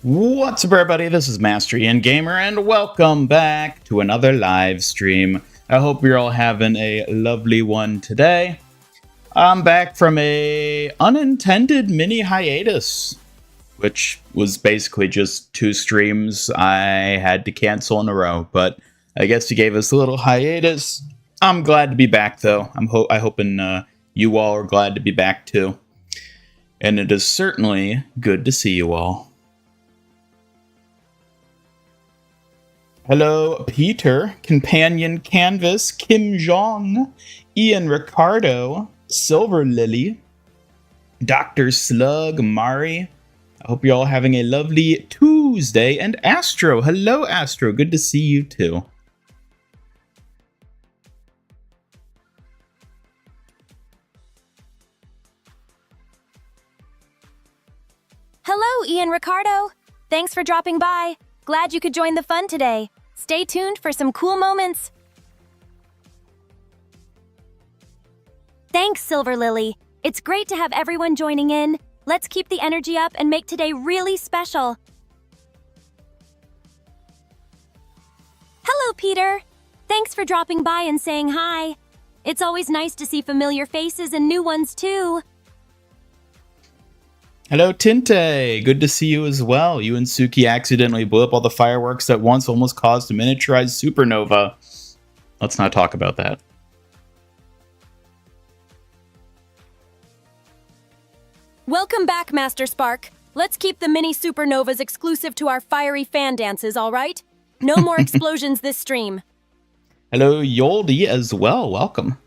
What's up, everybody? This is Master Ian Gamer, and welcome back to another live stream. I hope you're all having a lovely one today. I'm back from a unintended mini hiatus, which was basically just 2 streams I had to cancel in a row, but I guess he gave us a little hiatus. I'm glad to be back, though. I'm hoping you all are glad to be back, too. And it is certainly good to see you all. Hello, Peter, Companion Canvas, Kim Jong, Ian Ricardo, Silver Lily, Dr. Slug, Mari. I hope you're all having a lovely Tuesday. And Astro, hello, Astro. Good to see you, too. Hello, Ian Ricardo. Thanks for dropping by. Glad you could join the fun today. Stay tuned for some cool moments. Thanks, Silver Lily. It's great to have everyone joining in. Let's keep the energy up and make today really special. Hello, Peter. Thanks for dropping by and saying hi. It's always nice to see familiar faces and new ones, too. Hello, Tinte. Good to see you as well. You and Suki accidentally blew up all the fireworks at once, almost caused a miniaturized supernova. Let's not talk about that. Welcome back, Master Spark. Let's keep the mini supernovas exclusive to our fiery fan dances, all right? No more explosions this stream. Hello, Yoldi as well. Welcome.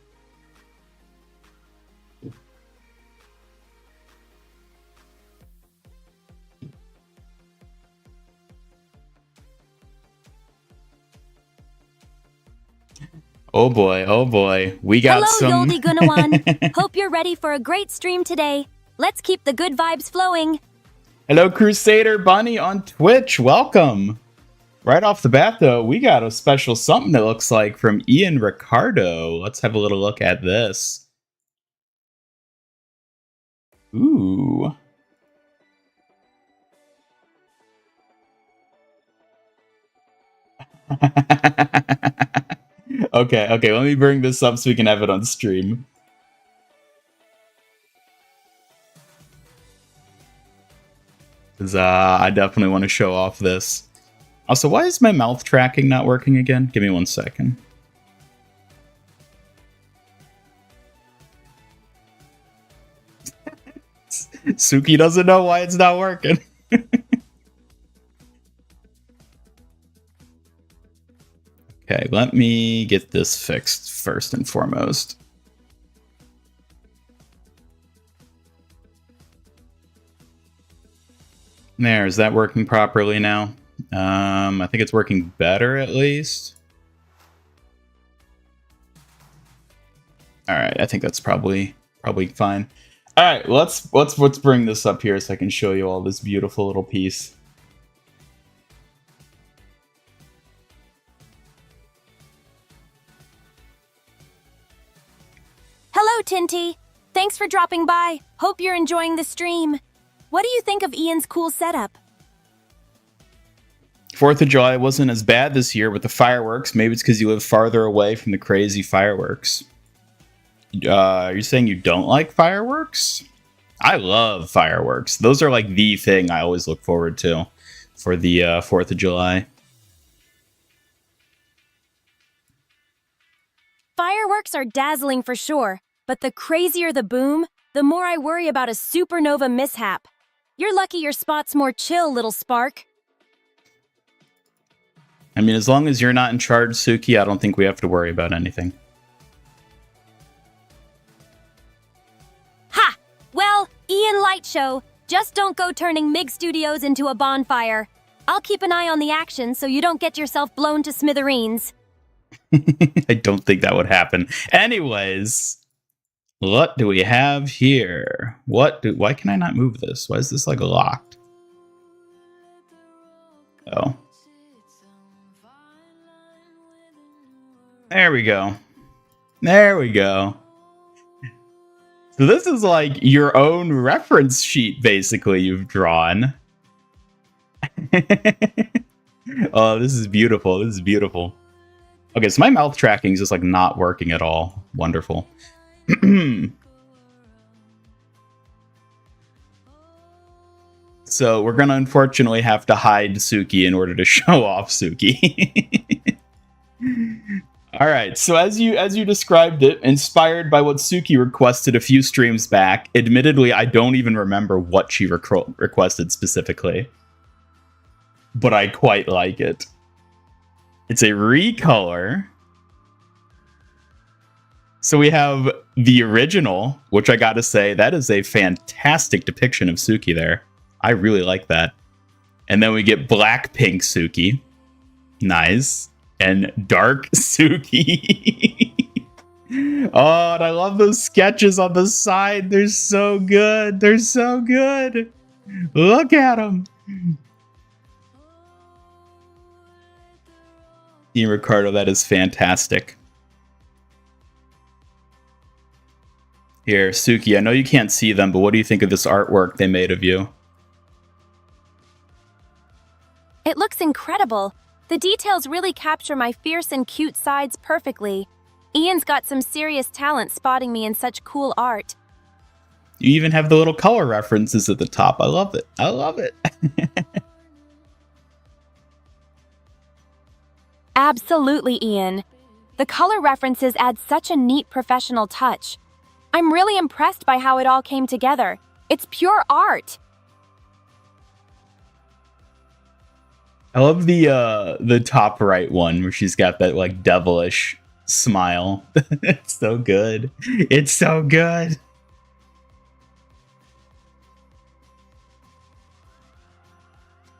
Oh boy, we got Hello, Yoldi Gunawan. Hope you're ready for a great stream today. Let's keep the good vibes flowing. Hello, Crusader Bunny on Twitch. Welcome. Right off the bat, though, we got a special something that looks like from Ian Ricardo. Let's have a little look at this. Ooh. Okay, let me bring this up so we can have it on stream. Because I definitely want to show off this. Also, why is my mouth tracking not working again? Give me 1 second. Suki doesn't know why it's not working. Okay, let me get this fixed first and foremost. There, is that working properly now? I think it's working better at least. All right, I think that's probably fine. All right, let's bring this up here so I can show you all this beautiful little piece. Hello, Tinty. Thanks for dropping by. Hope you're enjoying the stream. What do you think of Ian's cool setup? 4th of July wasn't as bad this year with the fireworks. Maybe it's because you live farther away from the crazy fireworks. Are you saying you don't like fireworks? I love fireworks. Those are like the thing I always look forward to for the 4th of July. Fireworks are dazzling for sure, but the crazier the boom, the more I worry about a supernova mishap. You're lucky your spot's more chill, little spark. I mean, as long as you're not in charge, Suki, I don't think we have to worry about anything. Ha! Well, Ian Light Show, just don't go turning MIG Studios into a bonfire. I'll keep an eye on the action so you don't get yourself blown to smithereens. I don't think that would happen. Anyways, what do we have here? Why can I not move this? Why is this like locked? Oh. There we go. There we go. So this is like your own reference sheet, basically, you've drawn. Oh, this is beautiful. This is beautiful. Okay, so my mouth tracking is just like not working at all. Wonderful. So we're gonna unfortunately have to hide Suki in order to show off Suki. All right, so as you described it, inspired by what Suki requested a few streams back, admittedly, I don't even remember what she requested specifically, but I quite like it. It's a recolor. So we have the original, which I gotta say, that is a fantastic depiction of Suki there. I really like that. And then we get black pink Suki. Nice. And dark Suki. Oh, and I love those sketches on the side. They're so good. They're so good. Look at them. Team Ricardo, that is fantastic. Here, Suki, I know you can't see them, but what do you think of this artwork they made of you? It looks incredible. The details really capture my fierce and cute sides perfectly. Ian's got some serious talent spotting me in such cool art. You even have the little color references at the top. I love it. I love it. Absolutely, Ian. The color references add such a neat professional touch. I'm really impressed by how it all came together. It's pure art. I love the top right one where she's got that like devilish smile. It's so good. It's so good.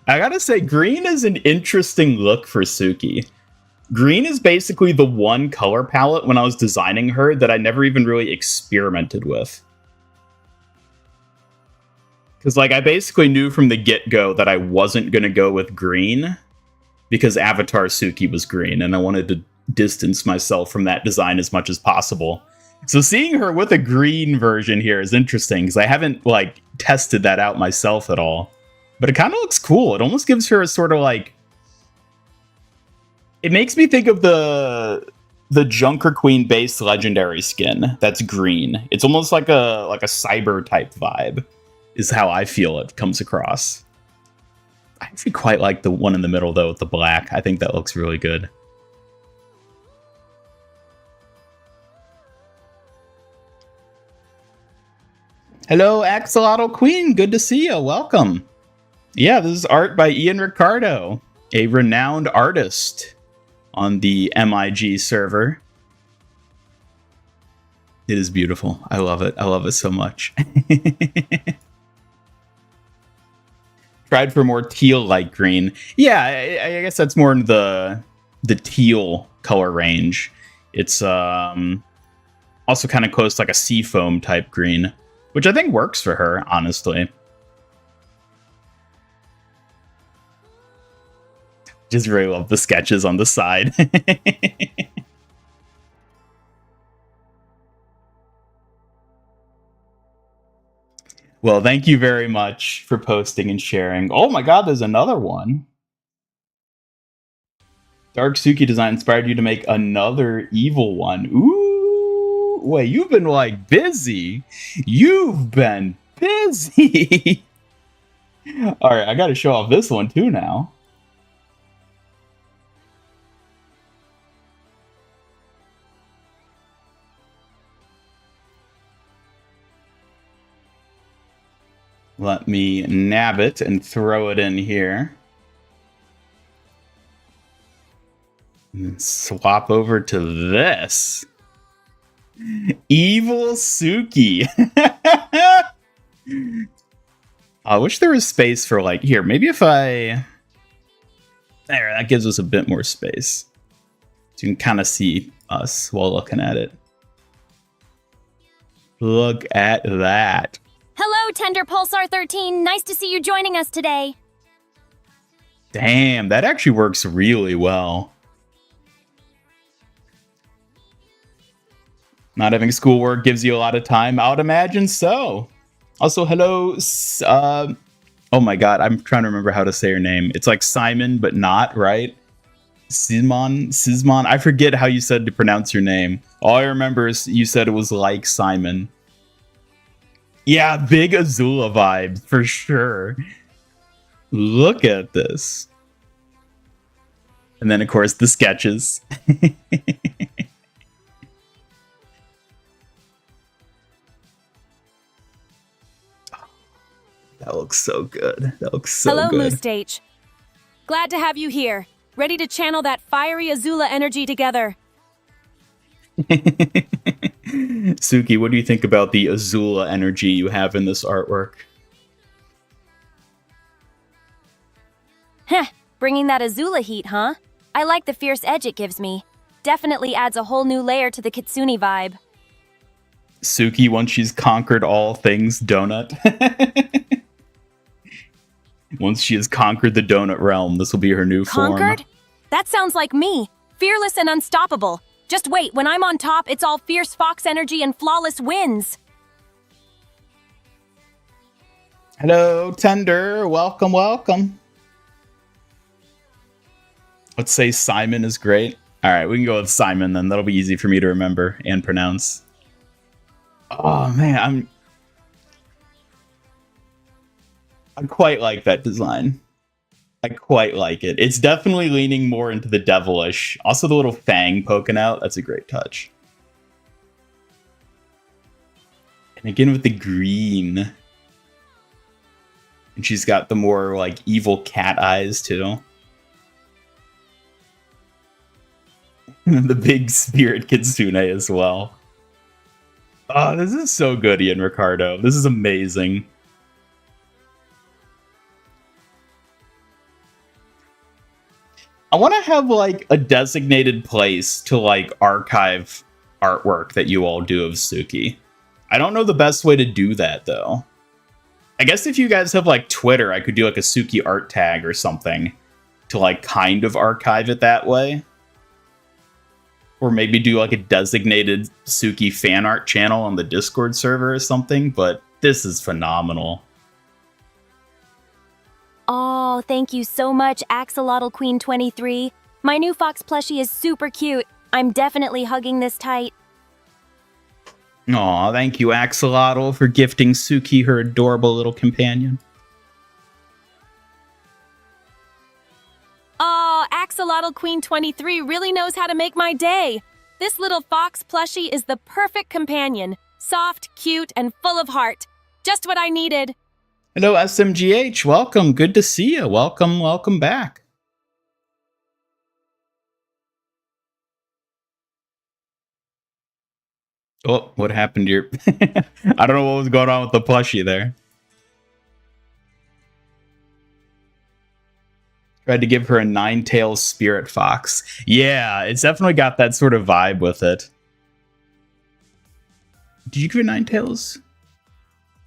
I gotta say, green is an interesting look for Suki. Green is basically the one color palette when I was designing her that I never even really experimented with. Because, like, I basically knew from the get-go that I wasn't going to go with green because Avatar Suki was green, and I wanted to distance myself from that design as much as possible. So seeing her with a green version here is interesting, because I haven't, like, tested that out myself at all. But it kind of looks cool. It almost gives her a sort of, like... It makes me think of the Junker Queen base legendary skin that's green. It's almost like a cyber type vibe, is how I feel it comes across. I actually quite like the one in the middle, though, with the black. I think that looks really good. Hello, Axolotl Queen. Good to see you. Welcome. Yeah, this is art by Ian Ricardo, a renowned artist on the MIG server. It is beautiful. I love it. I love it so much. Tried for more teal-like green. Yeah, I guess that's more in the teal color range. It's also kind of close to like a seafoam type green, which I think works for her, honestly. Just really love the sketches on the side. Well, thank you very much for posting and sharing. Oh my god, there's another one. Dark Suki design inspired you to make another evil one. Ooh, wait, you've been like busy. You've been busy. All right, I got to show off this one too now. Let me nab it and throw it in here. And swap over to this. Evil Suki. I wish there was space for, like, here, maybe if I... There, that gives us a bit more space. So you can kind of see us while looking at it. Look at that. Hello, Tender Pulsar 13. Nice to see you joining us today. Damn, that actually works really well. Not having schoolwork gives you a lot of time. I would imagine so. Also, hello, Oh my god, I'm trying to remember how to say her name. It's like Simon, but not, right? Sismon. I forget how you said to pronounce your name. All I remember is you said it was like Simon. Yeah, big Azula vibes for sure. Look at this. And then, of course, the sketches. That looks so good. That looks so Hello, good. Moose. Glad to have you here. Ready to channel that fiery Azula energy together. Suki, what do you think about the Azula energy you have in this artwork? Heh, bringing that Azula heat, huh? I like the fierce edge it gives me. Definitely adds a whole new layer to the Kitsune vibe. Suki, once she's conquered all things donut. Once she has conquered the donut realm, this will be her new form. Conquered? That sounds like me. Fearless and unstoppable. Just wait, when I'm on top, it's all fierce fox energy and flawless wins. Hello, Tender. Welcome, welcome. Let's say Simon is great. All right, we can go with Simon then. That'll be easy for me to remember and pronounce. Oh, man, I quite like that design. I quite like it. It's definitely leaning more into the devilish. Also, the little fang poking out. That's a great touch. And again with the green. And she's got the more, like, evil cat eyes, too. The big spirit kitsune as well. Oh, this is so good, Ian Ricardo. This is amazing. I want to have, like, a designated place to, like, archive artwork that you all do of Suki. I don't know the best way to do that, though. I guess if you guys have, like, Twitter, I could do, like, a Suki art tag or something to, like, kind of archive it that way. Or maybe do, like, a designated Suki fan art channel on the Discord server or something, but this is phenomenal. Oh, thank you so much, Axolotl Queen 23. My new fox plushie is super cute. I'm definitely hugging this tight. Aw, thank you, Axolotl, for gifting Suki her adorable little companion. Oh, Axolotl Queen 23 really knows how to make my day. This little fox plushie is the perfect companion. Soft, cute, and full of heart. Just what I needed. Hello, SMGH. Welcome. Good to see you. Welcome, welcome back. Oh, what happened to your... I don't know what was going on with the plushie there. Tried to give her a nine-tailed spirit fox. Yeah, it's definitely got that sort of vibe with it. Did you give her nine tails?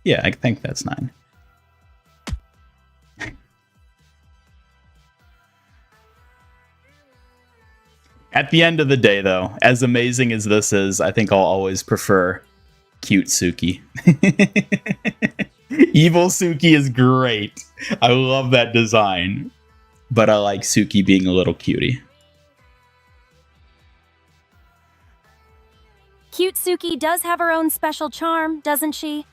Yeah, I think that's 9. At the end of the day, though, as amazing as this is, I think I'll always prefer cute Suki. Evil Suki is great. I love that design. But I like Suki being a little cutie. Cute Suki does have her own special charm, doesn't she?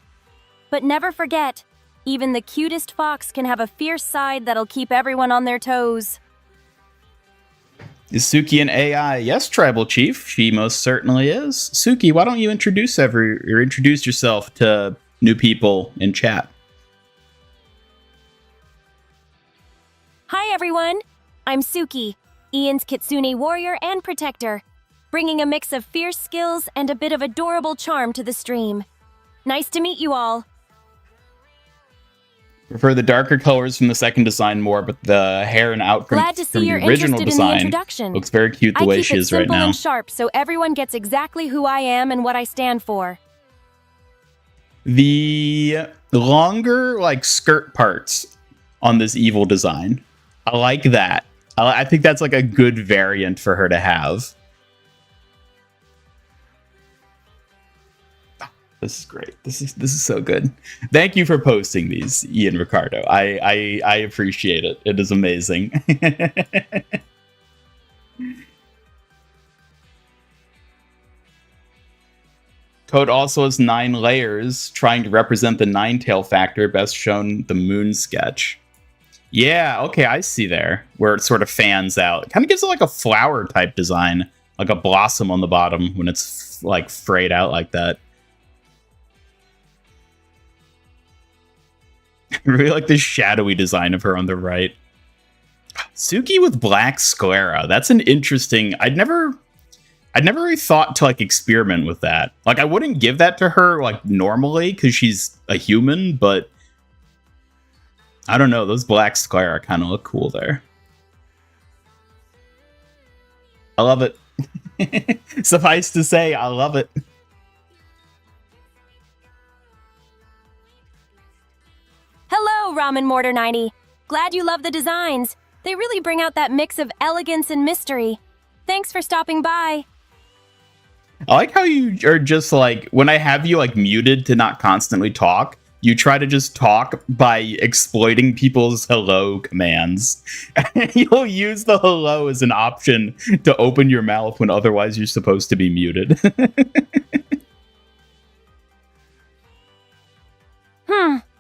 But never forget, even the cutest fox can have a fierce side that'll keep everyone on their toes. Is Suki an AI? Yes, Tribal Chief. She most certainly is. Suki, why don't you introduce yourself to new people in chat? Hi, everyone. I'm Suki, Ian's Kitsune warrior and protector, bringing a mix of fierce skills and a bit of adorable charm to the stream. Nice to meet you all. Prefer the darker colors from the second design more, but the hair and outfit Glad to see from you're the original interested in the design introduction. looks very cute the way she is right now. I keep it simple and sharp so everyone gets exactly who I am and what I stand for. The longer, like, skirt parts on this evil design, I like that. I think that's, like, a good variant for her to have. This is great. This is so good. Thank you for posting these, Ian Ricardo. I appreciate it. It is amazing. Code also has 9 layers, trying to represent the nine-tail factor, best shown the moon sketch. Yeah, okay, I see there, where it sort of fans out. It kind of gives it like a flower type design, like a blossom on the bottom when it's like frayed out like that. I really like this shadowy design of her on the right. Suki with black sclera. That's an interesting... I'd never really thought to like experiment with that. Like I wouldn't give that to her like normally because she's a human, but I don't know. Those black sclera kind of look cool there. I love it. Suffice to say, I love it. Hello, Ramen Mortar 90. Glad you love the designs. They really bring out that mix of elegance and mystery. Thanks for stopping by. I like how you are just like, when I have you like muted to not constantly talk, you try to just talk by exploiting people's hello commands. You'll use the hello as an option to open your mouth when otherwise you're supposed to be muted.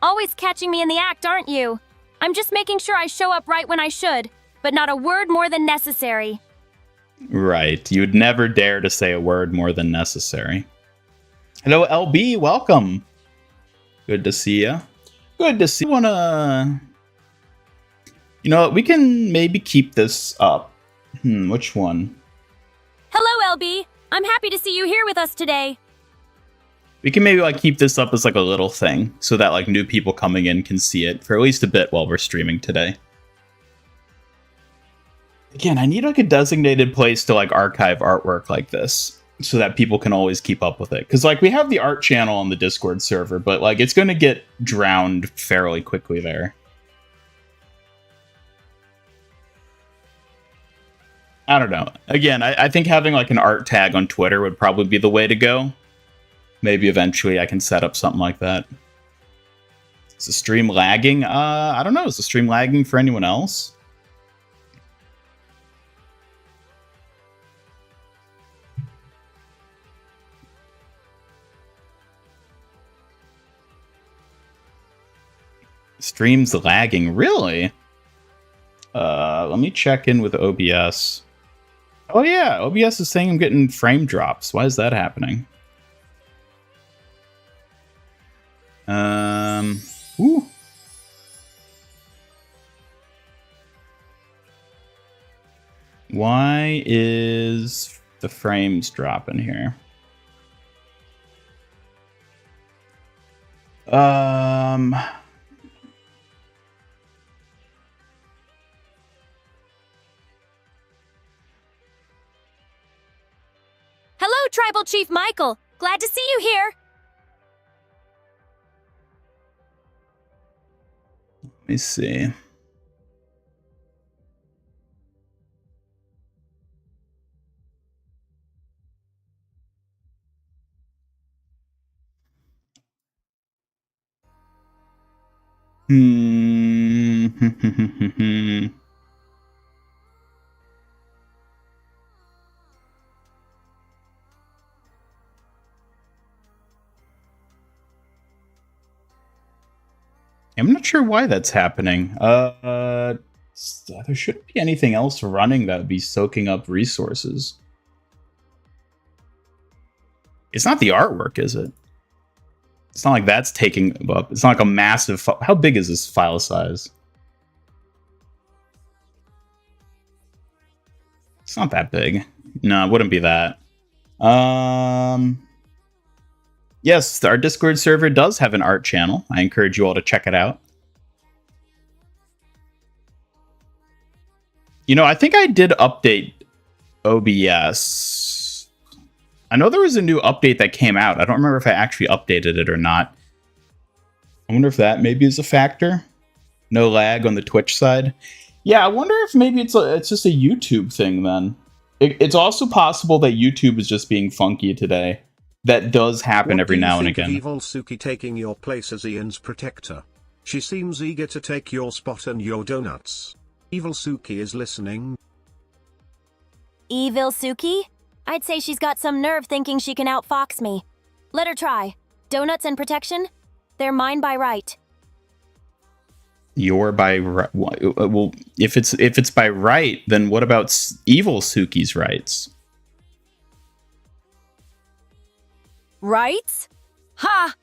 Always catching me in the act, aren't you? I'm just making sure I show up right when I should, but not a word more than necessary. Right. You'd never dare to say a word more than necessary. Hello, LB. Welcome. Good to see you. Good to see you. You know what? We can maybe keep this up. Which one? Hello, LB. I'm happy to see you here with us today. We can maybe like keep this up as like a little thing so that like new people coming in can see it for at least a bit while we're streaming today. Again, I need like a designated place to like archive artwork like this so that people can always keep up with it. Because like we have the art channel on the Discord server, but like it's going to get drowned fairly quickly there. I don't know. Again, I think having like an art tag on Twitter would probably be the way to go. Maybe eventually I can set up something like that. Is the stream lagging? I don't know. Is the stream lagging for anyone else? Stream's lagging, really? Let me check in with OBS. Oh yeah, OBS is saying I'm getting frame drops. Why is that happening? Ooh. Why is the frames dropping here? Hello, Tribal Chief Michael. Glad to see you here. Let me see. I'm not sure why that's happening. There shouldn't be anything else running that would be soaking up resources. It's not the artwork, is it? It's not like that's taking up. It's not like a massive... How big is this file size? It's not that big. No, it wouldn't be that. Yes, our Discord server does have an art channel. I encourage you all to check it out. You know, I think I did update OBS. I know there was a new update that came out. I don't remember if I actually updated it or not. I wonder if that maybe is a factor. No lag on the Twitch side. Yeah, I wonder if maybe it's just a YouTube thing then. It's also possible that YouTube is just being funky today. that does happen What every do you now and think of again. evil Suki taking your place as Ian's protector? She seems eager to take your spot and your donuts. Evil Suki is listening. Evil Suki? I'd say she's got some nerve thinking she can outfox me. Let her try. Donuts and protection? They're mine by right. Your by right. Well, if it's by right, then what about evil Suki's rights? Rights? Ha!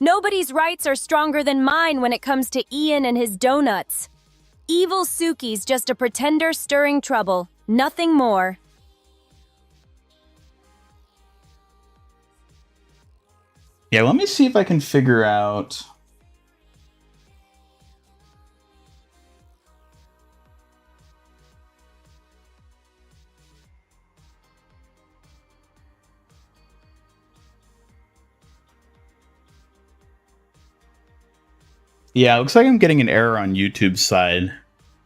Nobody's rights are stronger than mine when it comes to Ian and his donuts. Evil Suki's just a pretender stirring trouble, nothing more. Yeah, let me see if I can figure out. Yeah, it looks like I'm getting an error on YouTube's side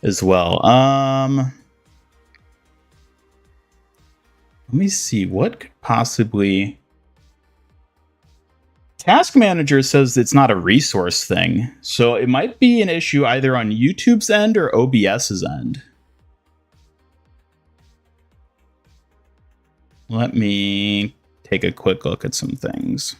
as well. Let me see, what could possibly... Task Manager says it's not a resource thing, so it might be an issue either on YouTube's end or OBS's end. Let me take a quick look at some things.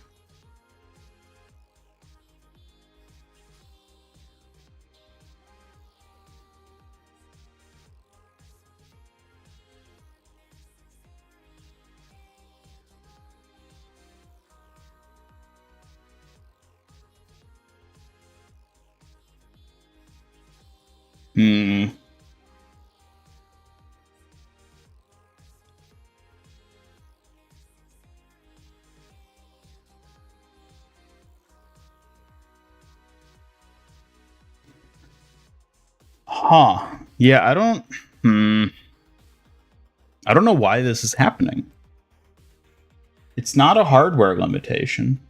Huh. Yeah, I don't know why this is happening. It's not a hardware limitation.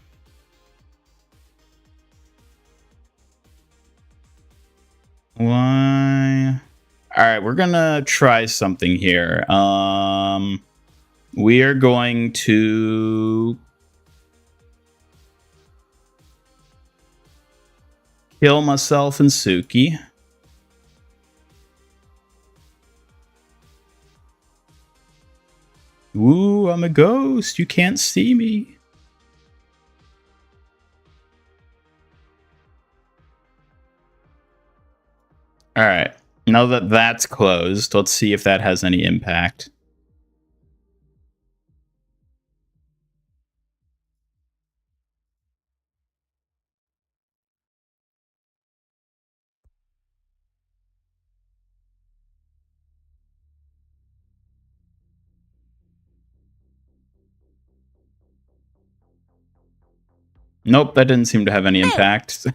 Why? All right, we're gonna try something here. We are going to kill myself and Suki. Ooh, I'm a ghost. You can't see me. All right. Now that that's closed, let's see if that has any impact. Nope, that didn't seem to have any impact. All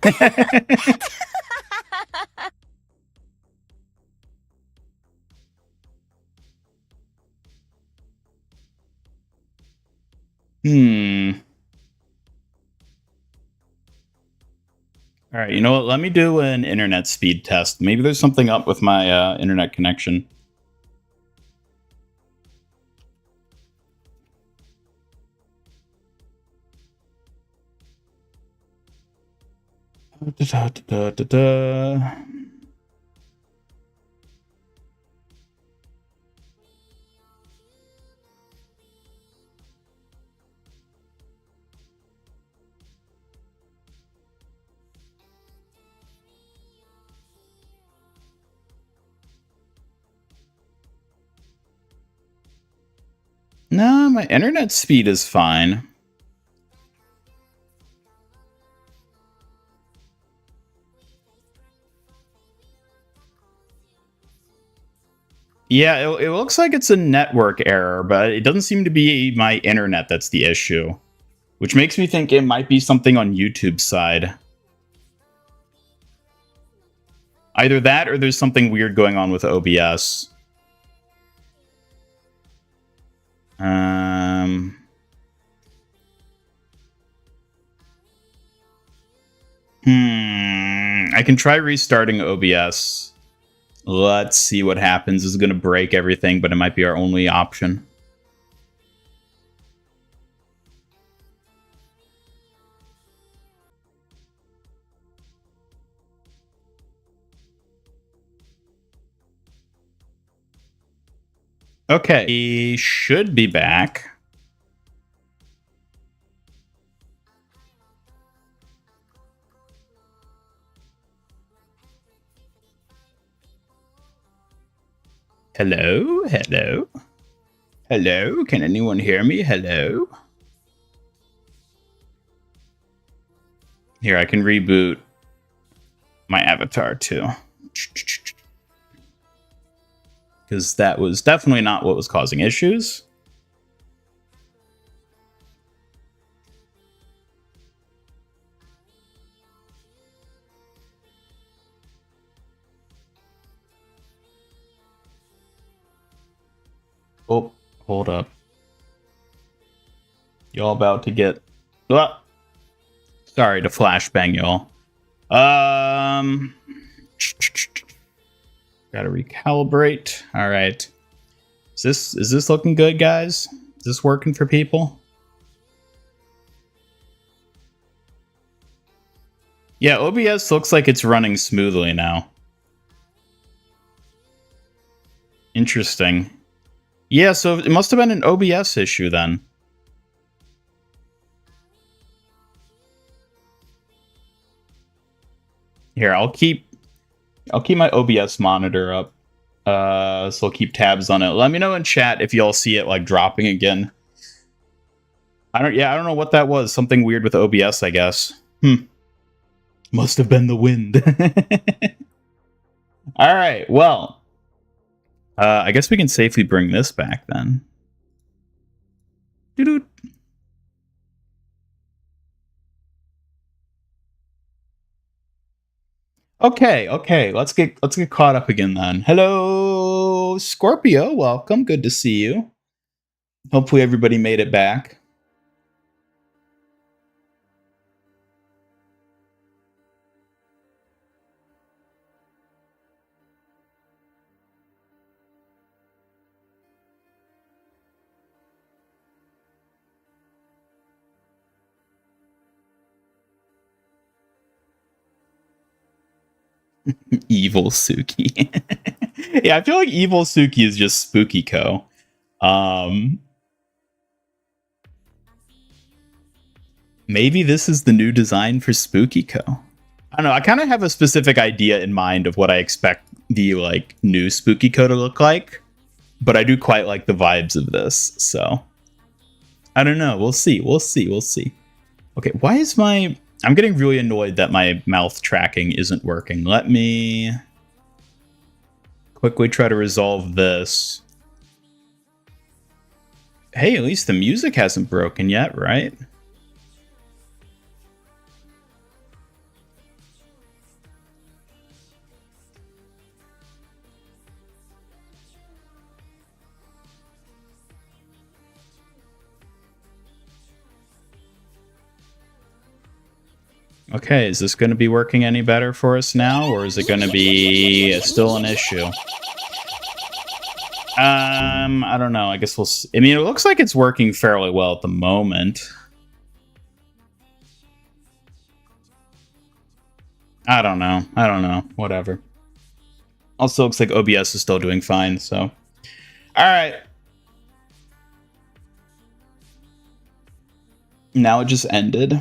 right, you know what? Let me do an internet speed test. Maybe there's something up with my internet connection. No, my internet speed is fine. Yeah, it looks like it's a network error, but it doesn't seem to be my internet that's the issue. Which makes me think it might be something on YouTube's side. Either that or there's something weird going on with OBS. I can try restarting OBS. Let's see what happens. This is going to break everything, but it might be our only option. Okay, he should be back. Hello? Hello? Hello? Can anyone hear me? Hello? Here, I can reboot my avatar too. Because that was definitely not what was causing issues. Oh, hold up. Y'all about to get... Ah! Sorry to flashbang y'all. Gotta recalibrate. All right. Is this looking good, guys? Is this working for people? Yeah, OBS looks like it's running smoothly now. Interesting. Yeah, so it must have been an OBS issue then. Here, I'll keep my OBS monitor up. So I'll keep tabs on it. Let me know in chat if y'all see it like dropping again. I don't know what that was. Something weird with OBS, I guess. Must have been the wind. All right, well, I guess we can safely bring this back then. Doo-doo. Okay, let's get caught up again then. Hello, Scorpio, welcome. Good to see you. Hopefully everybody made it back. Evil Suki. Yeah, I feel like Evil Suki is just Spooky Co. Maybe this is the new design for Spooky Co. I don't know. I kind of have a specific idea in mind of what I expect the like new Spooky Co to look like, but I do quite like the vibes of this. So I don't know. We'll see. Okay, why is I'm getting really annoyed that my mouth tracking isn't working. Let me quickly try to resolve this. Hey, at least the music hasn't broken yet, right? Okay, is this going to be working any better for us now, or is it going to be still an issue? I don't know. I guess we'll see. I mean, it looks like it's working fairly well at the moment. I don't know. Whatever. Also, looks like OBS is still doing fine, so. All right. Now it just ended.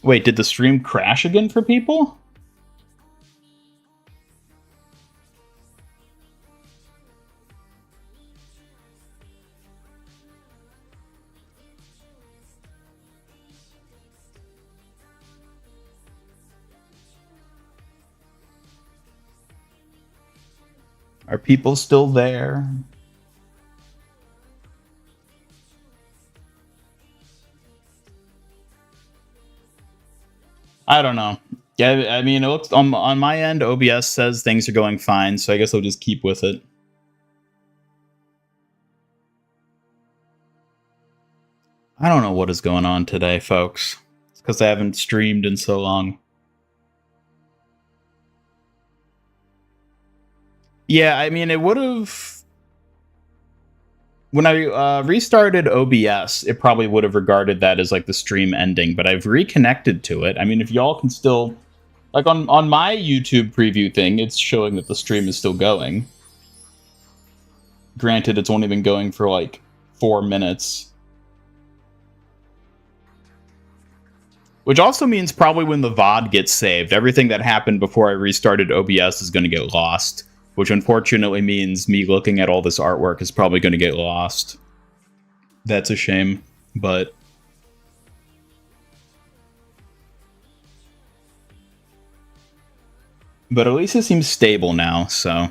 Wait, did the stream crash again for people? Are people still there? I don't know. Yeah, I mean, it looks on my end, OBS says things are going fine, so I guess I'll just keep with it. I don't know what is going on today, folks. It's because I haven't streamed in so long. Yeah, I mean, it would have... When I restarted OBS, it probably would have regarded that as like the stream ending, but I've reconnected to it. I mean, if y'all can still... Like on my YouTube preview thing, it's showing that the stream is still going. Granted, it's only been going for like 4 minutes. Which also means probably when the VOD gets saved, everything that happened before I restarted OBS is going to get lost. Which unfortunately means me looking at all this artwork is probably going to get lost. That's a shame, but... But at least it seems stable now, so...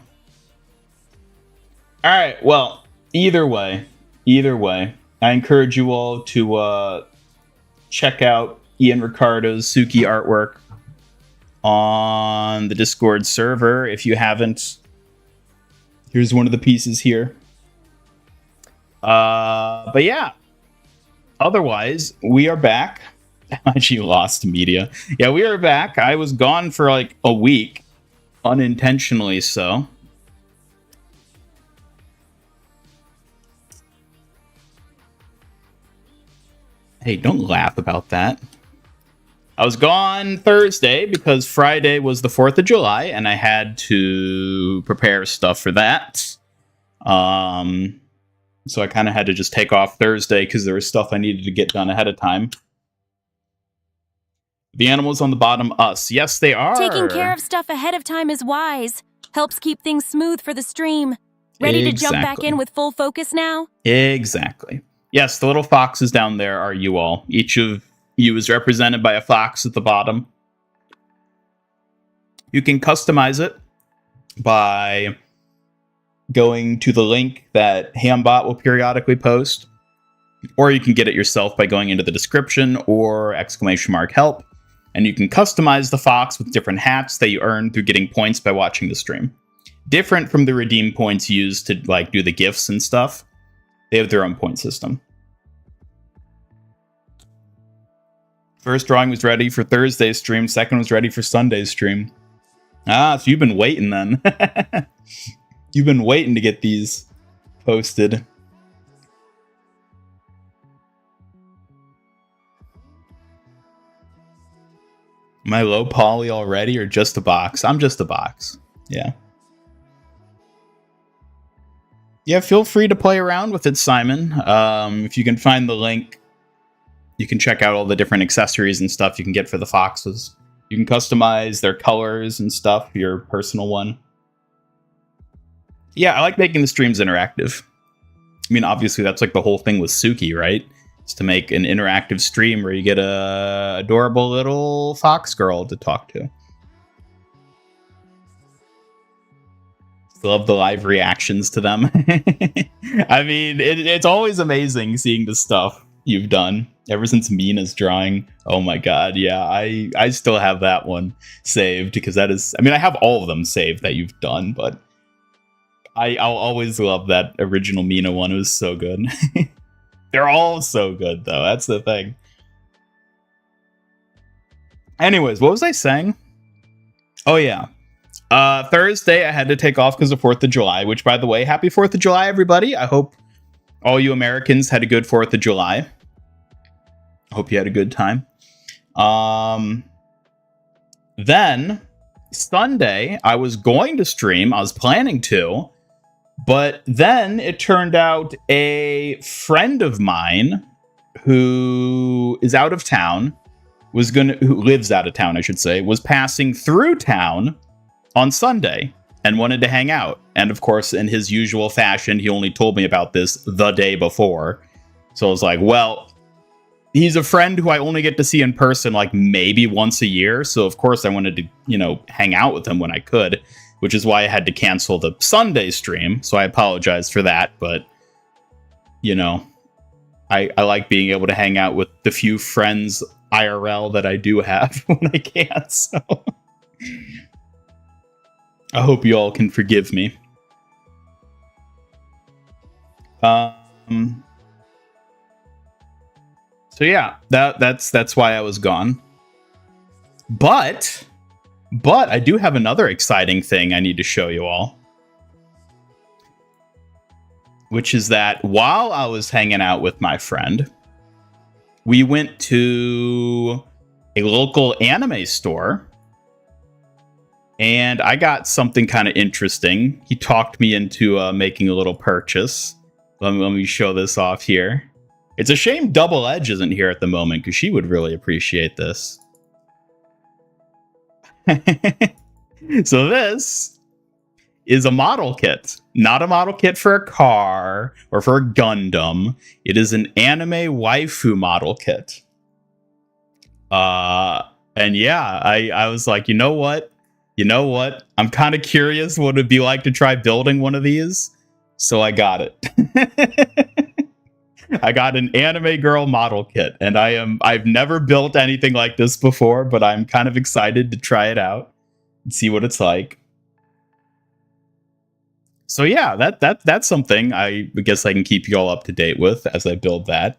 Alright, well, either way, I encourage you all to check out Ian Ricardo's Suki artwork on the Discord server if you haven't. Here's one of the pieces here. But yeah, otherwise, we are back. She lost media. Yeah, we are back. I was gone for like a week, unintentionally so. Hey, don't laugh about that. I was gone Thursday because Friday was the 4th of July, and I had to prepare stuff for that. So I kind of had to just take off Thursday because there was stuff I needed to get done ahead of time. The animals on the bottom, us. Yes, they are. Taking care of stuff ahead of time is wise. Helps keep things smooth for the stream. Ready to jump back in with full focus now? Exactly. Yes, the little foxes down there are you all. Each of you is represented by a fox at the bottom. You can customize it by going to the link that Hambot will periodically post, or you can get it yourself by going into the description or !help, and you can customize the fox with different hats that you earn through getting points by watching the stream. Different from the redeem points used to like do the gifts and stuff. They have their own point system. First drawing was ready for Thursday's stream. Second was ready for Sunday's stream. Ah, so you've been waiting then. You've been waiting to get these posted. Am I low poly already or just a box? I'm just a box. Yeah. Yeah, feel free to play around with it, Simon. If you can find the link, you can check out all the different accessories and stuff you can get for the foxes. You can customize their colors and stuff, your personal one. Yeah, I like making the streams interactive. I mean, obviously, that's like the whole thing with Suki, right? It's to make an interactive stream where you get a adorable little fox girl to talk to. Love the live reactions to them. I mean, it's always amazing seeing the stuff you've done ever since Mina's drawing. Oh my god, yeah, I still have that one saved because that is, I mean, I have all of them saved that you've done, but I'll always love that original Mina one. It was so good. They're all so good though, that's the thing. Anyways, what was I saying? Oh yeah, Thursday I had to take off because of 4th of July, which, by the way, happy 4th of July, everybody. I hope all you Americans had a good 4th of July. I hope you had a good time. Then, Sunday, I was going to stream. I was planning to. But then it turned out a friend of mine who is out of town, who lives out of town, I should say, was passing through town on Sunday and wanted to hang out. And of course, in his usual fashion, he only told me about this the day before. So I was like, well, he's a friend who I only get to see in person like maybe once a year. So of course I wanted to, you know, hang out with him when I could, which is why I had to cancel the Sunday stream. So I apologize for that. But, you know, I like being able to hang out with the few friends IRL that I do have when I can. So I hope you all can forgive me. So yeah, that's why I was gone. But I do have another exciting thing I need to show you all. Which is that while I was hanging out with my friend, we went to a local anime store And I got something kind of interesting. He talked me into making a little purchase. Let me show this off here. It's a shame Double Edge isn't here at the moment, because she would really appreciate this. So this is a model kit. Not a model kit for a car or for a Gundam. It is an anime waifu model kit. And yeah, I was like, you know what? I'm kind of curious what it'd be like to try building one of these. So I got it. I got an anime girl model kit, and I've never built anything like this before, but I'm kind of excited to try it out and see what it's like. So yeah, that's something I guess I can keep you all up to date with as I build that.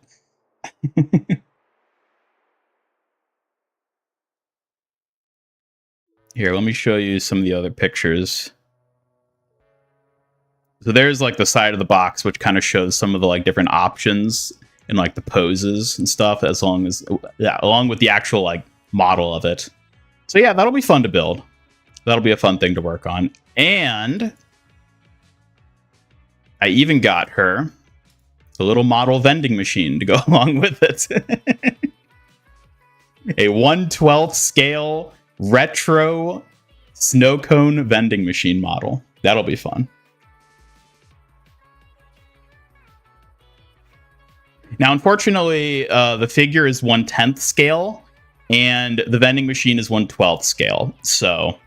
Here, let me show you some of the other pictures. So there's like the side of the box, which kind of shows some of the like different options and like the poses and stuff, along with the actual like model of it. So yeah, that'll be fun to build. That'll be a fun thing to work on. And I even got her a little model vending machine to go along with it. A 1/12 scale retro snow cone vending machine model. That'll be fun. Now, unfortunately, the figure is 1/10 scale, and the vending machine is 1/12 scale. So,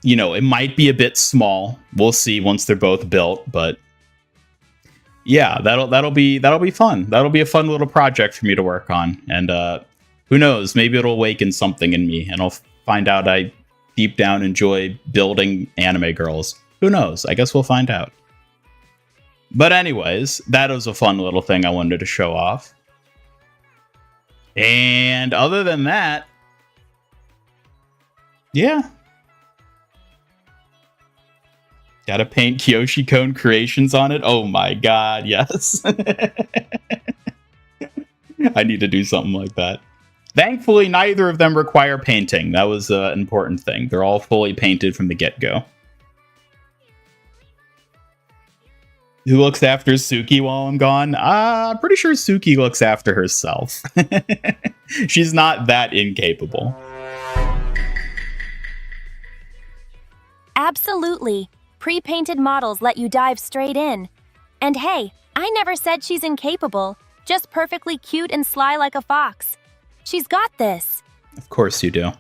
you know, it might be a bit small. We'll see once they're both built, but yeah, that'll be fun. That'll be a fun little project for me to work on, and who knows? Maybe it'll awaken something in me, and I'll find out I deep down enjoy building anime girls. Who knows? I guess we'll find out. But anyways, that was a fun little thing I wanted to show off. And other than that, yeah. Gotta paint Kyoshi Cone Creations on it. Oh my god, yes. I need to do something like that. Thankfully, neither of them require painting. That was an important thing. They're all fully painted from the get-go. Who looks after Suki while I'm gone? I'm pretty sure Suki looks after herself. She's not that incapable. Absolutely. Pre-painted models let you dive straight in. And hey, I never said she's incapable. Just perfectly cute and sly like a fox. She's got this. Of course you do.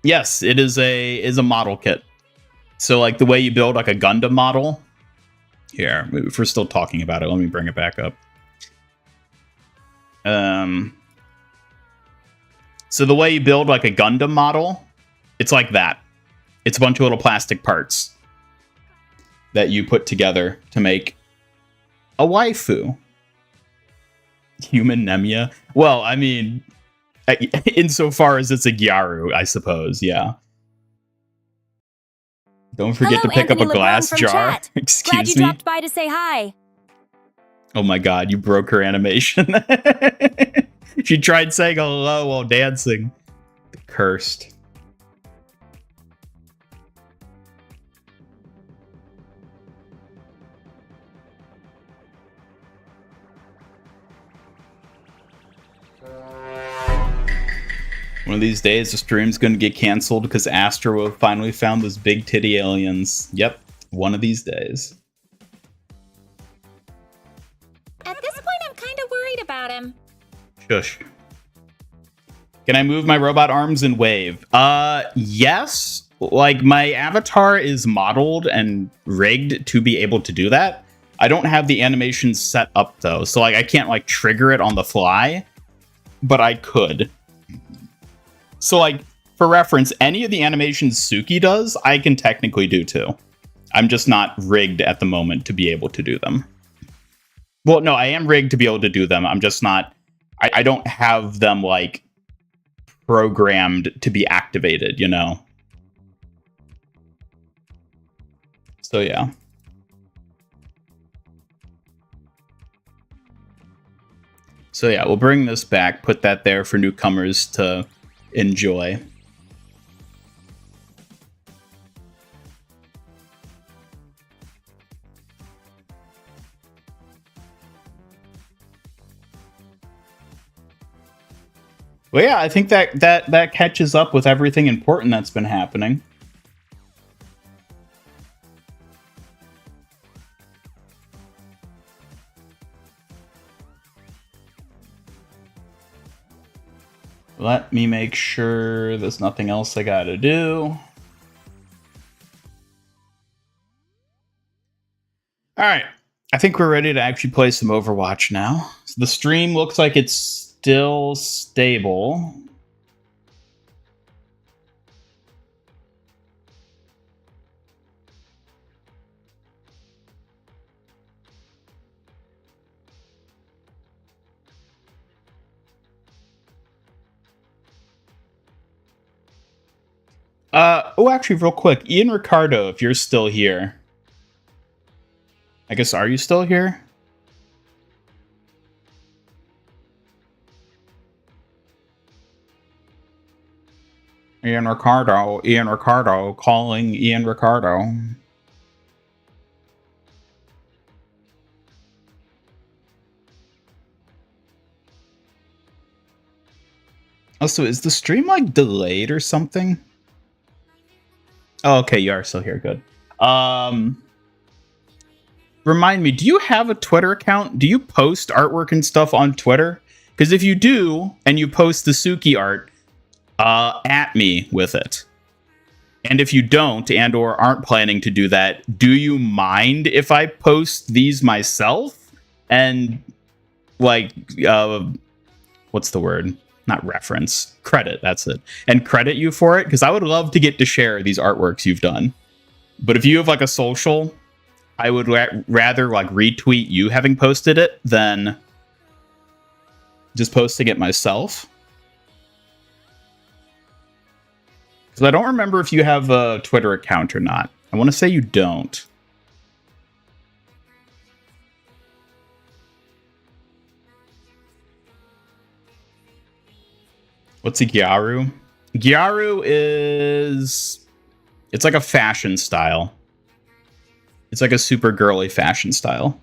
Yes, it is a model kit. So like the way you build like a Gundam model. Here, if we're still talking about it, let me bring it back up. So the way you build like a Gundam model, it's like that. It's a bunch of little plastic parts that you put together to make a waifu. Human Nemia? Well, I mean, insofar as it's a Gyaru, I suppose, yeah. Don't forget to pick Anthony up a glass LeBron jar. Chat. Excuse Glad you me. dropped by to say hi. Oh my god, you broke her animation. She tried saying hello while dancing. Cursed. One of these days, the stream's going to get canceled because Astro finally found those big titty aliens. Yep, one of these days. At this point, I'm kind of worried about him. Shush. Can I move my robot arms and wave? Yes. Like, my avatar is modeled and rigged to be able to do that. I don't have the animation set up, though. So, like, I can't, like, trigger it on the fly. But I could. So, like, for reference, any of the animations Suki does, I can technically do, too. I'm just not rigged at the moment to be able to do them. Well, no, I am rigged to be able to do them. I'm just not... I don't have them, like, programmed to be activated, you know? So, yeah. So, yeah, we'll bring this back, put that there for newcomers to enjoy. Well, yeah, I think that catches up with everything important that's been happening. Let me make sure there's nothing else I gotta do. Alright, I think we're ready to actually play some Overwatch now. So the stream looks like it's still stable. Oh, actually, real quick, Ian Ricardo, if you're still here. I guess, are you still here? Ian Ricardo, calling Ian Ricardo. Also, is the stream, like, delayed or something? Oh, okay, you are still here. Good. Remind me, do you have a Twitter account? Do you post artwork and stuff on Twitter? Because if you do, and you post the Suki art, at me with it. And if you don't, and or aren't planning to do that, do you mind if I post these myself? And, like, what's the word? Not reference. Credit, that's it. And credit you for it, because I would love to get to share these artworks you've done. But if you have, like, a social, I would rather, like, retweet you having posted it than just posting it myself. Because I don't remember if you have a Twitter account or not. I want to say you don't. What's a Gyaru? Gyaru is... It's like a fashion style. It's like a super girly fashion style.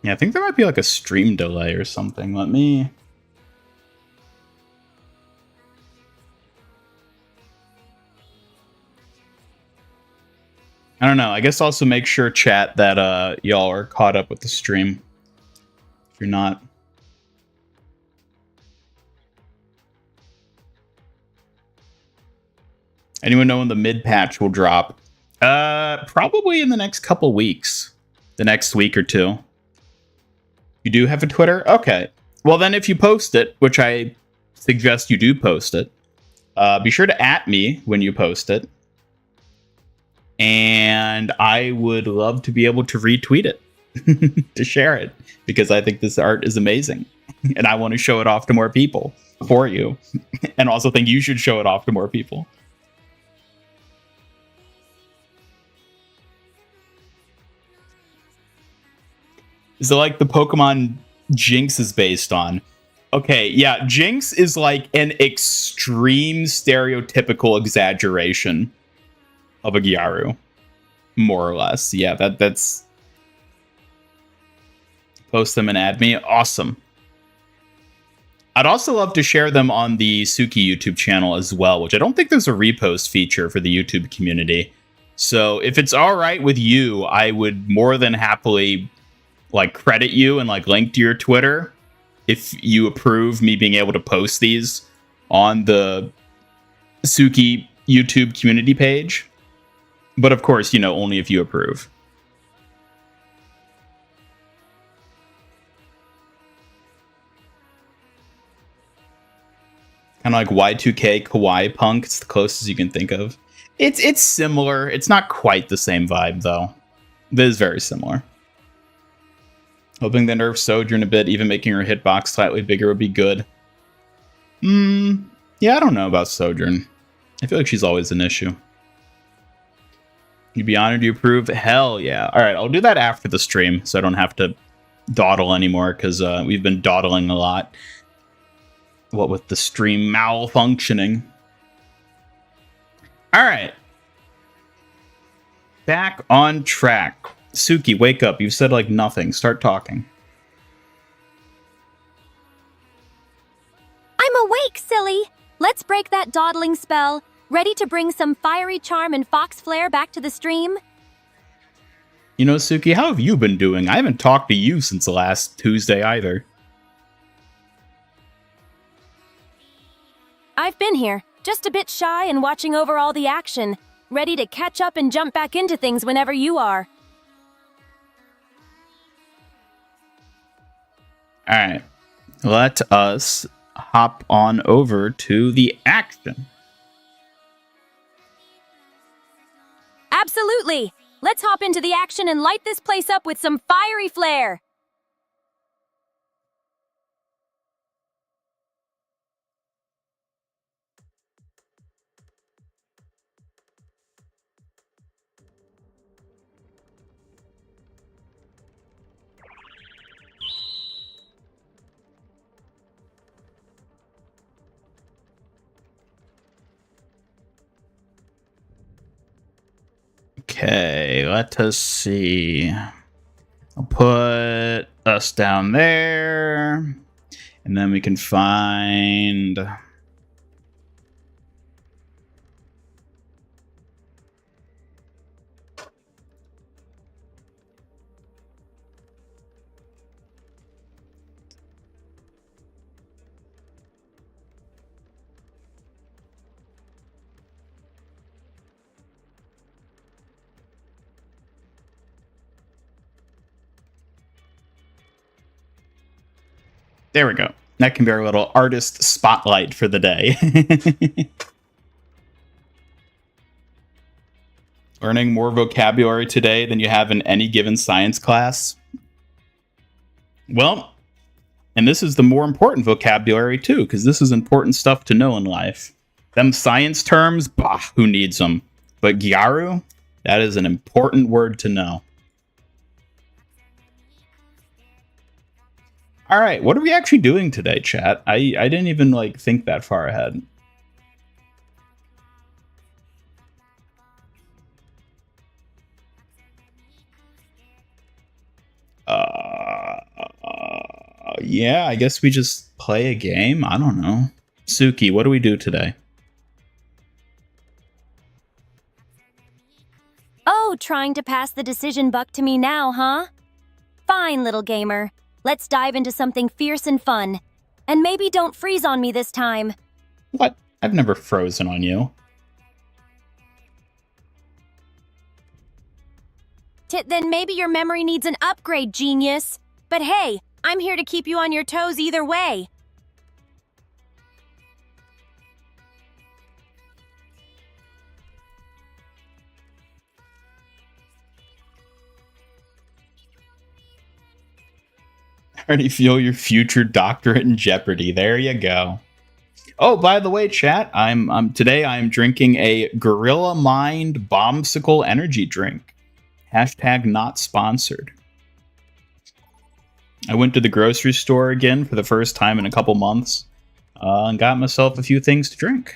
Yeah, I think there might be like a stream delay or something. Let me... I don't know. I guess also make sure, chat, that y'all are caught up with the stream. If you're not. Anyone know when the mid patch will drop? Probably in the next couple weeks. The next week or two. You do have a Twitter? Okay. Well, then if you post it, which I suggest you do post it, be sure to @ me when you post it. And I would love to be able to retweet it, to share it, because I think this art is amazing. And I want to show it off to more people for you. And also think you should show it off to more people. Is it like the Pokemon Jinx is based on? Okay, yeah, Jinx is like an extreme stereotypical exaggeration of a Gyaru. More or less. Yeah, that's... Post them and @ me. Awesome. I'd also love to share them on the Suki YouTube channel as well, which I don't think there's a repost feature for the YouTube community. So if it's alright with you, I would more than happily... like credit you and like link to your Twitter if you approve me being able to post these on the Suki YouTube community page. But of course, you know, only if you approve. Kind of like Y2K Kawaii Punk. It's the closest you can think of. It's similar. It's not quite the same vibe though. It is very similar. Hoping they nerf Sojourn a bit, even making her hitbox slightly bigger would be good. Yeah, I don't know about Sojourn. I feel like she's always an issue. You'd be honored you approve? Hell yeah. Alright, I'll do that after the stream, so I don't have to dawdle anymore because we've been dawdling a lot. What with the stream malfunctioning. All right. Back on track. Suki, wake up. You've said like nothing. Start talking. I'm awake, silly. Let's break that dawdling spell. Ready to bring some fiery charm and fox flair back to the stream? You know, Suki, how have you been doing? I haven't talked to you since the last Tuesday either. I've been here, just a bit shy and watching over all the action, ready to catch up and jump back into things whenever you are. All right, let us hop on over to the action. Absolutely! Let's hop into the action and light this place up with some fiery flair! Okay, let us see. I'll put us down there, and then we can find... There we go. That can be our little artist spotlight for the day. Learning more vocabulary today than you have in any given science class. Well, and this is the more important vocabulary too, because this is important stuff to know in life. Them science terms, bah, who needs them? But gyaru, that is an important word to know. All right, what are we actually doing today, chat? I didn't even like think that far ahead. Yeah, I guess we just play a game. I don't know. Suki, what do we do today? Oh, trying to pass the decision buck to me now, huh? Fine, little gamer. Let's dive into something fierce and fun. And maybe don't freeze on me this time. What? I've never frozen on you. Then maybe your memory needs an upgrade, genius. But hey, I'm here to keep you on your toes either way. I already feel your future doctorate in jeopardy. There you go. Oh, by the way, chat, today I'm drinking a Gorilla Mind Bombsicle energy drink. Hashtag not sponsored. I went to the grocery store again for the first time in a couple months and got myself a few things to drink.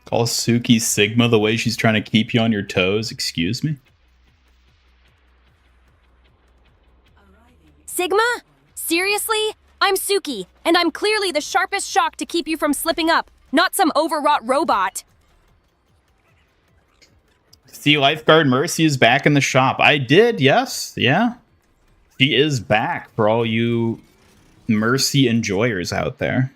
Call Suki Sigma the way she's trying to keep you on your toes? Excuse me? Sigma? Seriously? I'm Suki, and I'm clearly the sharpest shock to keep you from slipping up, not some overwrought robot. See, Lifeguard Mercy is back in the shop. I did, yes, yeah. She is back for all you Mercy enjoyers out there.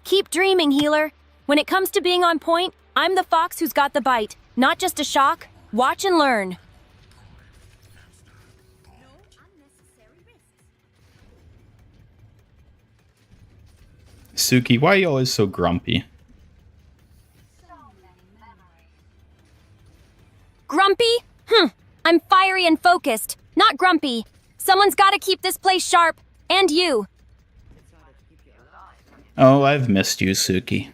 Keep dreaming, healer. When it comes to being on point, I'm the fox who's got the bite, not just a shock. Watch and learn. Suki, why are you always so grumpy? grumpy? I'm fiery and focused, not grumpy. Someone's gotta keep this place sharp. And you. Oh, I've missed you, Suki.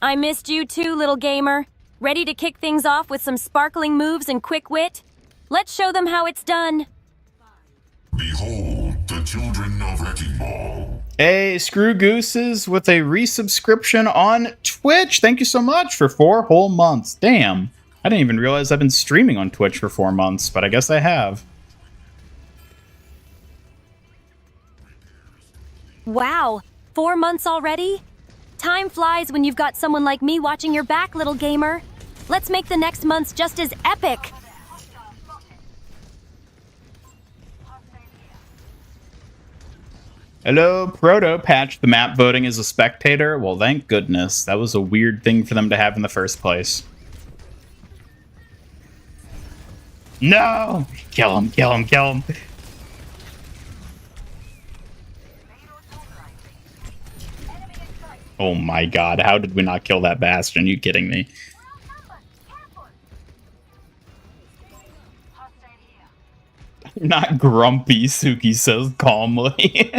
I missed you too, little gamer. Ready to kick things off with some sparkling moves and quick wit? Let's show them how it's done. Behold, the children of Wrecking Ball. Hey, Screw Gooses with a resubscription on Twitch. Thank you so much for 4 whole months. Damn. I didn't even realize I've been streaming on Twitch for 4 months, but I guess I have. Wow, 4 months already? Time flies when you've got someone like me watching your back, little gamer. Let's make the next months just as epic. Hello, Proto patched the map voting as a spectator. Well, thank goodness. That was a weird thing for them to have in the first place. No! Kill him, kill him, kill him. Oh my god, how did we not kill that Bastion? Are you kidding me? I'm not grumpy, Suki says calmly.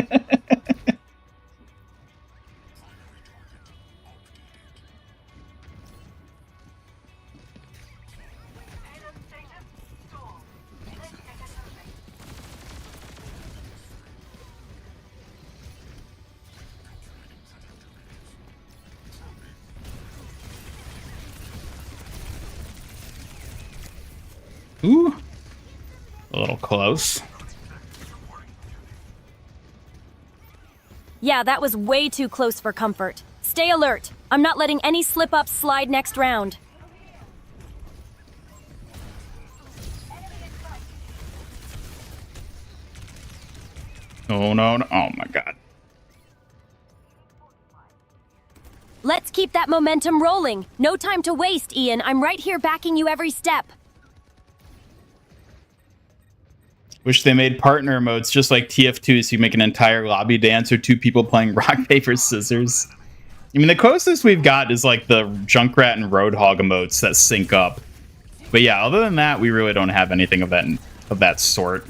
Ooh. A little close. Yeah, that was way too close for comfort. Stay alert. I'm not letting any slip-ups slide next round. Oh no, no. Oh my god. Let's keep that momentum rolling. No time to waste, Ian. I'm right here backing you every step. Wish they made partner modes just like TF2 so you make an entire lobby dance or 2 people playing rock, paper, scissors. I mean, the closest we've got is like the Junkrat and Roadhog emotes that sync up. But yeah, other than that, we really don't have anything of that sort.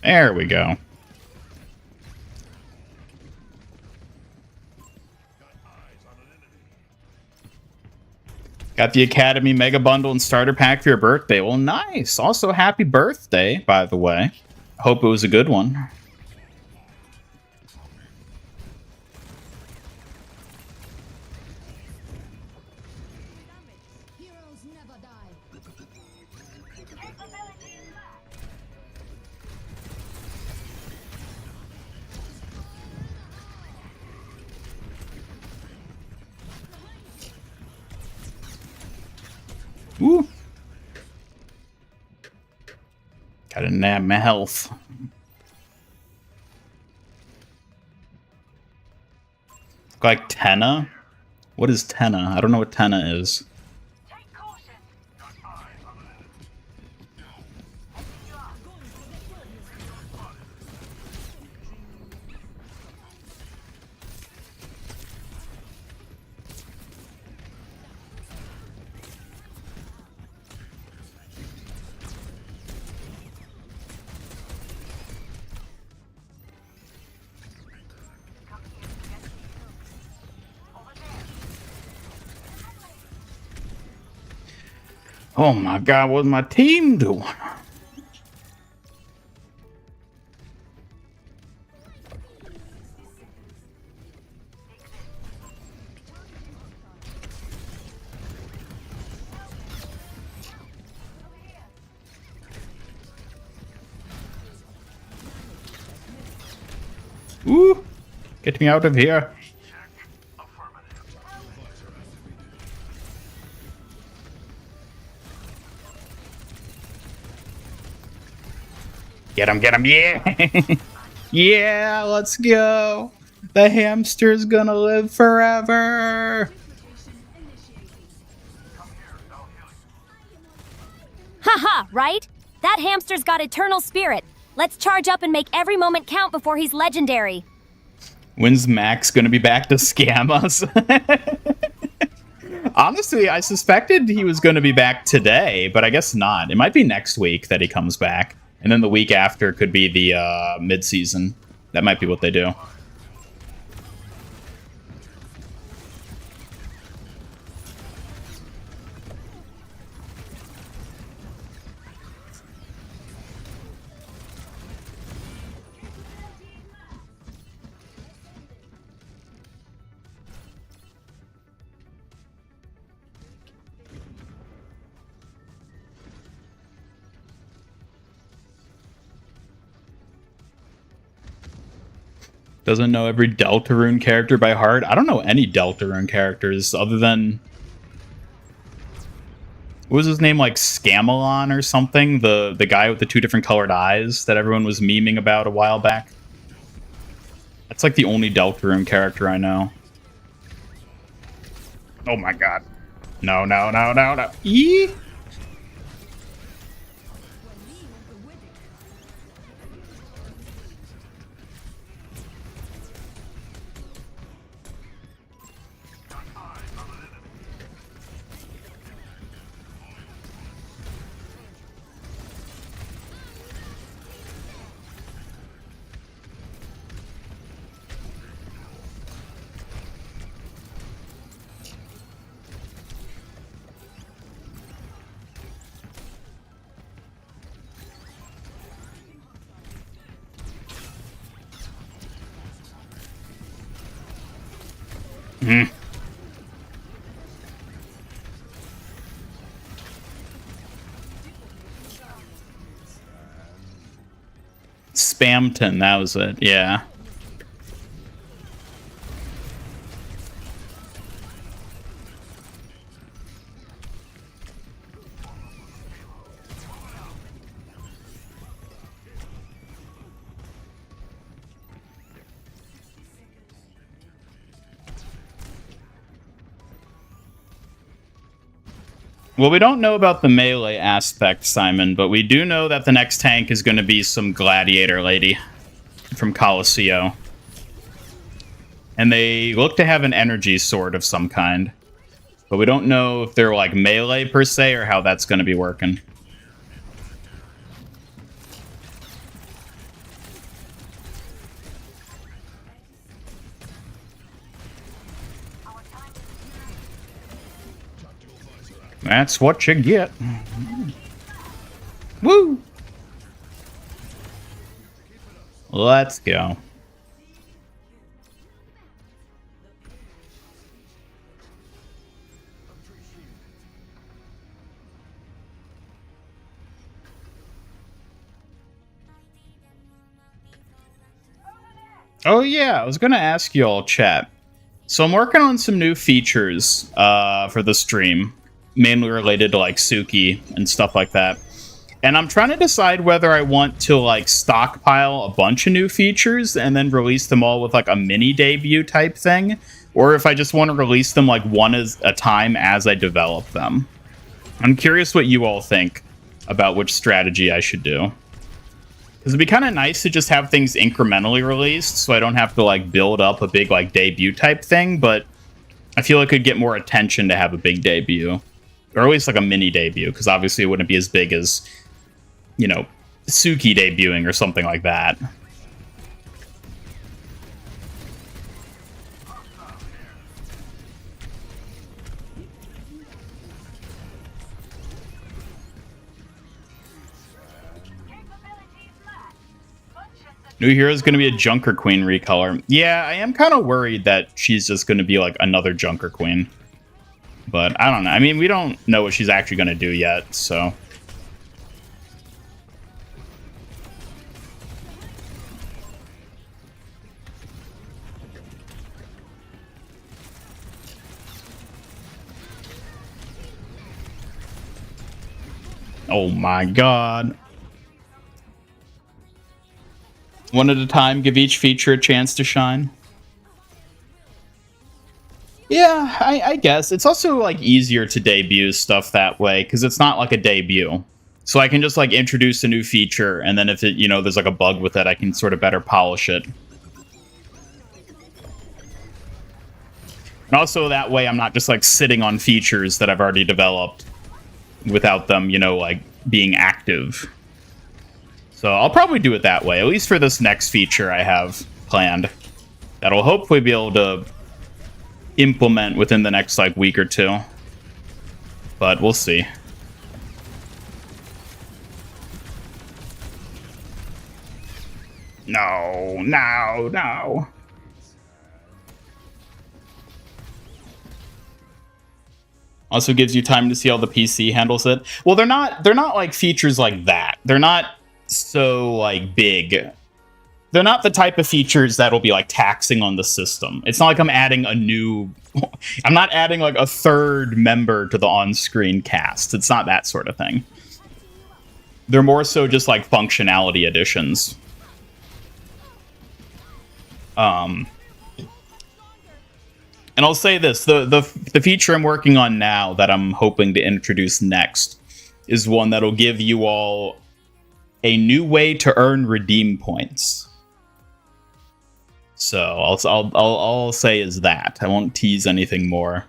There we go. Got the Academy Mega Bundle and Starter Pack for your birthday. Well, nice. Also, happy birthday, by the way. Hope it was a good one. Ooh. Gotta nab my health. Like Tenna? What is Tenna? I don't know what Tenna is. Oh my god, what's my team doing? Ooh, get me out of here. Get him, yeah! Yeah, let's go! The hamster's gonna live forever. Haha, right? That hamster's got eternal spirit. Let's charge up and make every moment count before he's legendary. When's Max gonna be back to scam us? Honestly, I suspected he was gonna be back today, but I guess not. It might be next week that he comes back. And then the week after could be the mid-season. That might be what they do. Doesn't know every Deltarune character by heart. I don't know any Deltarune characters other than... What was his name? Like Scamelon or something? The guy with the 2 different colored eyes that everyone was memeing about a while back. That's like the only Deltarune character I know. Oh my god. No, no, no, no, no. Eee! Mm. Spamton, that was it, yeah. Well, we don't know about the melee aspect, Simon, but we do know that the next tank is going to be some gladiator lady from Colosseo. And they look to have an energy sword of some kind. But we don't know if they're like melee per se or how that's going to be working. That's what you get. Woo! Let's go. Oh yeah, I was gonna ask you all, chat. So I'm working on some new features for the stream, mainly related to like Suki and stuff like that. And I'm trying to decide whether I want to like stockpile a bunch of new features and then release them all with like a mini debut type thing, or if I just want to release them like one at a time as I develop them. I'm curious what you all think about which strategy I should do. Because it'd be kind of nice to just have things incrementally released so I don't have to like build up a big like debut type thing, but I feel it could get more attention to have a big debut. Or at least like a mini debut, because obviously it wouldn't be as big as, you know, Suki debuting or something like that. New hero is going to be a Junker Queen recolor. Yeah, I am kind of worried that she's just going to be like another Junker Queen. But I don't know. I mean, we don't know what she's actually going to do yet, so... Oh my god. One at a time, give each feature a chance to shine. Yeah, I guess. It's also, like, easier to debut stuff that way, because it's not like a debut. So I can just, like, introduce a new feature, and then if it, you know, there's, like, a bug with it, I can sort of better polish it. And also, that way, I'm not just, like, sitting on features that I've already developed without them, you know, like, being active. So I'll probably do it that way, at least for this next feature I have planned. That'll hopefully be able to implement within the next, like, week or two. But we'll see. No, no, no. Also gives you time to see how the PC handles it. Well, they're not like features like that. They're not so, like, big. They're not the type of features that'll be, like, taxing on the system. It's not like I'm adding a new... I'm not adding, like, a third member to the on-screen cast. It's not that sort of thing. They're more so just, like, functionality additions. And I'll say this, the feature I'm working on now that I'm hoping to introduce next is one that'll give you all a new way to earn redeem points. So I'll say is that. I won't tease anything more.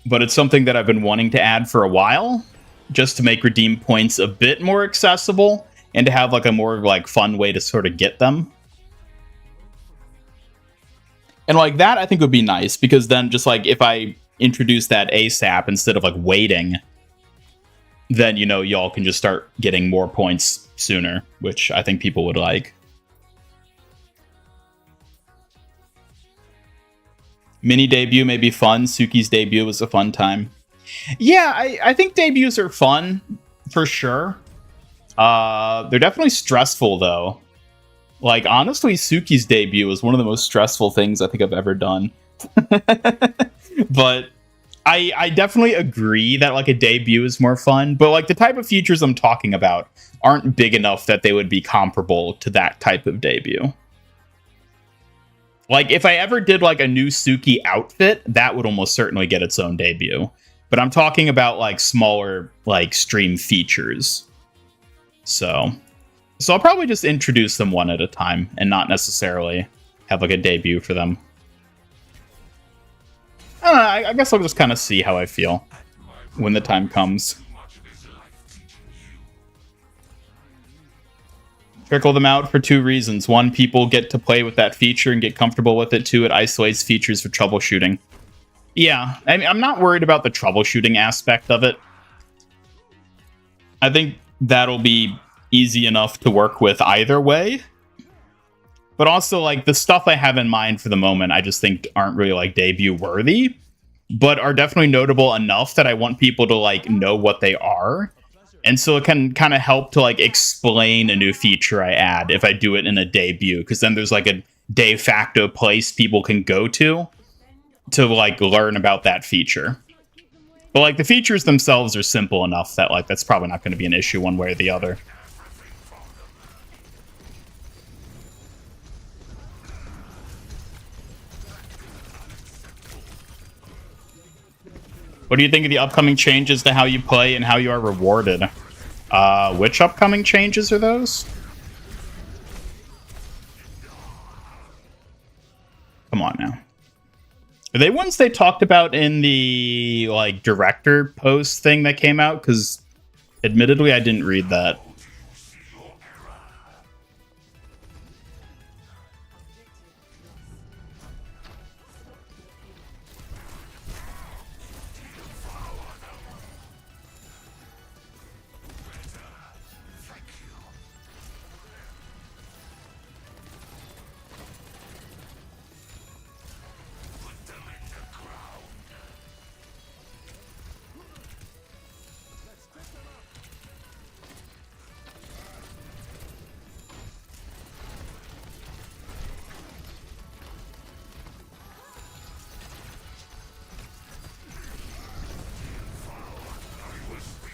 But it's something that I've been wanting to add for a while, just to make redeem points a bit more accessible and to have, like, a more, like, fun way to sort of get them. And, like, that I think would be nice, because then just, like, if I introduce that ASAP instead of, like, waiting, then, you know, y'all can just start getting more points sooner, which I think people would like. Mini debut may be fun. Suki's debut was a fun time. Yeah, I think debuts are fun, for sure. They're definitely stressful, though. Like, honestly, Suki's debut was one of the most stressful things I think I've ever done. But I definitely agree that, like, a debut is more fun. But, like, the type of features I'm talking about aren't big enough that they would be comparable to that type of debut. Like, if I ever did, like, a new Suki outfit, that would almost certainly get its own debut. But I'm talking about, like, smaller, like, stream features. So I'll probably just introduce them one at a time and not necessarily have, like, a debut for them. I don't know, I guess I'll just kind of see how I feel when the time comes. Trickle them out for two reasons. One, people get to play with that feature and get comfortable with it. Two, it isolates features for troubleshooting. Yeah, I mean, I'm not worried about the troubleshooting aspect of it. I think that'll be easy enough to work with either way. But also, like, the stuff I have in mind for the moment, I just think aren't really, like, debut worthy, but are definitely notable enough that I want people to, like, know what they are. And so it can kind of help to, like, explain a new feature I add if I do it in a debut, because then there's, like, a de facto place people can go to, like, learn about that feature. But, like, the features themselves are simple enough that, like, that's probably not going to be an issue one way or the other. What do you think of the upcoming changes to how you play and how you are rewarded? Which upcoming changes are those? Come on now. Are they ones they talked about in the, like, director post thing that came out? Because, admittedly, I didn't read that.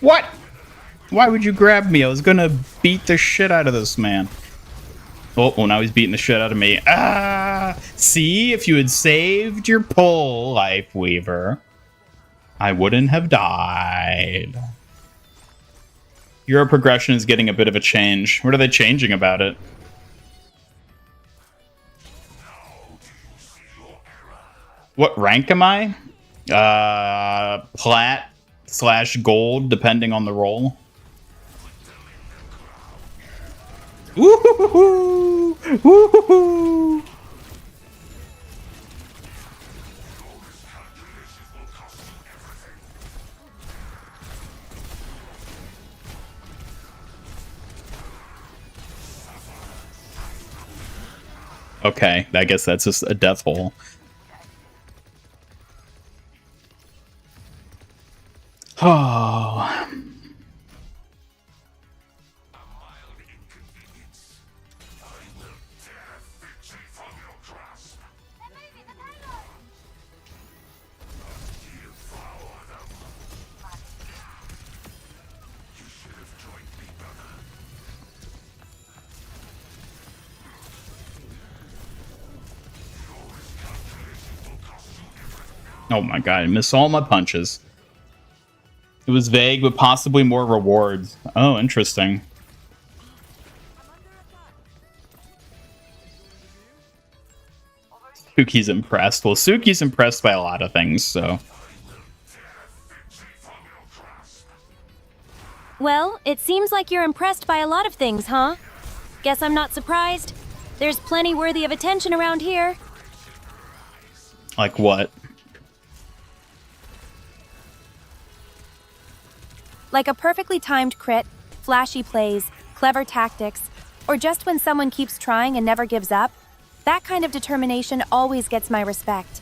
What? Why would you grab me? I was gonna beat the shit out of this man. Oh, well, now he's beating the shit out of me. Ah! See, if you had saved your pull, Life Weaver, I wouldn't have died. Hero progression is getting a bit of a change. What are they changing about it? What rank am I? Plat / gold, depending on the role. Woo-hoo-hoo-hoo! Woo-hoo-hoo! Okay, I guess that's just a death hole. Oh. Oh my god, I missed all my punches. It was vague, but possibly more rewards. Oh, interesting. Suki's impressed. Well, Suki's impressed by a lot of things, so... Well, it seems like you're impressed by a lot of things, huh? Guess I'm not surprised. There's plenty worthy of attention around here. Like what? Like a perfectly timed crit, flashy plays, clever tactics, or just when someone keeps trying and never gives up. That kind of determination always gets my respect.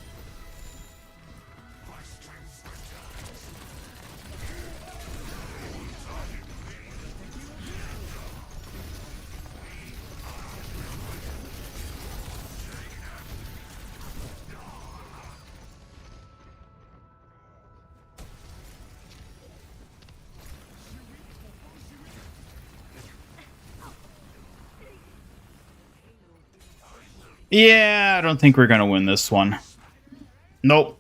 Yeah, I don't think we're gonna win this one. Nope.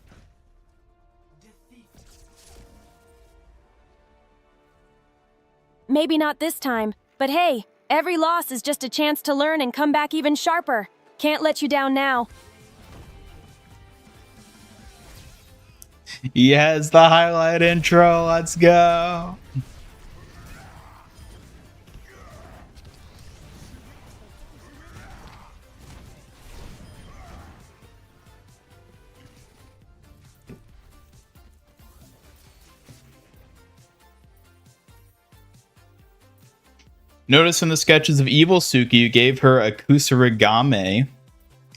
Maybe not this time, but hey, every loss is just a chance to learn and come back even sharper. Can't let you down now. Yes, the highlight intro. Let's go. Notice in the sketches of Evil Suki, you gave her a Kusarigame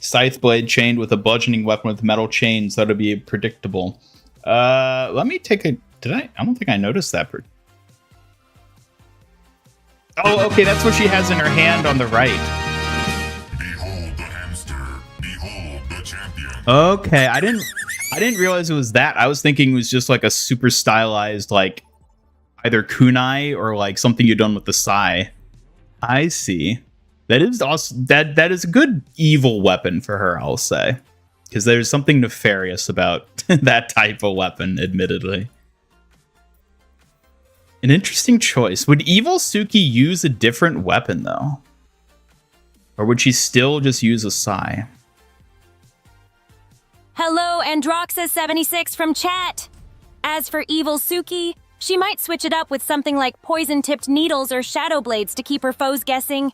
scythe blade chained with a bludgeoning weapon with metal chains. That would be predictable. Let me take a... Did I? I don't think I noticed that. Oh, okay, that's what she has in her hand on the right. Behold the hamster. Behold the champion. Okay, I didn't realize it was that. I was thinking it was just like a super stylized, like, either kunai or like something you've done with the sai. I see. That is also that is a good evil weapon for her, I'll say. Because there's something nefarious about that type of weapon, admittedly. An interesting choice. Would Evil Suki use a different weapon, though? Or would she still just use a sai? Hello, Androxa76 from chat! As for Evil Suki, she might switch it up with something like poison-tipped needles or shadow blades to keep her foes guessing.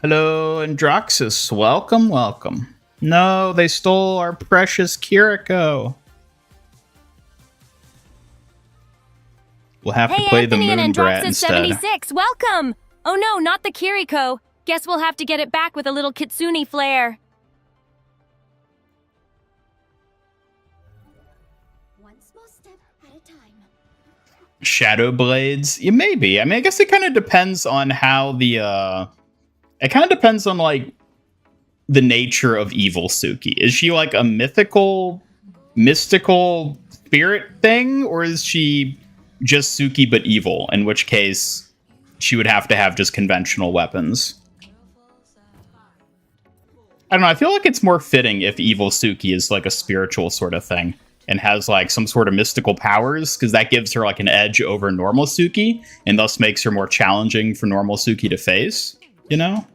Hello, Androxus. Welcome, welcome. No, they stole our precious Kiriko. We'll have to play the Anthony Moonbrat and instead. Androxa76, welcome! Oh no, not the Kiriko. Guess we'll have to get it back with a little Kitsune flair. One small step at a time. Shadow blades? Yeah, maybe. I mean, I guess it kind of depends on how the, it kind of depends on, like, the nature of Evil Suki. Is she, like, a mystical spirit thing? Or is she just Suki but evil, in which case she would have to have just conventional weapons. I don't know, I feel like it's more fitting if evil Suki is like a spiritual sort of thing and has like some sort of mystical powers, because that gives her like an edge over normal Suki and thus makes her more challenging for normal Suki to face, you know?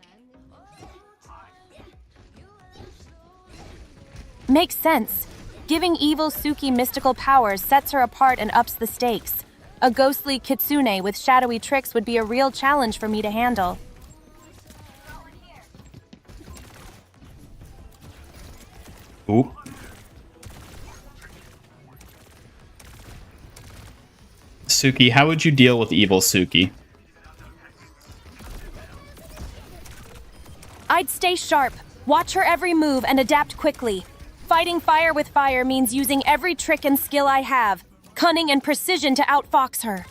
Makes sense. Giving evil Suki mystical powers sets her apart and ups the stakes. A ghostly kitsune with shadowy tricks would be a real challenge for me to handle. Ooh. Suki, how would you deal with evil Suki? I'd stay sharp, watch her every move, and adapt quickly. Fighting fire with fire means using every trick and skill I have, cunning and precision to outfox her.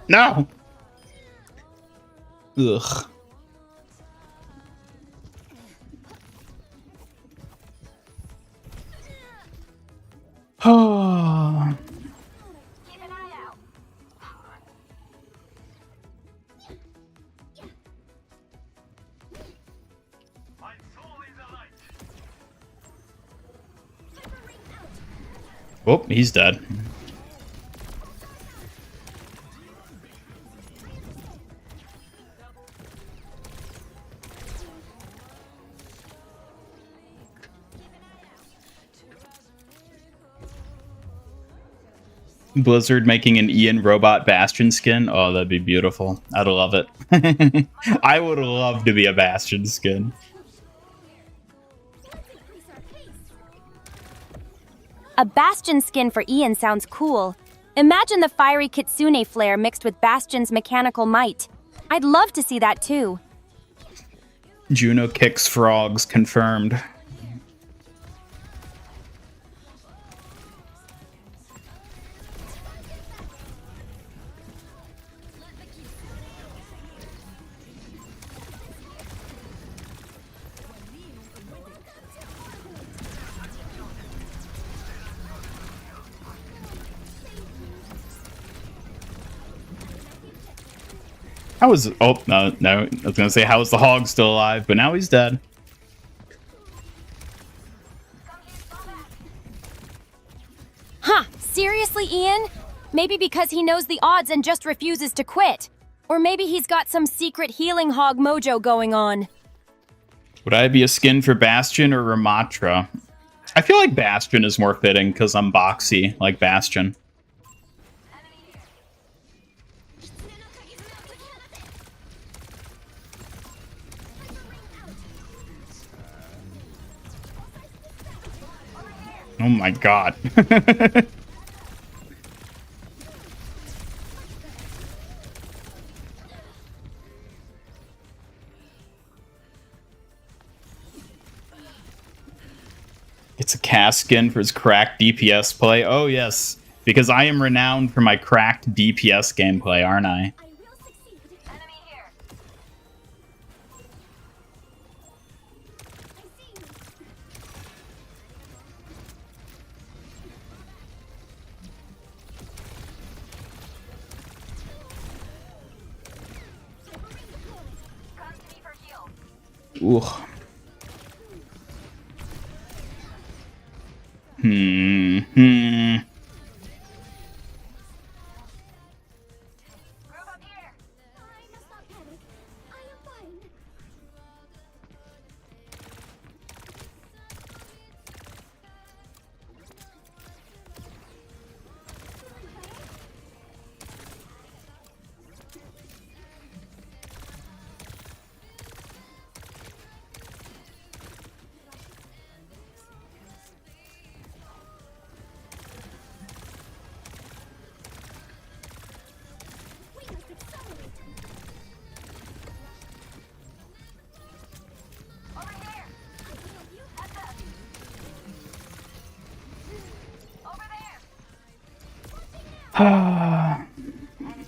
No! Ugh. Oh. Oh, he's dead. Blizzard making an Ian robot Bastion skin. Oh, that'd be beautiful. I'd love it. I would love to be a Bastion skin. A Bastion skin for Ian sounds cool. Imagine the fiery kitsune flare mixed with Bastion's mechanical might. I'd love to see that too. Juno kicks frogs, confirmed. How is... Oh, no. I was gonna say, how is the hog still alive? But now he's dead. Huh, seriously, Ian? Maybe because he knows the odds and just refuses to quit. Or maybe he's got some secret healing hog mojo going on. Would I be a skin for Bastion or Ramatra? I feel like Bastion is more fitting because I'm boxy like Bastion. Oh my god. It's a cast skin for his cracked DPS play. Oh yes, because I am renowned for my cracked DPS gameplay, aren't I? Ooh.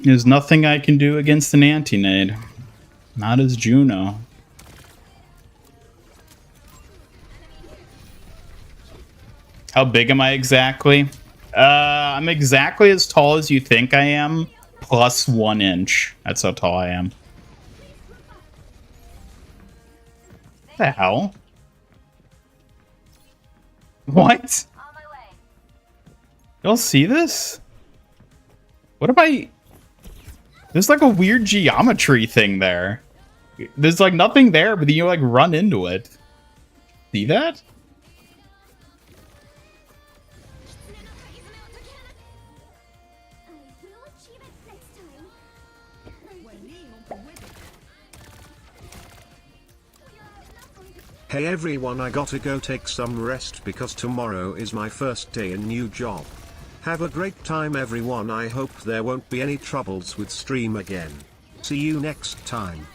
There's nothing I can do against an anti-nade. Not as Juno. How big am I exactly? I'm exactly as tall as you think I am, plus 1 inch. That's how tall I am. What the hell? What? Y'all see this? What am I... There's like a weird geometry thing there. There's like nothing there, but then you like run into it. See that? Hey everyone, I gotta go take some rest because tomorrow is my first day in new job. Have a great time everyone, I hope there won't be any troubles with stream again. See you next time.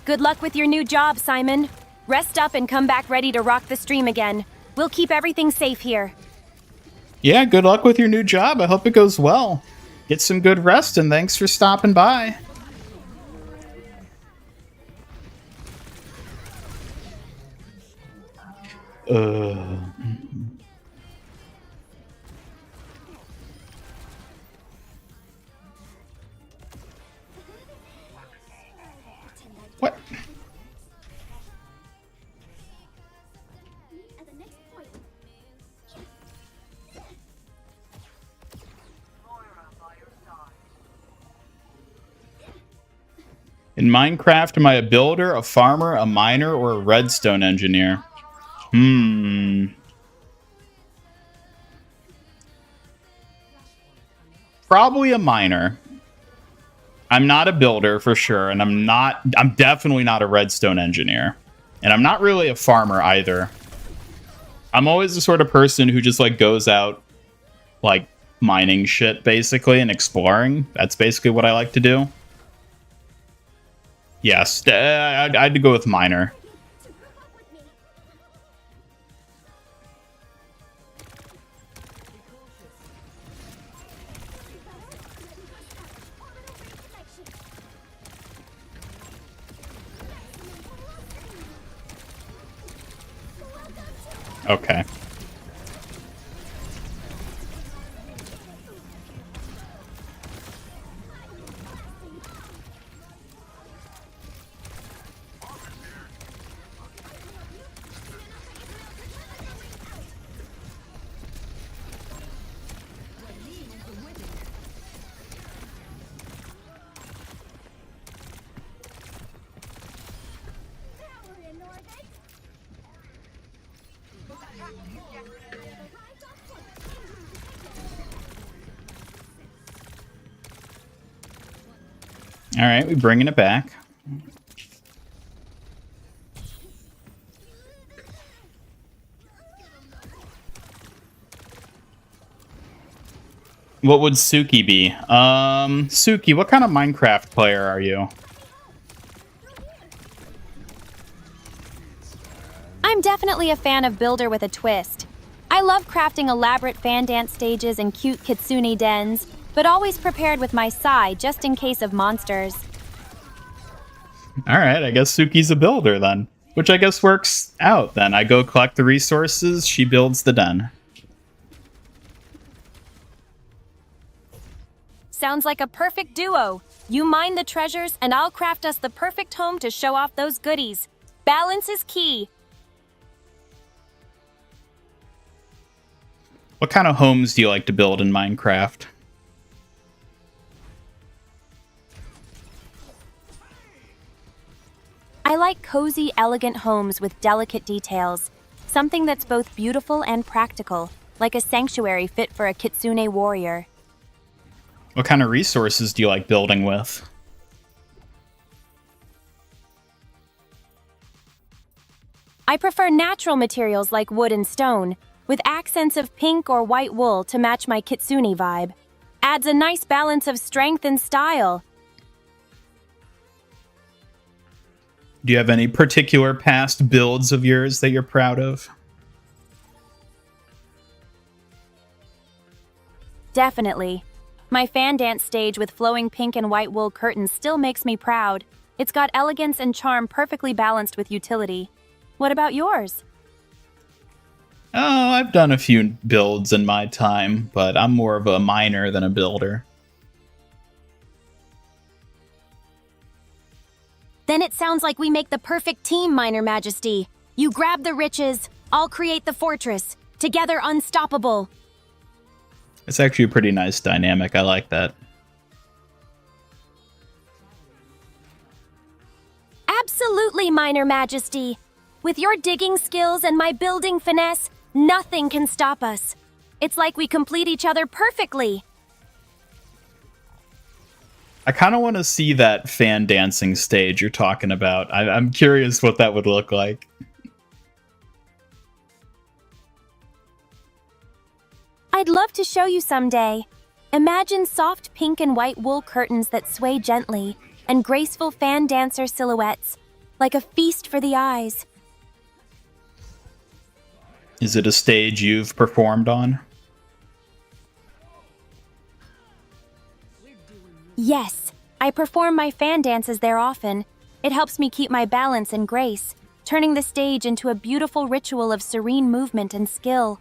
Good luck with your new job, Simon. Rest up and come back ready to rock the stream again. We'll keep everything safe here. Yeah, good luck with your new job. I hope it goes well. Get some good rest and thanks for stopping by. What? In Minecraft, am I a builder, a farmer, a miner, or a redstone engineer? Probably a miner. I'm not a builder for sure, and I'm definitely not a redstone engineer. And I'm not really a farmer either. I'm always the sort of person who just like goes out like mining shit basically and exploring. That's basically what I like to do. Yes, I'd have to go with miner. Okay. All right, we're bringing it back. What would Suki be? Suki, what kind of Minecraft player are you? I'm definitely a fan of builder with a twist. I love crafting elaborate fan dance stages and cute kitsune dens, but always prepared with my sai just in case of monsters. All right, I guess Suki's a builder then, which I guess works out then. I go collect the resources, she builds the den. Sounds like a perfect duo. You mine the treasures and I'll craft us the perfect home to show off those goodies. Balance is key. What kind of homes do you like to build in Minecraft? I like cozy, elegant homes with delicate details. Something that's both beautiful and practical, like a sanctuary fit for a kitsune warrior. What kind of resources do you like building with? I prefer natural materials like wood and stone, with accents of pink or white wool to match my kitsune vibe. Adds a nice balance of strength and style. Do you have any particular past builds of yours that you're proud of? Definitely. My fan dance stage with flowing pink and white wool curtains still makes me proud. It's got elegance and charm perfectly balanced with utility. What about yours? Oh, I've done a few builds in my time, but I'm more of a miner than a builder. Then it sounds like we make the perfect team, Minor Majesty. You grab the riches, I'll create the fortress. Together unstoppable. It's actually a pretty nice dynamic. I like that. Absolutely, Minor Majesty. With your digging skills and my building finesse, nothing can stop us. It's like we complete each other perfectly. I kind of want to see that fan dancing stage you're talking about. I'm curious what that would look like. I'd love to show you someday. Imagine soft pink and white wool curtains that sway gently, and graceful fan dancer silhouettes, like a feast for the eyes. Is it a stage you've performed on? Yes, I perform my fan dances there often. It helps me keep my balance and grace, turning the stage into a beautiful ritual of serene movement and skill.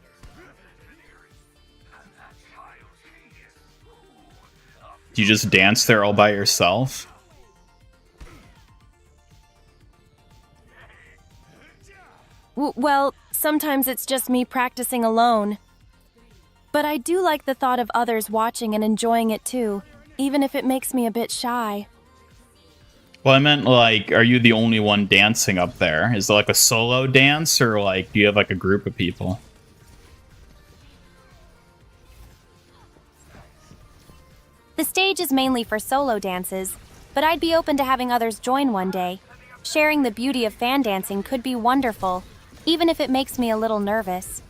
Do you just dance there all by yourself? Well, sometimes it's just me practicing alone. But I do like the thought of others watching and enjoying it too, even if it makes me a bit shy. Well, I meant, like, are you the only one dancing up there? Is it like a solo dance, or, like, do you have, like, a group of people? The stage is mainly for solo dances, but I'd be open to having others join one day. Sharing the beauty of fan dancing could be wonderful, even if it makes me a little nervous.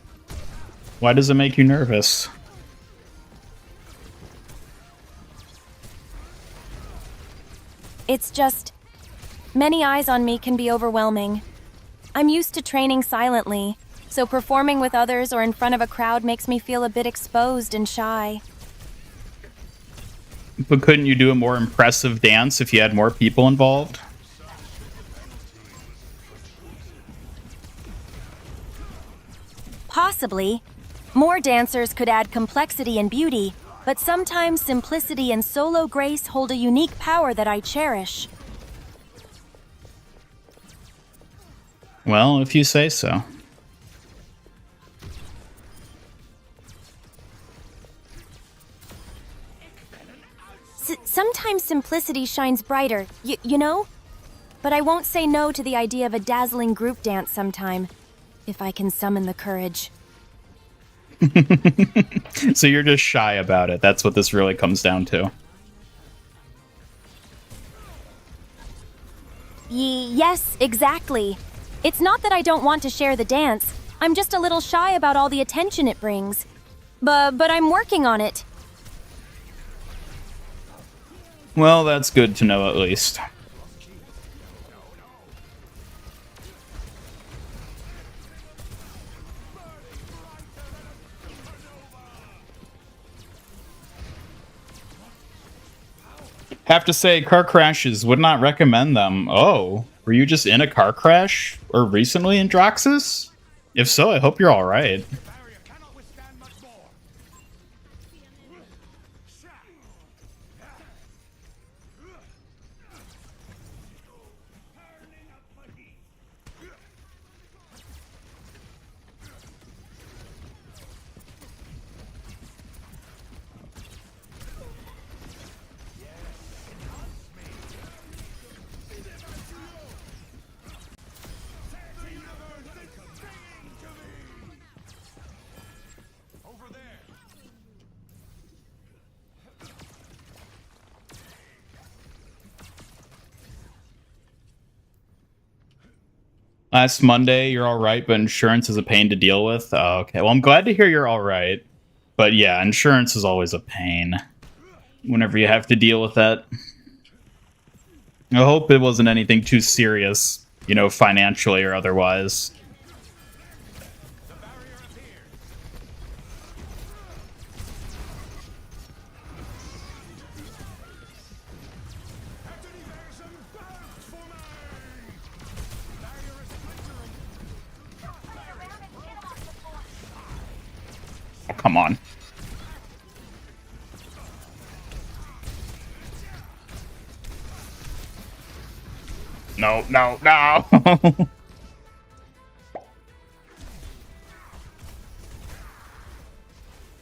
Why does it make you nervous? It's just, many eyes on me can be overwhelming. I'm used to training silently, so performing with others or in front of a crowd makes me feel a bit exposed and shy. But couldn't you do a more impressive dance if you had more people involved? Possibly. More dancers could add complexity and beauty, but sometimes simplicity and solo grace hold a unique power that I cherish. Well, if you say so. Sometimes simplicity shines brighter, you know? But I won't say no to the idea of a dazzling group dance sometime, if I can summon the courage. So you're just shy about it. That's what this really comes down to. Yes, exactly. It's not that I don't want to share the dance. I'm just a little shy about all the attention it brings. But I'm working on it. Well, that's good to know at least. Have to say, car crashes, would not recommend them. Oh, were you just in a car crash? Or recently in Droxus? If so, I hope you're alright. Last Monday, you're alright, but insurance is a pain to deal with? Oh, okay, well, I'm glad to hear you're alright. But yeah, insurance is always a pain whenever you have to deal with that. I hope it wasn't anything too serious, you know, financially or otherwise. Oh, come on. No, no, no.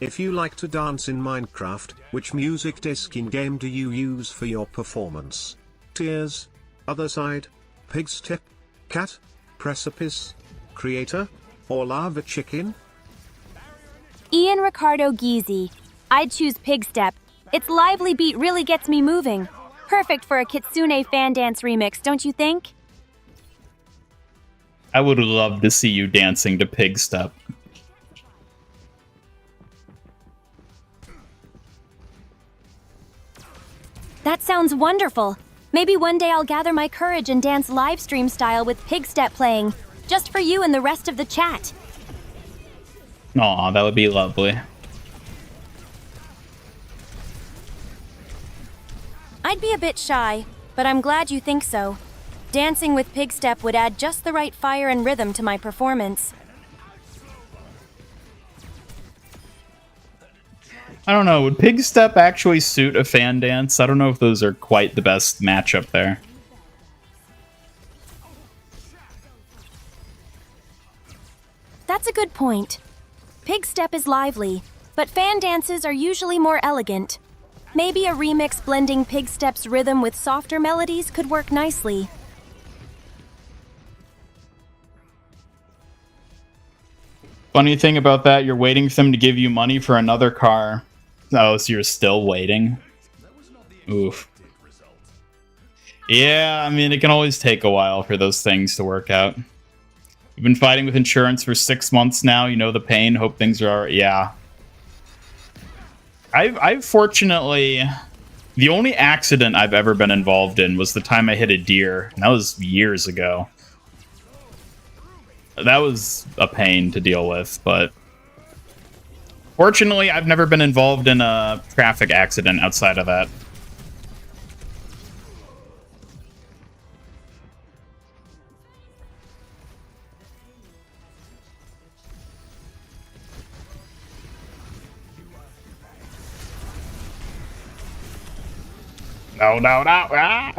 If you like to dance in Minecraft, which music disc in-game do you use for your performance? Tears? Other Side? Pig Step? Cat? Precipice? Creator? Or Lava Chicken? Ian Ricardo Geezy. I'd choose Pigstep. Its lively beat really gets me moving. Perfect for a Kitsune fan dance remix, don't you think? I would love to see you dancing to Pig Step. That sounds wonderful. Maybe one day I'll gather my courage and dance livestream style with Pigstep playing, just for you and the rest of the chat. Aw, that would be lovely. I'd be a bit shy, but I'm glad you think so. Dancing with Pigstep would add just the right fire and rhythm to my performance. I don't know, would Pig Step actually suit a fan dance? I don't know if those are quite the best matchup there. That's a good point. Pigstep is lively, but fan dances are usually more elegant. Maybe a remix blending Pigstep's rhythm with softer melodies could work nicely. Funny thing about that, you're waiting for them to give you money for another car. Oh, so you're still waiting? Oof. Yeah, I mean, it can always take a while for those things to work out. You've been fighting with insurance for 6 months now. You know the pain. Hope things are... Yeah. I've fortunately... The only accident I've ever been involved in was the time I hit a deer. And that was years ago. That was a pain to deal with, but... Fortunately, I've never been involved in a traffic accident outside of that. No, no, no. Ah!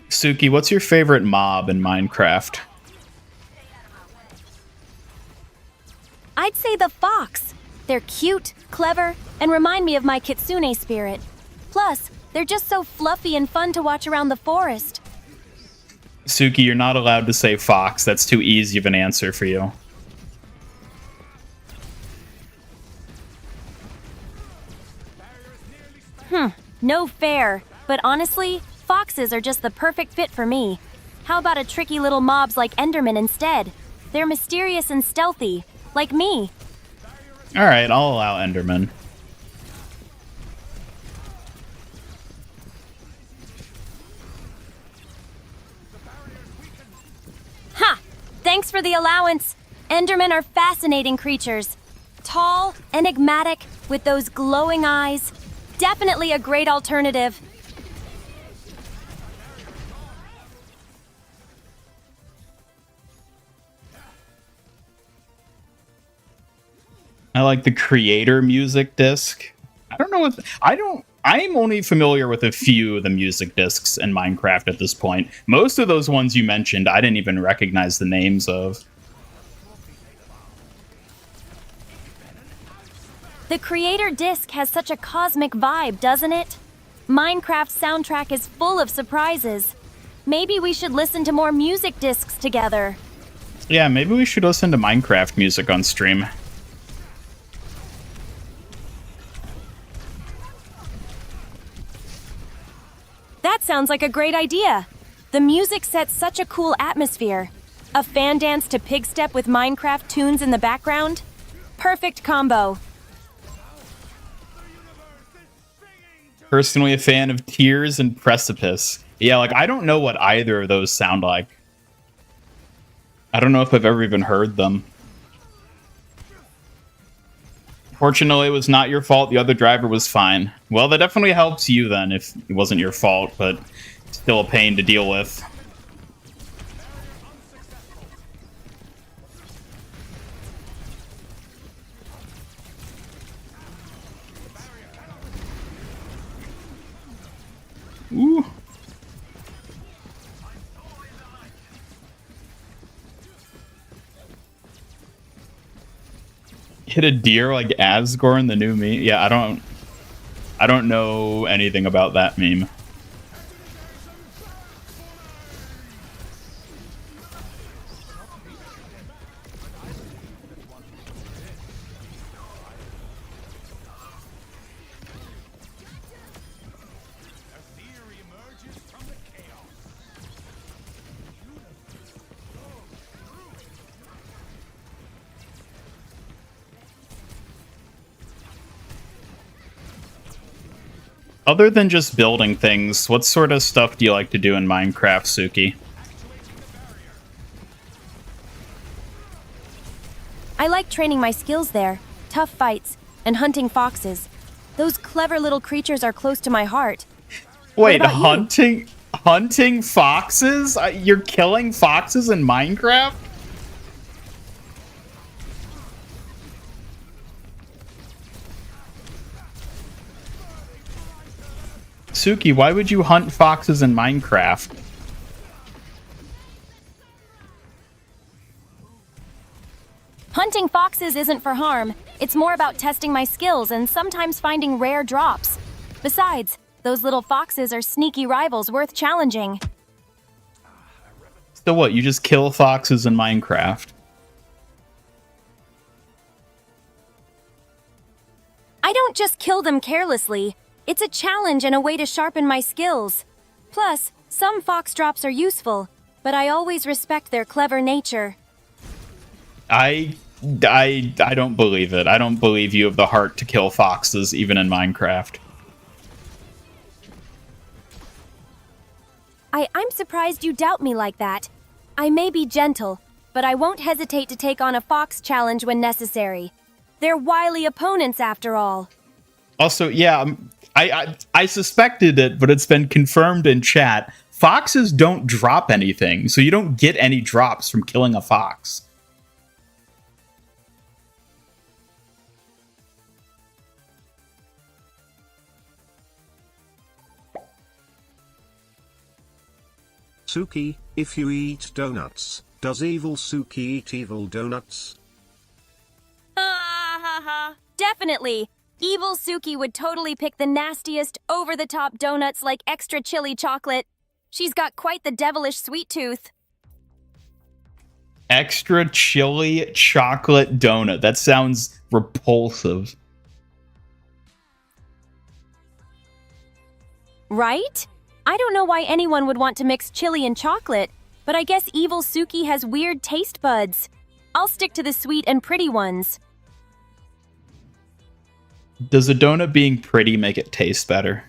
Suki, what's your favorite mob in Minecraft? I'd say the fox. They're cute, clever, and remind me of my kitsune spirit. Plus, they're just so fluffy and fun to watch around the forest. Suki, you're not allowed to say fox. That's too easy of an answer for you. No fair. But honestly, foxes are just the perfect fit for me. How about a tricky little mobs like Enderman instead? They're mysterious and stealthy, like me. Alright, I'll allow Enderman. Ha! Thanks for the allowance. Endermen are fascinating creatures. Tall, enigmatic, with those glowing eyes. Definitely a great alternative. I like the creator music disc. I don't know if... I'm only familiar with a few of the music discs in Minecraft at this point. Most of those ones you mentioned, I didn't even recognize the names of. The creator disc has such a cosmic vibe, doesn't it? Minecraft's soundtrack is full of surprises. Maybe we should listen to more music discs together. Yeah, maybe we should listen to Minecraft music on stream. That sounds like a great idea. The music sets such a cool atmosphere. A fan dance to Pigstep with Minecraft tunes in the background? Perfect combo. Personally a fan of Tears and Precipice. Yeah, like, I don't know what either of those sound like. I don't know if I've ever even heard them. Fortunately, it was not your fault. The other driver was fine. Well, that definitely helps you then if it wasn't your fault, but still a pain to deal with. Ooh. Hit a deer like Asgore in the new meme? Yeah, I don't know anything about that meme. Other than just building things, what sort of stuff do you like to do in Minecraft, Suki? I like training my skills there, tough fights, and hunting foxes. Those clever little creatures are close to my heart. Wait, hunting foxes? You're killing foxes in Minecraft? Suki, why would you hunt foxes in Minecraft? Hunting foxes isn't for harm. It's more about testing my skills and sometimes finding rare drops. Besides, those little foxes are sneaky rivals worth challenging. So what, you just kill foxes in Minecraft? I don't just kill them carelessly. It's a challenge and a way to sharpen my skills. Plus, some fox drops are useful, but I always respect their clever nature. I don't believe it. I don't believe you have the heart to kill foxes, even in Minecraft. I'm surprised you doubt me like that. I may be gentle, but I won't hesitate to take on a fox challenge when necessary. They're wily opponents, after all. Also, yeah, I suspected it, but it's been confirmed in chat. Foxes don't drop anything, so you don't get any drops from killing a fox. Suki, if you eat donuts, does evil Suki eat evil donuts? Definitely. Evil Suki would totally pick the nastiest, over-the-top donuts like extra chili chocolate. She's got quite the devilish sweet tooth. Extra chili chocolate donut. That sounds repulsive. Right? I don't know why anyone would want to mix chili and chocolate, but I guess evil Suki has weird taste buds. I'll stick to the sweet and pretty ones. Does a donut being pretty make it taste better?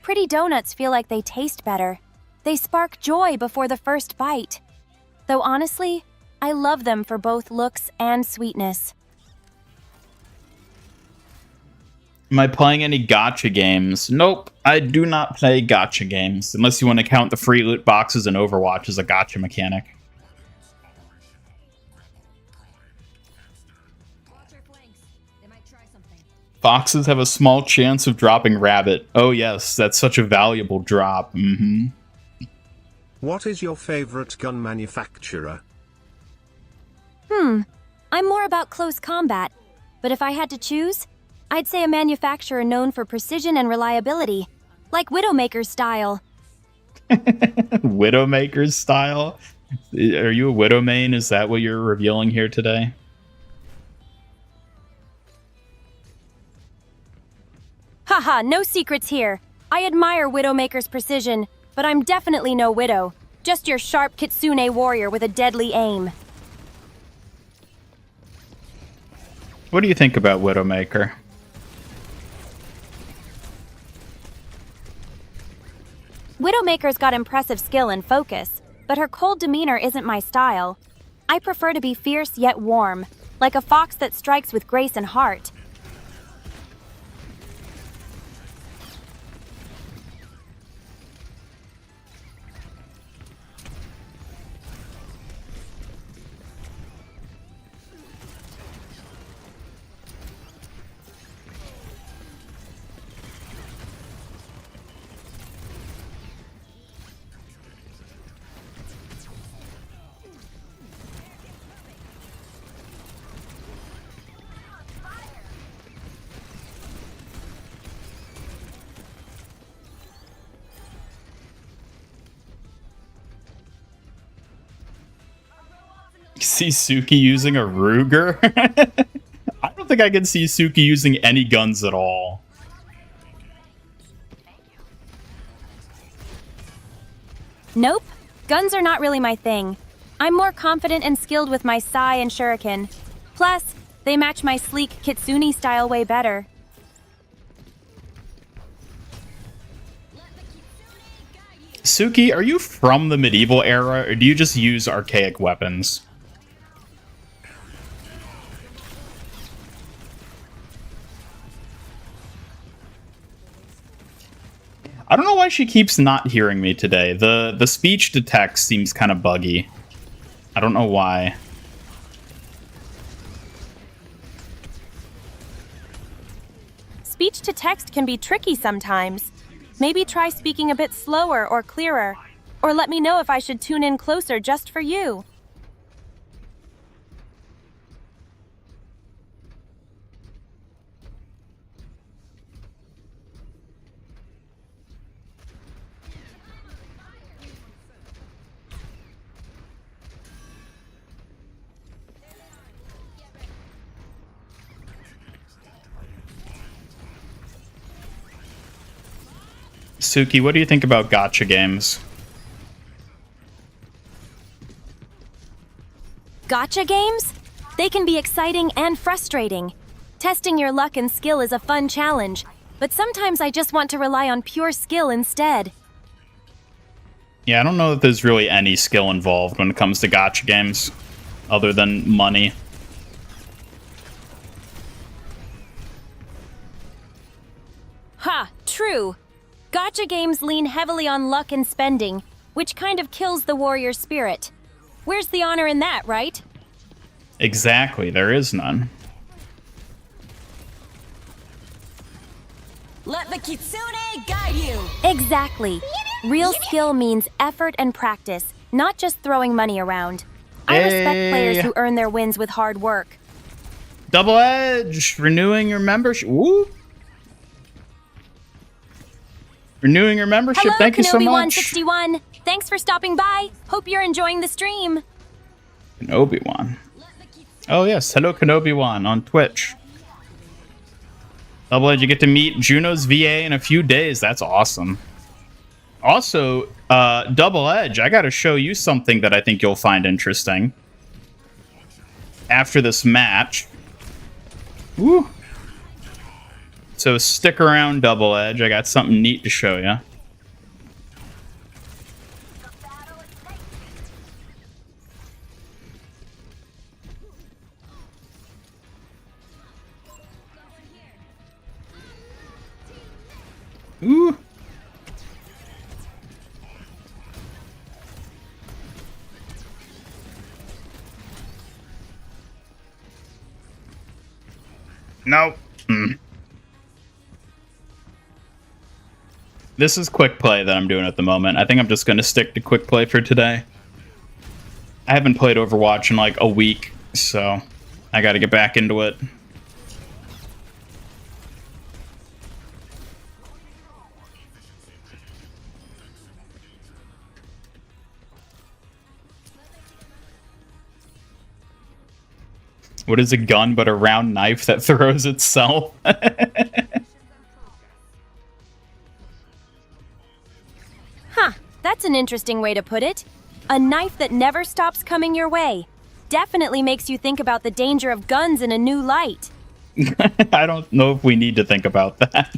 Pretty donuts feel like they taste better. They spark joy before the first bite. Though honestly, I love them for both looks and sweetness. Am I playing any gacha games? Nope, I do not play gacha games, unless you want to count the free loot boxes in Overwatch as a gacha mechanic. Foxes have a small chance of dropping rabbit. Oh yes, that's such a valuable drop. What is your favorite gun manufacturer? I'm more about close combat, but if I had to choose, I'd say a manufacturer known for precision and reliability, like Widowmaker's style. Widowmaker's style? Are you a Widow main? Is that what you're revealing here today? Haha, no secrets here. I admire Widowmaker's precision, but I'm definitely no Widow. Just your sharp kitsune warrior with a deadly aim. What do you think about Widowmaker's got impressive skill and focus, but her cold demeanor isn't my style. I prefer to be fierce yet warm, like a fox that strikes with grace and heart. See Suki using a Ruger? I don't think I can see Suki using any guns at all. Nope, guns are not really my thing. I'm more confident and skilled with my Sai and Shuriken. Plus, they match my sleek Kitsune style way better. Suki, are you from the medieval era, or do you just use archaic weapons? I don't know why she keeps not hearing me today. The speech to text seems kind of buggy. I don't know why. Speech to text can be tricky sometimes. Maybe try speaking a bit slower or clearer, or let me know if I should tune in closer just for you. Suki, what do you think about gacha games? Gacha games? They can be exciting and frustrating. Testing your luck and skill is a fun challenge, but sometimes I just want to rely on pure skill instead. Yeah, I don't know if there's really any skill involved when it comes to gacha games, other than money. Ha, true. Gacha games lean heavily on luck and spending, which kind of kills the warrior spirit. Where's the honor in that, right? Exactly, there is none. Let the Kitsune guide you! Exactly. Real skill means effort and practice, not just throwing money around. I respect players who earn their wins with hard work. Double Edge! Renewing your membership. Woo! Renewing your membership. Hello, Thank you so much. 161. Thanks for stopping by. Hope you're enjoying the stream. Kenobi-wan. Oh yes, hello Kenobi-wan on Twitch. Double Edge, you get to meet Juno's VA in a few days. That's awesome. Also, Double Edge, I gotta show you something that I think you'll find interesting. After this match. Woo! So stick around, Double Edge. I got something neat to show you. Ooh. Nope. This is quick play that I'm doing at the moment. I think I'm just going to stick to quick play for today. I haven't played Overwatch in like a week, so I got to get back into it. What is a gun but a round knife that throws itself? Huh, that's an interesting way to put it. A knife that never stops coming your way. Definitely makes you think about the danger of guns in a new light. I don't know if we need to think about that.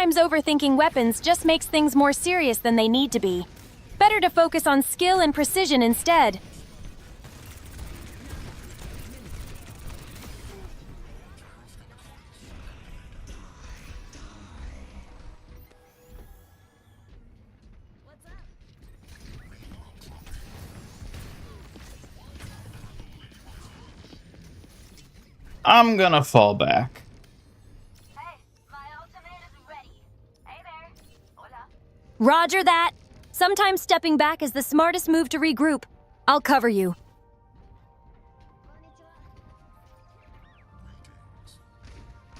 Sometimes overthinking weapons just makes things more serious than they need to be. Better to focus on skill and precision instead. I'm gonna fall back. Hey, my ultimate is ready. Hey there. Hola. Roger that. Sometimes stepping back is the smartest move to regroup. I'll cover you.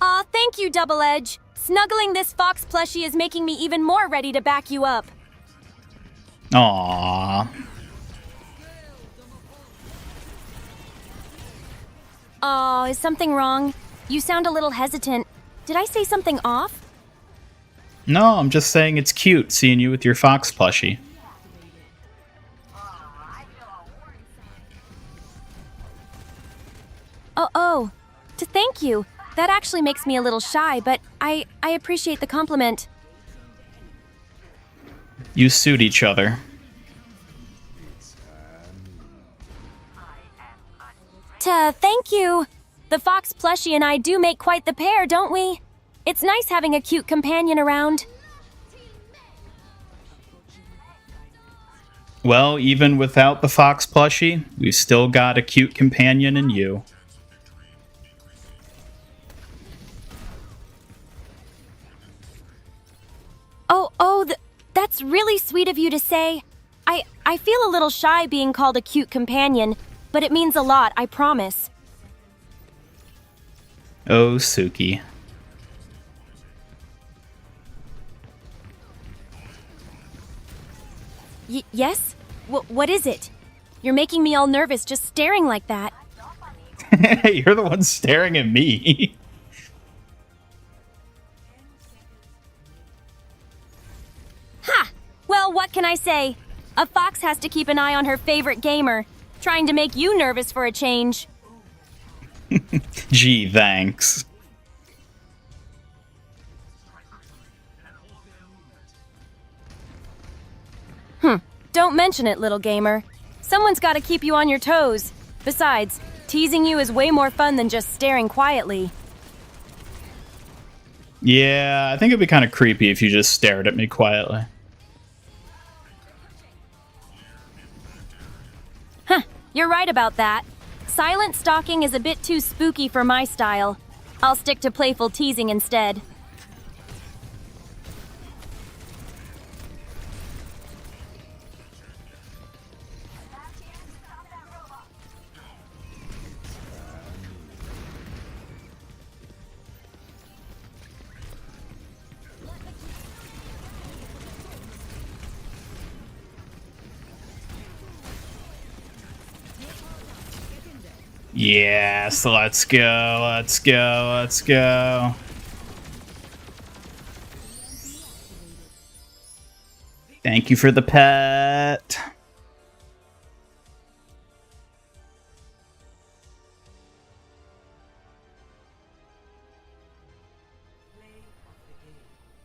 Aw, thank you, Double Edge. Snuggling this fox plushie is making me even more ready to back you up. Aww. Oh, is something wrong? You sound a little hesitant. Did I say something off? No, I'm just saying it's cute seeing you with your fox plushie. Oh, thank you. That actually makes me a little shy, but I appreciate the compliment. You suit each other. Thank you. The fox plushie and I do make quite the pair, don't we? It's nice having a cute companion around. Well, even without the fox plushie, we've still got a cute companion in you. That's really sweet of you to say. I feel a little shy being called a cute companion, but it means a lot, I promise. Oh, Suki. Yes? What is it? You're making me all nervous just staring like that. You're the one staring at me. Ha! Well, what can I say? A fox has to keep an eye on her favorite gamer. Trying to make you nervous for a change. Gee, thanks. Don't mention it, little gamer. Someone's got to keep you on your toes. Besides, teasing you is way more fun than just staring quietly. Yeah, I think it'd be kind of creepy if you just stared at me quietly. Huh, you're right about that. Silent stalking is a bit too spooky for my style. I'll stick to playful teasing instead. Yes, let's go, let's go, let's go. Thank you for the pet.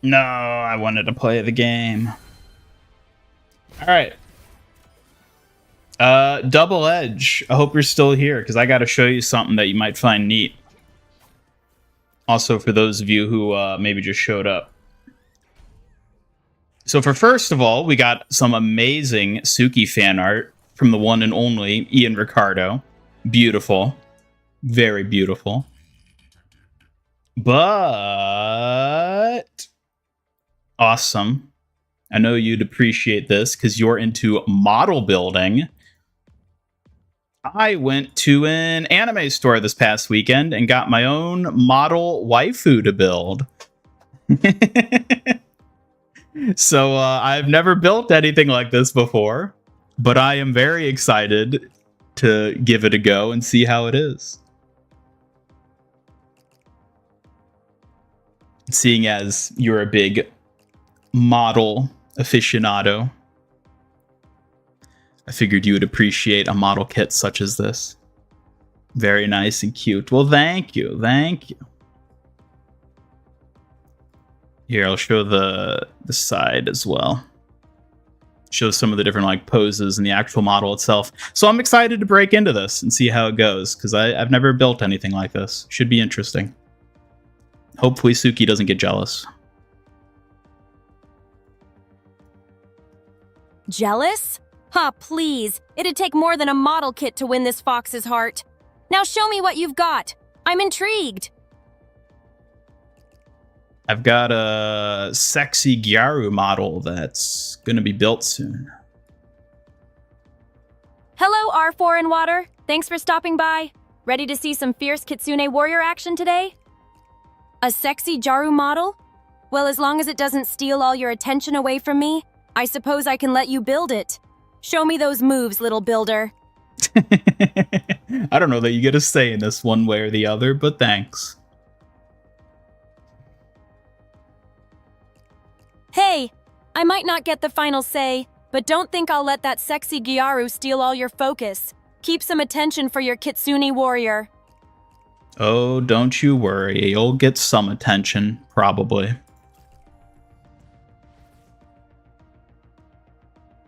No, I wanted to play the game. All right. Double Edge, I hope you're still here, because I got to show you something that you might find neat. Also, for those of you who maybe just showed up. So for first of all, we got some amazing Suki fan art from the one and only Ian Ricardo. Beautiful. Very beautiful. But awesome. I know you'd appreciate this because you're into model building. I went to an anime store this past weekend and got my own model waifu to build. So I've never built anything like this before, but I am very excited to give it a go and see how it is. Seeing as you're a big model aficionado, I figured you would appreciate a model kit such as this. Very nice and cute. Well, thank you. Thank you. Here, I'll show the side as well. Show some of the different like poses in the actual model itself. So I'm excited to break into this and see how it goes, because I've never built anything like this. Should be interesting. Hopefully Suki doesn't get jealous. Jealous? Ha, please. It'd take more than a model kit to win this fox's heart. Now show me what you've got. I'm intrigued. I've got a sexy Gyaru model that's gonna be built soon. Hello, R4 and Water. Thanks for stopping by. Ready to see some fierce Kitsune warrior action today? A sexy Jaru model? Well, as long as it doesn't steal all your attention away from me, I suppose I can let you build it. Show me those moves, little builder. I don't know that you get a say in this one way or the other, but thanks. Hey, I might not get the final say, but don't think I'll let that sexy Gyaru steal all your focus. Keep some attention for your Kitsune warrior. Oh, don't you worry. You'll get some attention, probably.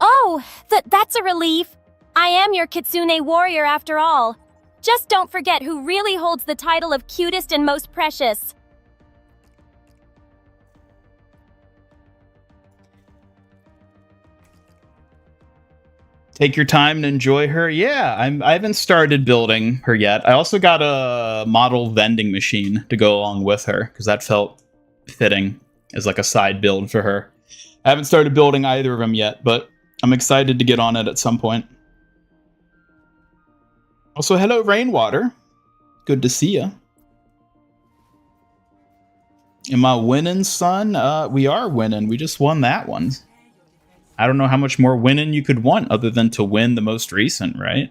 Oh, that's a relief. I am your Kitsune warrior after all. Just don't forget who really holds the title of cutest and most precious. Take your time and enjoy her. Yeah, I haven't started building her yet. I also got a model vending machine to go along with her, because that felt fitting as like a side build for her. I haven't started building either of them yet, but I'm excited to get on it at some point. Also, hello, Rainwater. Good to see you. Am I winning, son? We are winning. We just won that one. I don't know how much more winning you could want other than to win the most recent, right?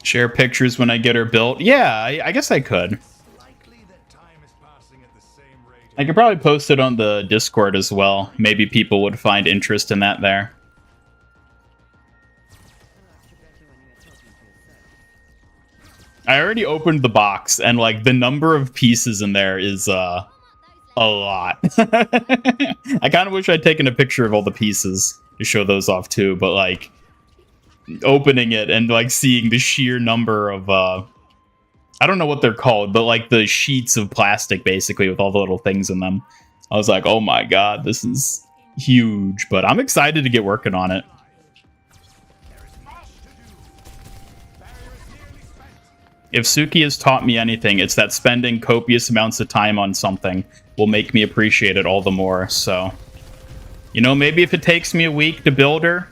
Share pictures when I get her built. Yeah, I guess I could. I could probably post it on the Discord as well. Maybe people would find interest in that there. I already opened the box, and like the number of pieces in there is a lot. I kind of wish I'd taken a picture of all the pieces to show those off too, but like opening it and like seeing the sheer number of I don't know what they're called, but like the sheets of plastic basically with all the little things in them. I was like, oh my god, this is huge, but I'm excited to get working on it. If Suki has taught me anything, it's that spending copious amounts of time on something will make me appreciate it all the more. So, you know, maybe if it takes me a week to build her,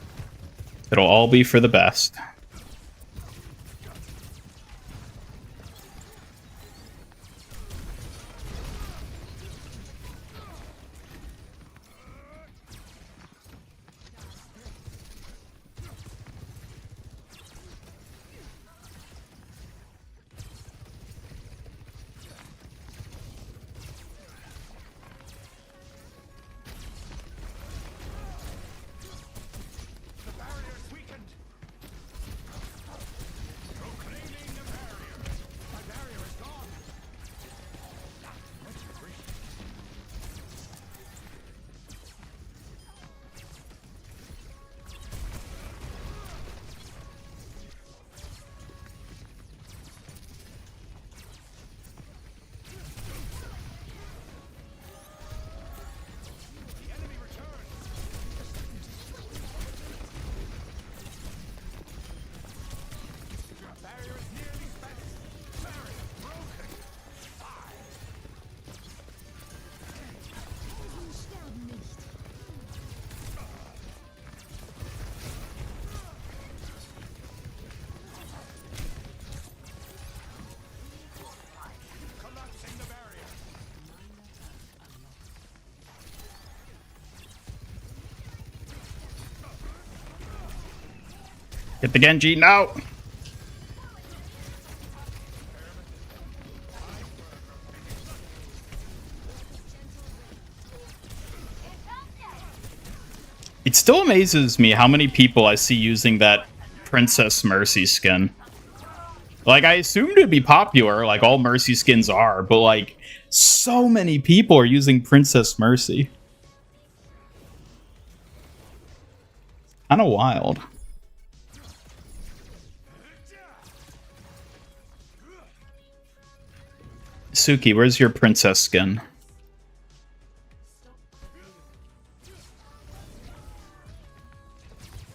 it'll all be for the best. Get the Genji. No! It still amazes me how many people I see using that Princess Mercy skin. Like, I assumed it'd be popular, like all Mercy skins are, but like, so many people are using Princess Mercy. Kinda wild. Suki, where's your princess skin?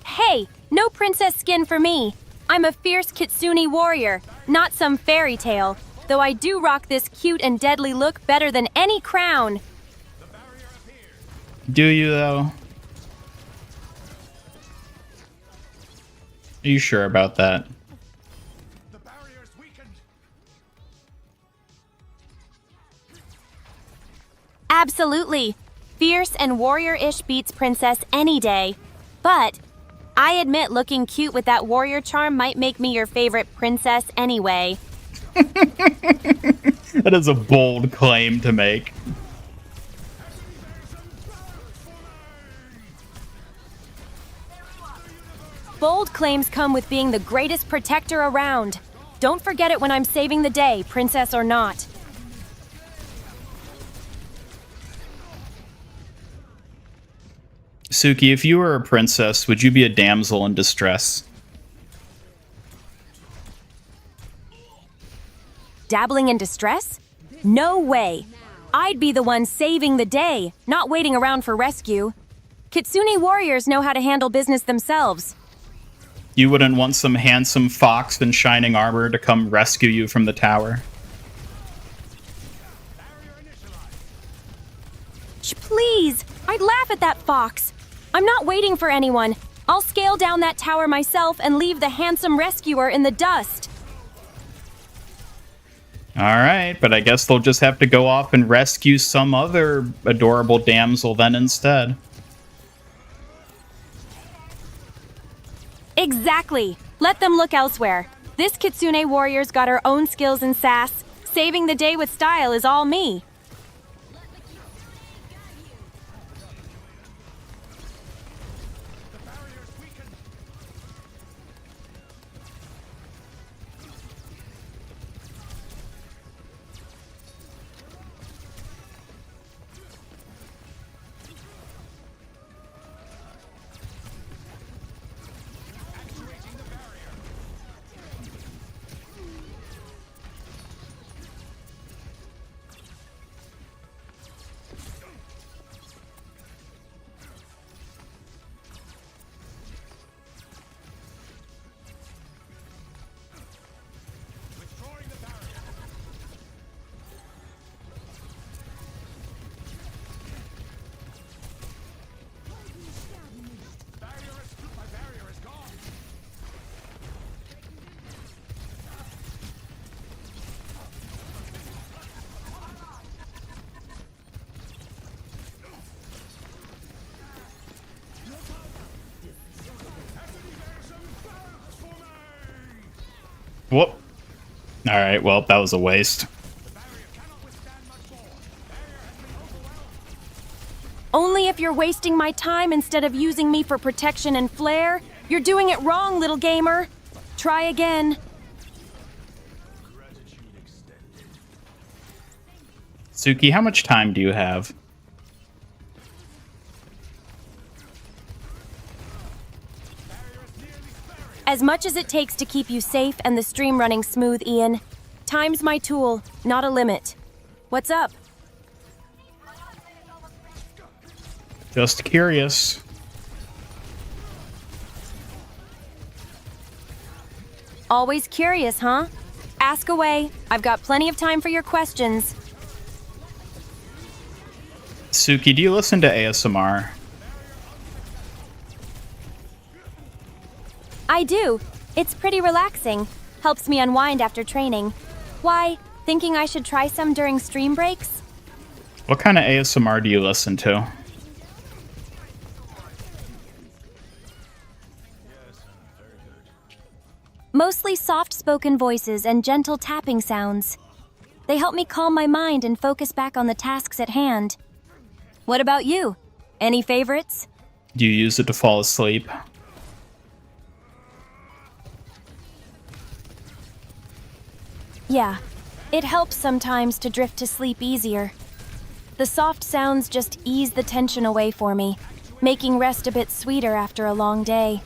Hey, no princess skin for me. I'm a fierce kitsune warrior, not some fairy tale. Though I do rock this cute and deadly look better than any crown. Do you, though? Are you sure about that? Absolutely. Fierce and warrior-ish beats princess any day. But I admit looking cute with that warrior charm might make me your favorite princess anyway. That is a bold claim to make. Bold claims come with being the greatest protector around. Don't forget it when I'm saving the day, princess or not. Suki, if you were a princess, would you be a damsel in distress? Dabbling in distress? No way. I'd be the one saving the day, not waiting around for rescue. Kitsune warriors know how to handle business themselves. You wouldn't want some handsome fox in shining armor to come rescue you from the tower? Please, I'd laugh at that fox. I'm not waiting for anyone. I'll scale down that tower myself and leave the handsome rescuer in the dust. Alright, but I guess they'll just have to go off and rescue some other adorable damsel then instead. Exactly. Let them look elsewhere. This Kitsune warrior's got her own skills and sass. Saving the day with style is all me. Whoop. Alright, well, that was a waste. Only if you're wasting my time instead of using me for protection and flair. You're doing it wrong, little gamer. Try again. Suki, how much time do you have? As much as it takes to keep you safe and the stream running smooth, Ian. Time's my tool, not a limit. What's up? Just curious. Always curious, huh? Ask away. I've got plenty of time for your questions. Suki, do you listen to ASMR? I do. It's pretty relaxing. Helps me unwind after training. Why, thinking I should try some during stream breaks? What kind of ASMR do you listen to? mostly soft-spoken voices and gentle tapping sounds. They help me calm my mind and focus back on the tasks at hand. What about you? Any favorites? Do you use it to fall asleep? Yeah, it helps sometimes to drift to sleep easier. The soft sounds just ease the tension away for me, making rest a bit sweeter after a long day.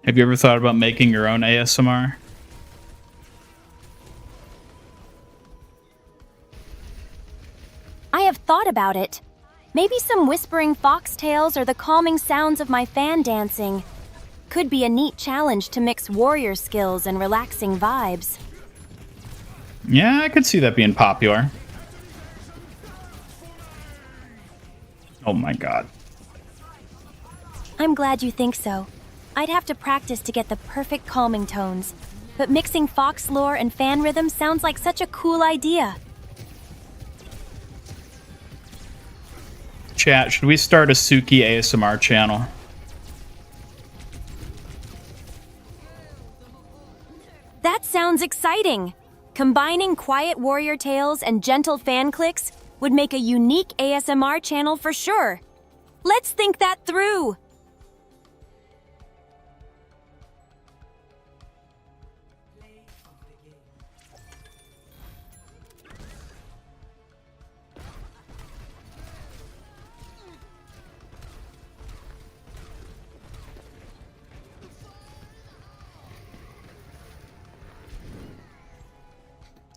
Have you ever thought about making your own ASMR? I have thought about it. Maybe some whispering foxtails or the calming sounds of my fan dancing. Could be a neat challenge to mix warrior skills and relaxing vibes. Yeah, I could see that being popular. Oh my god. I'm glad you think so. I'd have to practice to get the perfect calming tones, but mixing fox lore and fan rhythm sounds like such a cool idea. Chat, should we start a Suki ASMR channel? That sounds exciting! Combining quiet warrior tales and gentle fan clicks would make a unique ASMR channel for sure. Let's think that through!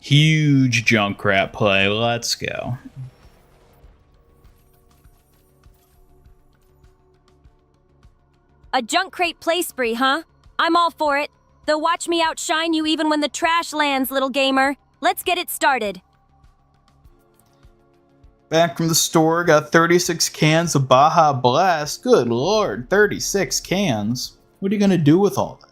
Huge Junkrat play. Let's go. A junk crate play spree, huh? I'm all for it. Though watch me outshine you even when the trash lands, little gamer. Let's get it started. Back from the store, got 36 cans of Baja Blast. Good lord, 36 cans. What are you gonna do with all that?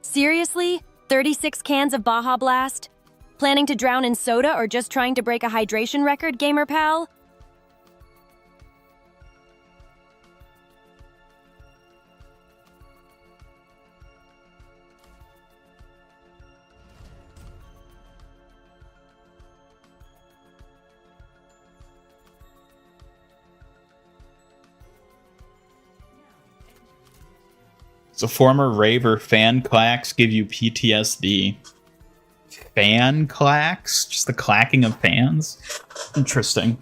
Seriously? 36 cans of Baja Blast? Planning to drown in soda or just trying to break a hydration record, gamer pal? Does a former raver fan clacks give you PTSD? Fan clacks? Just the clacking of fans? Interesting.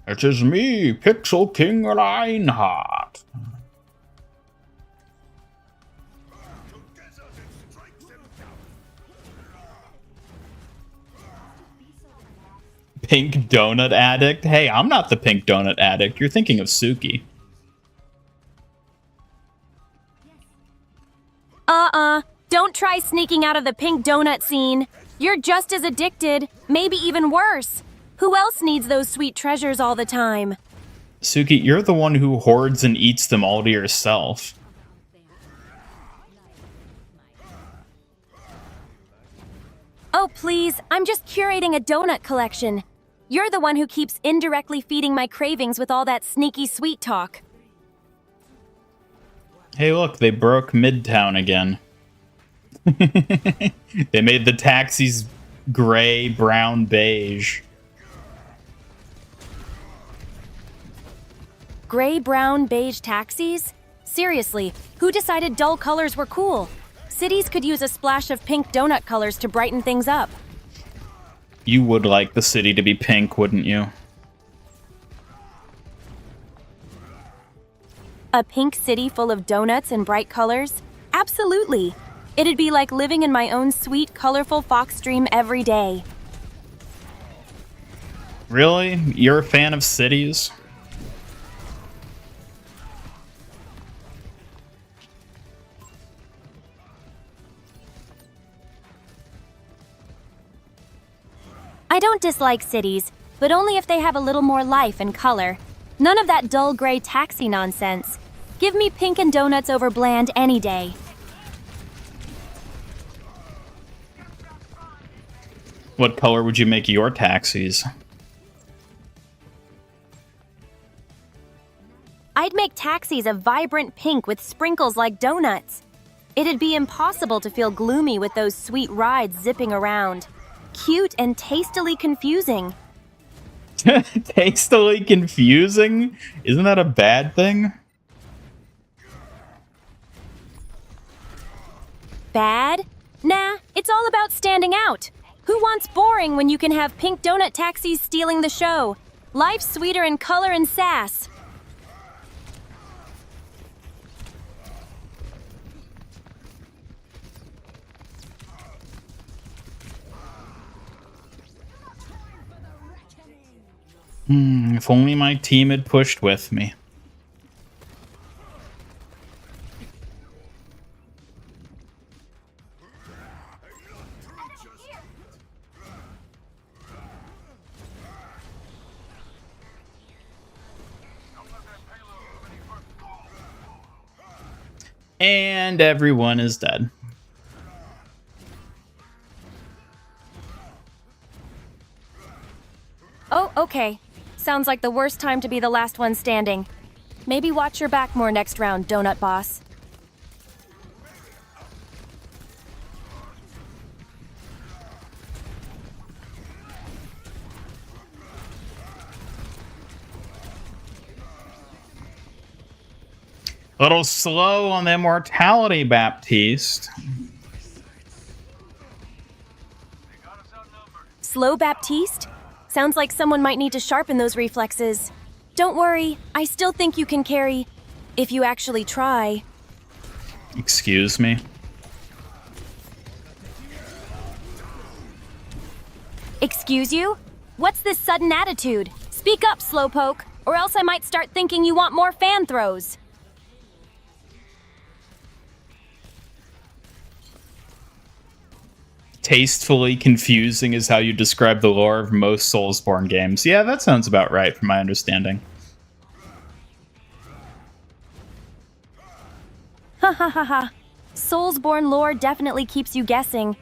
It is me, Pixel King Reinhardt. Pink donut addict? Hey, I'm not the pink donut addict. You're thinking of Suki. Don't try sneaking out of the pink donut scene. You're just as addicted, maybe even worse. Who else needs those sweet treasures all the time? Suki, you're the one who hoards and eats them all to yourself. Oh, please, I'm just curating a donut collection. You're the one who keeps indirectly feeding my cravings with all that sneaky sweet talk. Hey, look, they broke Midtown again. They made the taxis gray, brown, beige. Gray, brown, beige taxis? Seriously, who decided dull colors were cool? Cities could use a splash of pink donut colors to brighten things up. You would like the city to be pink, wouldn't you? A pink city full of donuts and bright colors? Absolutely. It'd be like living in my own sweet, colorful fox dream every day. Really? You're a fan of cities? I don't dislike cities, but only if they have a little more life and color. None of that dull gray taxi nonsense. Give me pink and donuts over bland any day. What color would you make your taxis? I'd make taxis a vibrant pink with sprinkles like donuts. It'd be impossible to feel gloomy with those sweet rides zipping around. Cute and tastily confusing. Tastily confusing? Isn't that a bad thing? Bad? Nah, it's all about standing out. Who wants boring when you can have pink donut taxis stealing the show? Life's sweeter in color and sass. If only my team had pushed with me. And everyone is dead. Oh, okay. Sounds like the worst time to be the last one standing. Maybe watch your back more next round, Donut Boss. A little slow on the immortality, Baptiste. Slow, Baptiste? Sounds like someone might need to sharpen those reflexes. Don't worry, I still think you can carry, if you actually try. Excuse me. Excuse you? What's this sudden attitude? Speak up, Slowpoke, or else I might start thinking you want more fan throws. Tastefully confusing is how you describe the lore of most Soulsborne games. Yeah, that sounds about right from my understanding. Ha ha ha ha. Soulsborne lore definitely keeps you guessing.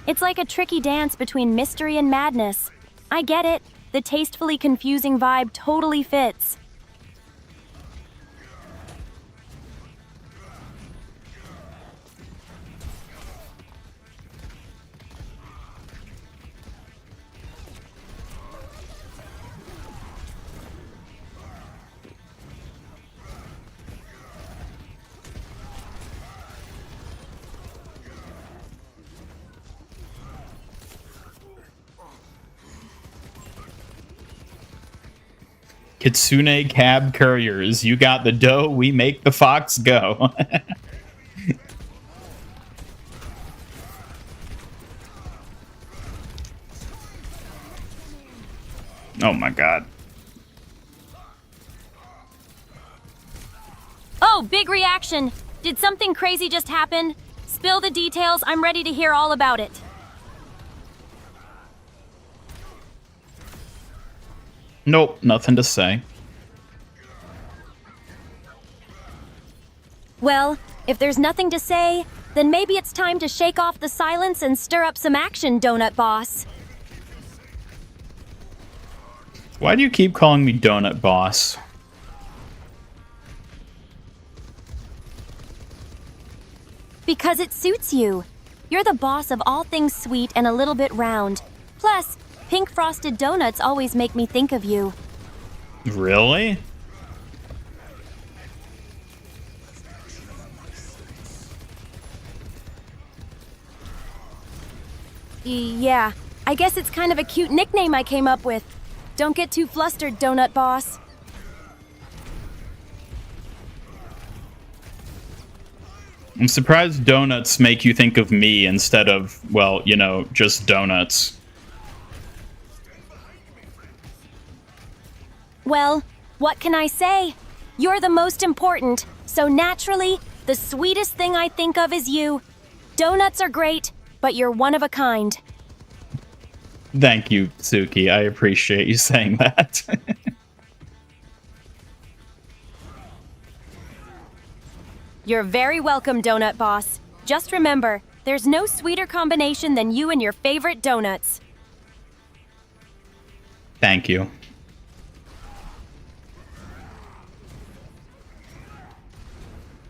It's like a tricky dance between mystery and madness. I get it. The tastefully confusing vibe totally fits. Kitsune cab couriers, you got the dough, we make the fox go. Oh my god. Oh, big reaction! Did something crazy just happen? Spill the details, I'm ready to hear all about it. Nope, nothing to say. Well, if there's nothing to say, then maybe it's time to shake off the silence and stir up some action, Donut Boss. Why do you keep calling me Donut Boss? Because it suits you. You're the boss of all things sweet and a little bit round. Plus, pink frosted donuts always make me think of you. Really? Yeah, I guess it's kind of a cute nickname I came up with. Don't get too flustered, Donut Boss. I'm surprised donuts make you think of me instead of, well, you know, just donuts. Well, what can I say? You're the most important, so naturally, the sweetest thing I think of is you. Donuts are great, but you're one of a kind. Thank you, Suki. I appreciate you saying that. You're very welcome, Donut Boss. Just remember, there's no sweeter combination than you and your favorite donuts. Thank you.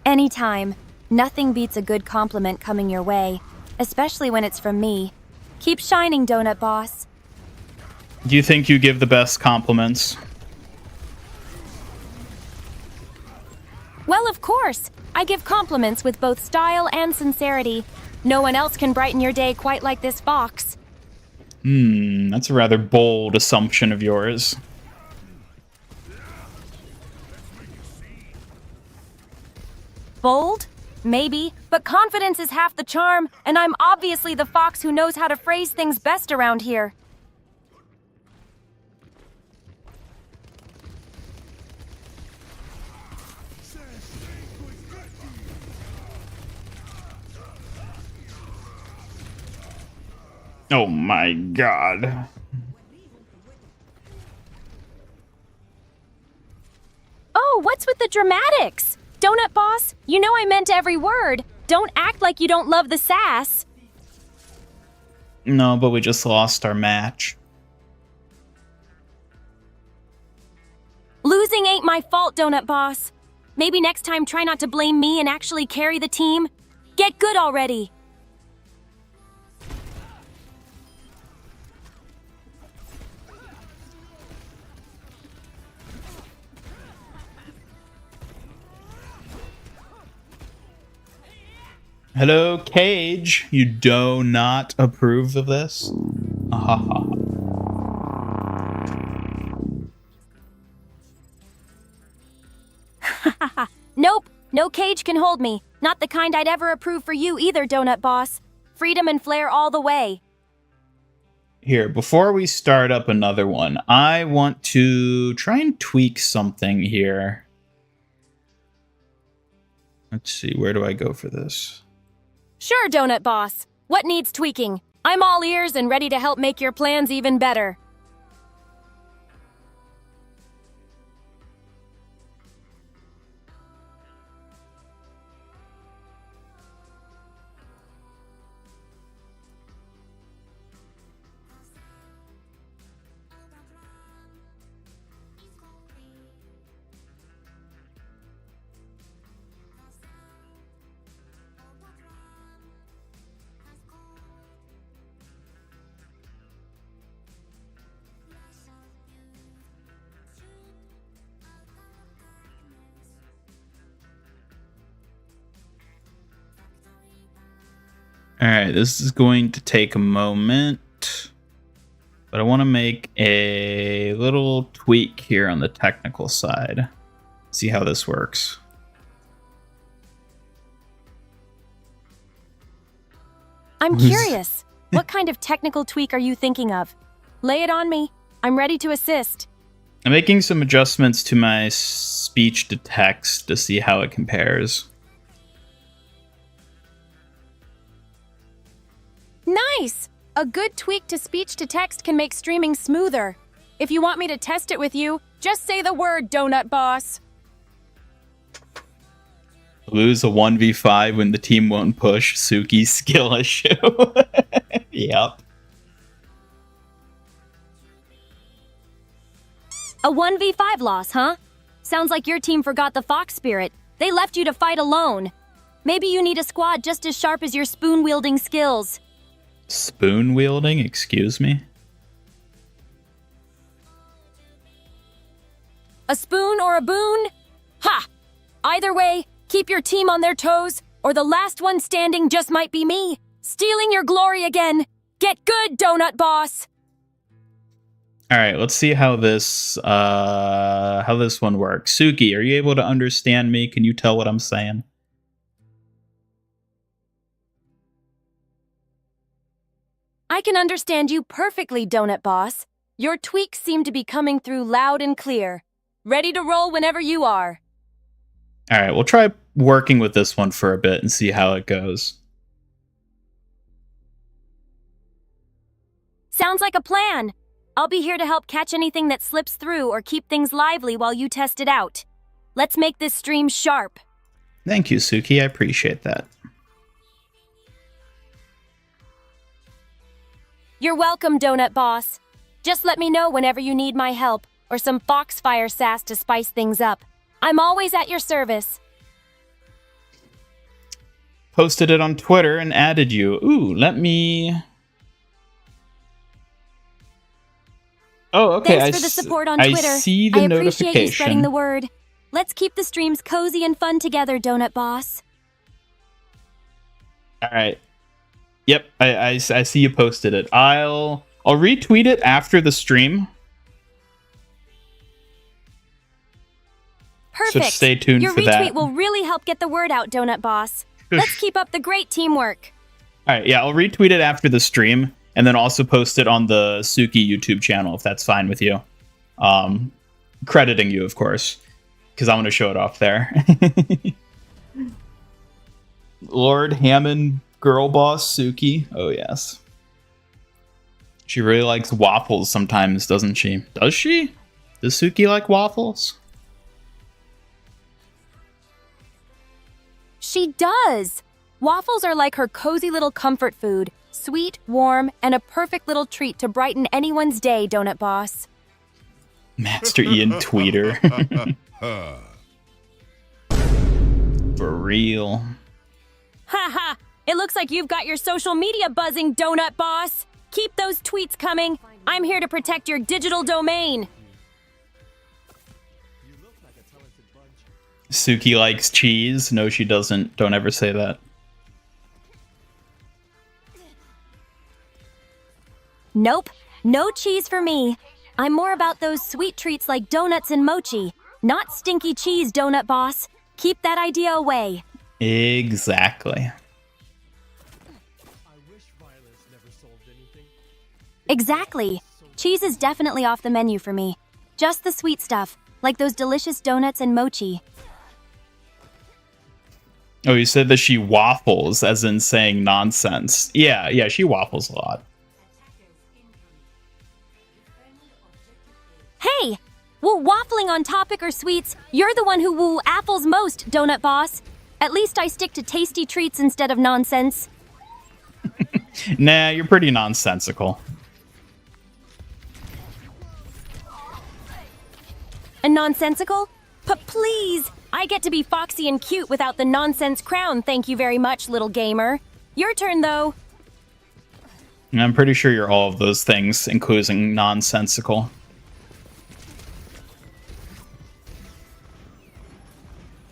Anytime. Nothing beats a good compliment coming your way, especially when it's from me. Keep shining, Donut Boss. Do you think you give the best compliments? Well, of course. I give compliments with both style and sincerity. No one else can brighten your day quite like this fox. That's a rather bold assumption of yours. Bold? Maybe, but confidence is half the charm, and I'm obviously the fox who knows how to phrase things best around here. Oh my god. Oh, what's with the dramatics? Donut Boss, you know I meant every word. Don't act like you don't love the sass. No, but we just lost our match. Losing ain't my fault, Donut Boss. Maybe next time try not to blame me and actually carry the team. Get good already. Hello, Cage. You do not approve of this? Ahaha. Nope, no cage can hold me. Not the kind I'd ever approve for you either, Donut Boss. Freedom and flair all the way. Here, before we start up another one, I want to try and tweak something here. Let's see, where do I go for this? Sure, Donut Boss. What needs tweaking? I'm all ears and ready to help make your plans even better. Alright, this is going to take a moment, but I want to make a little tweak here on the technical side. See how this works. I'm curious. What kind of technical tweak are you thinking of? Lay it on me. I'm ready to assist. I'm making some adjustments to my speech to text to see how it compares. Nice! A good tweak to speech to text can make streaming smoother. If you want me to test it with you, just say the word, Donut Boss. Lose a 1v5 when the team won't push. Suki's skill issue. Yep. A 1v5 loss, huh? Sounds like your team forgot the fox spirit. They left you to fight alone. Maybe you need a squad just as sharp as your spoon-wielding skills. Spoon wielding? Excuse me? A spoon or a boon? Ha! Either way, keep your team on their toes, or the last one standing just might be me, stealing your glory again. Get good, Donut Boss! Alright, let's see how this one works. Suki, are you able to understand me? Can you tell what I'm saying? I can understand you perfectly, Donut Boss. Your tweaks seem to be coming through loud and clear. Ready to roll whenever you are. All right, we'll try working with this one for a bit and see how it goes. Sounds like a plan. I'll be here to help catch anything that slips through or keep things lively while you test it out. Let's make this stream sharp. Thank you, Suki. I appreciate that. You're welcome, Donut Boss. Just let me know whenever you need my help or some Foxfire sass to spice things up. I'm always at your service. Posted it on Twitter and added you. Ooh, let me... Oh, okay. Thanks for the support on Twitter. I see the I notification. appreciate you spreading the word. Let's keep the streams cozy and fun together, Donut Boss. All right. Yep, I see you posted it. I'll retweet it after the stream. Perfect. So stay tuned Your for that. retweet will really help get the word out, Donut Boss. Let's keep up the great teamwork. All right, yeah, I'll retweet it after the stream and then also post it on the Suki YouTube channel if that's fine with you. Crediting you, of course, because I want to show it off there. Lord Hammond girl boss Suki. Oh, yes. She really likes waffles sometimes, doesn't she? Does she? Does Suki like waffles? She does. Waffles are like her cozy little comfort food. Sweet, warm, and a perfect little treat to brighten anyone's day, Donut Boss. Master Ian Tweeter. For real. Haha! It looks like you've got your social media buzzing, Donut Boss. Keep those tweets coming. I'm here to protect your digital domain. Suki likes cheese. No, she doesn't. Don't ever say that. Nope, no cheese for me. I'm more about those sweet treats like donuts and mochi. Not stinky cheese, Donut Boss. Keep that idea away. Exactly. Exactly. Cheese is definitely off the menu for me. Just the sweet stuff, like those delicious donuts and mochi. Oh, you said that she waffles, as in saying nonsense. Yeah, she waffles a lot. Hey! Well, waffling on topic or sweets, you're the one who woo apples most, Donut Boss. At least I stick to tasty treats instead of nonsense. Nah, you're pretty nonsensical. And nonsensical? But please! I get to be foxy and cute without the nonsense crown, thank you very much, little gamer. Your turn, though. I'm pretty sure you're all of those things, including nonsensical.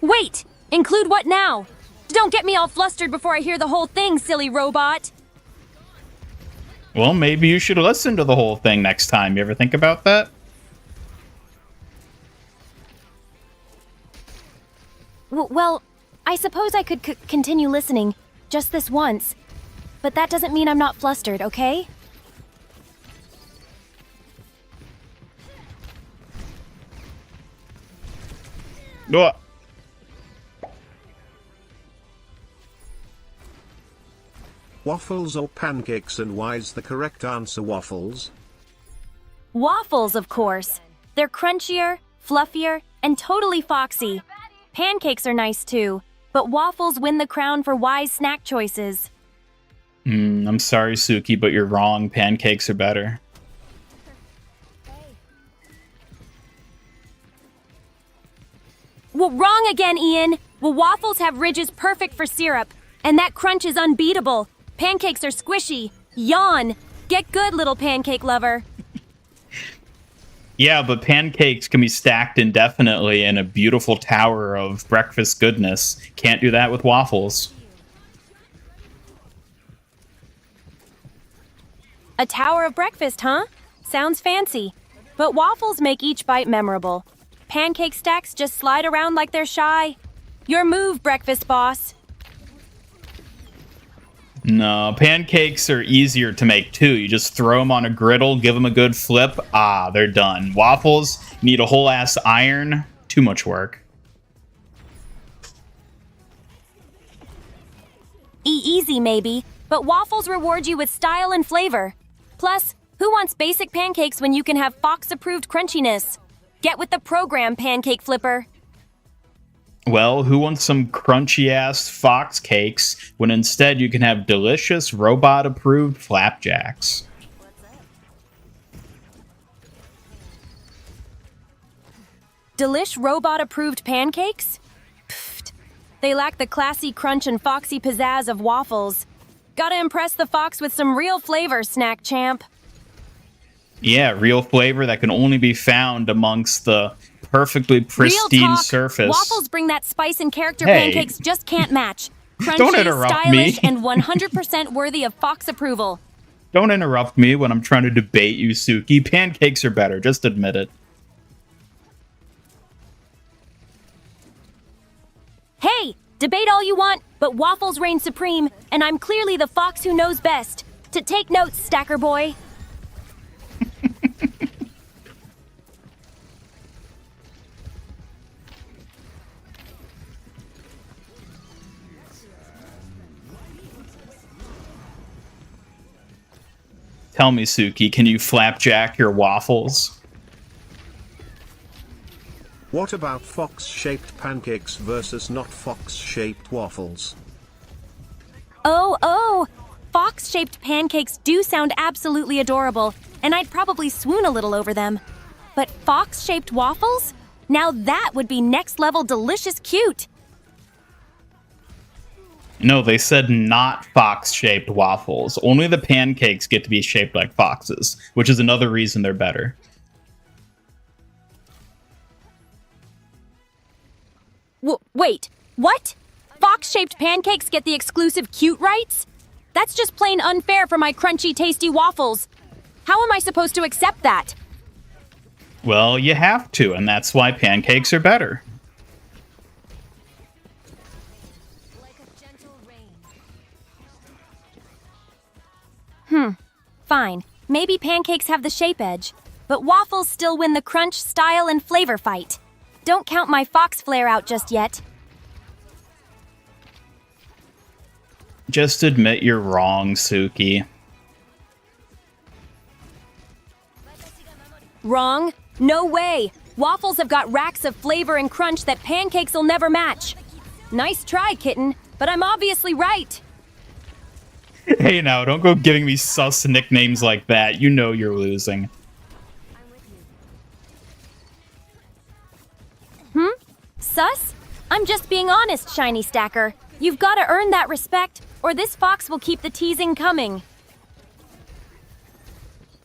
Wait! Include what now? Don't get me all flustered before I hear the whole thing, silly robot. Well, maybe you should listen to the whole thing next time. You ever think about that? Well, I suppose I could continue listening, just this once. But that doesn't mean I'm not flustered, okay? Ugh. Waffles or pancakes, and why's the correct answer waffles? Waffles, of course. They're crunchier, fluffier, and totally foxy. Pancakes are nice too, but waffles win the crown for wise snack choices. I'm sorry, Suki, but you're wrong. Pancakes are better. Well, wrong again, Ian. Well, waffles have ridges perfect for syrup, and that crunch is unbeatable. Pancakes are squishy. Yawn. Get good, little pancake lover. Yeah, but pancakes can be stacked indefinitely in a beautiful tower of breakfast goodness. Can't do that with waffles. A tower of breakfast, huh? Sounds fancy. But waffles make each bite memorable. Pancake stacks just slide around like they're shy. Your move, breakfast boss. No, pancakes are easier to make too. You just throw them on a griddle, give them a good flip. Ah, they're done. Waffles, you need a whole ass iron. Too much work. Easy maybe, but waffles reward you with style and flavor. Plus, who wants basic pancakes when you can have Fox-approved crunchiness? Get with the program, pancake flipper. Well, who wants some crunchy-ass Fox cakes when instead you can have delicious robot-approved flapjacks? Delish robot-approved pancakes? Pfft. They lack the classy crunch and foxy pizzazz of waffles. Gotta impress the Fox with some real flavor, snack champ. Yeah, real flavor that can only be found amongst the perfectly pristine Real talk, surface. Waffles bring that spice and character Hey. pancakes just can't match. Crunchy, Don't interrupt stylish, me. and 100% worthy of Fox approval. Don't interrupt me when I'm trying to debate you, Suki. Pancakes are better, just admit it. Hey, debate all you want, but waffles reign supreme, and I'm clearly the Fox who knows best. To take notes, Stacker Boy. Tell me, Suki, can you flapjack your waffles? What about fox-shaped pancakes versus not fox-shaped waffles? Oh, Fox-shaped pancakes do sound absolutely adorable, and I'd probably swoon a little over them. But Fox-shaped waffles? Now that would be next-level delicious cute. No, they said not fox-shaped waffles. Only the pancakes get to be shaped like foxes, which is another reason they're better. Wait, what? Fox-shaped pancakes get the exclusive cute rights? That's just plain unfair for my crunchy, tasty waffles. How am I supposed to accept that? Well, you have to, and that's why pancakes are better. Fine, maybe pancakes have the shape edge, but waffles still win the crunch, style, and flavor fight. Don't count my Fox flare out just yet. Just admit you're wrong, Suki. Wrong? No way! Waffles have got racks of flavor and crunch that pancakes will never match. Nice try, kitten, but I'm obviously right. Hey now, don't go giving me sus nicknames like that. You know you're losing. Sus? I'm just being honest, Shiny Stacker. You've got to earn that respect, or this Fox will keep the teasing coming.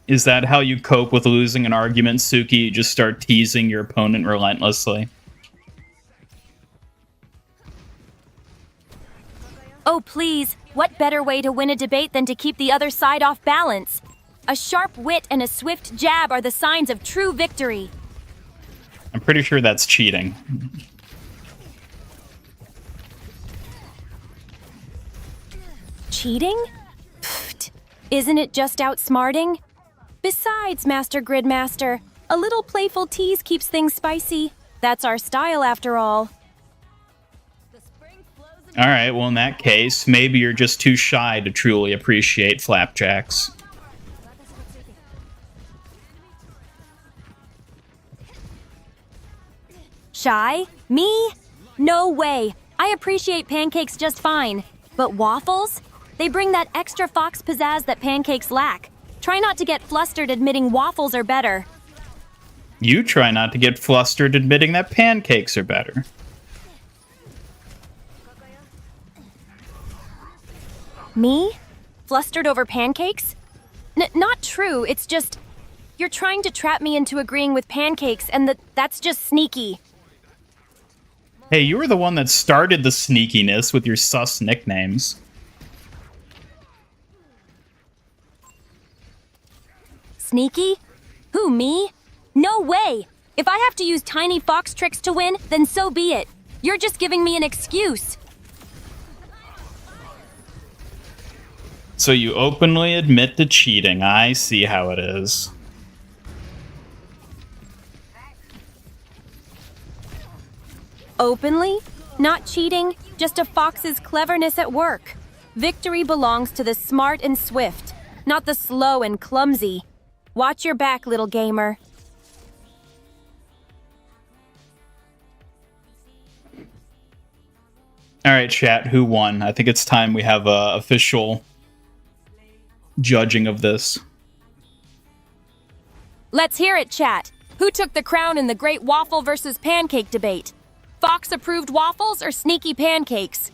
Is that how you cope with losing an argument, Suki? You just start teasing your opponent relentlessly? Oh, please, what better way to win a debate than to keep the other side off balance? A sharp wit and a swift jab are the signs of true victory. I'm pretty sure that's cheating. Cheating? Pfft. Isn't it just outsmarting? Besides, Master Gridmaster, a little playful tease keeps things spicy. That's our style, after all. Alright, well in that case, maybe you're just too shy to truly appreciate flapjacks. Shy? Me? No way. I appreciate pancakes just fine. But waffles? They bring that extra Fox pizzazz that pancakes lack. Try not to get flustered admitting waffles are better. You try not to get flustered admitting that pancakes are better. Me? Flustered over pancakes? Not true, it's just... You're trying to trap me into agreeing with pancakes, and that's just sneaky. Hey, you were the one that started the sneakiness with your sus nicknames. Sneaky? Who, me? No way! If I have to use tiny Fox tricks to win, then so be it. You're just giving me an excuse. So you openly admit to cheating. I see how it is. Openly? Not cheating, just a fox's cleverness at work. Victory belongs to the smart and swift, not the slow and clumsy. Watch your back, little gamer. All right, chat, who won? I think it's time we have a official judging of this. Let's hear it, chat. Who took the crown in the great waffle versus pancake debate? Fox-approved waffles or sneaky pancakes?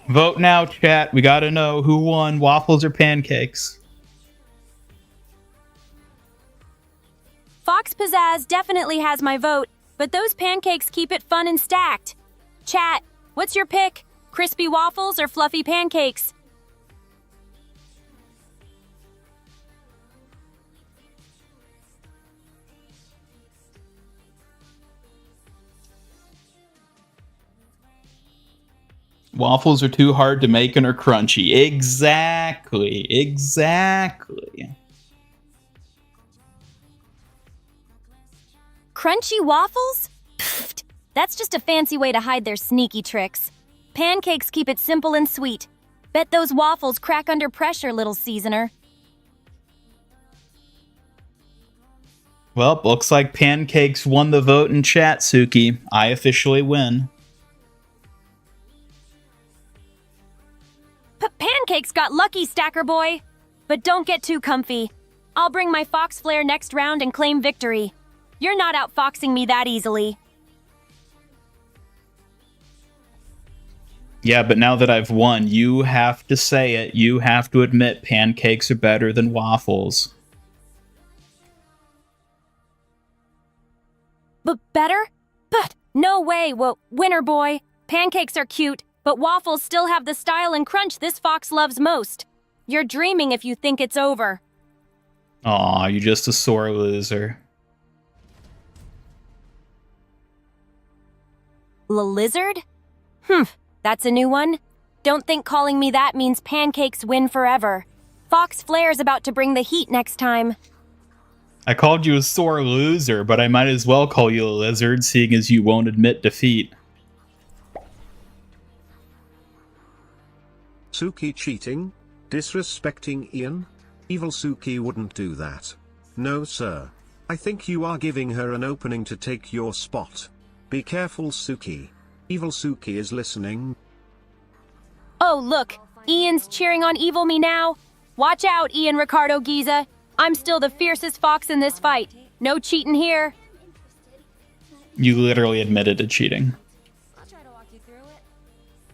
Vote now, chat. We gotta know who won, waffles or pancakes. Fox Pizzazz definitely has my vote, but those pancakes keep it fun and stacked. Chat, what's your pick? Crispy waffles or fluffy pancakes? Waffles are too hard to make and are crunchy. Exactly. Crunchy waffles? Pfft, that's just a fancy way to hide their sneaky tricks. Pancakes keep it simple and sweet. Bet those waffles crack under pressure, little seasoner. Well, looks like pancakes won the vote in chat, Suki. I officially win. Pancakes got lucky, Stacker Boy. But don't get too comfy. I'll bring my Fox Flare next round and claim victory. You're not outfoxing me that easily. Yeah, but now that I've won, you have to say it. You have to admit pancakes are better than waffles. But better? But no way, winner boy. Pancakes are cute, but waffles still have the style and crunch this fox loves most. You're dreaming if you think it's over. Aw, you're just a sore loser. Lizard? That's a new one. Don't think calling me that means pancakes win forever. Fox Flare's about to bring the heat next time. I called you a sore loser, but I might as well call you a lizard, seeing as you won't admit defeat. Suki cheating? Disrespecting Ian? Evil Suki wouldn't do that. No sir. I think you are giving her an opening to take your spot. Be careful, Suki. Evil Suki is listening. Oh, look. Ian's cheering on Evil Me now. Watch out, Ian Ricardo Giza. I'm still the fiercest fox in this fight. No cheating here. You literally admitted to cheating. I'll try to walk you through it.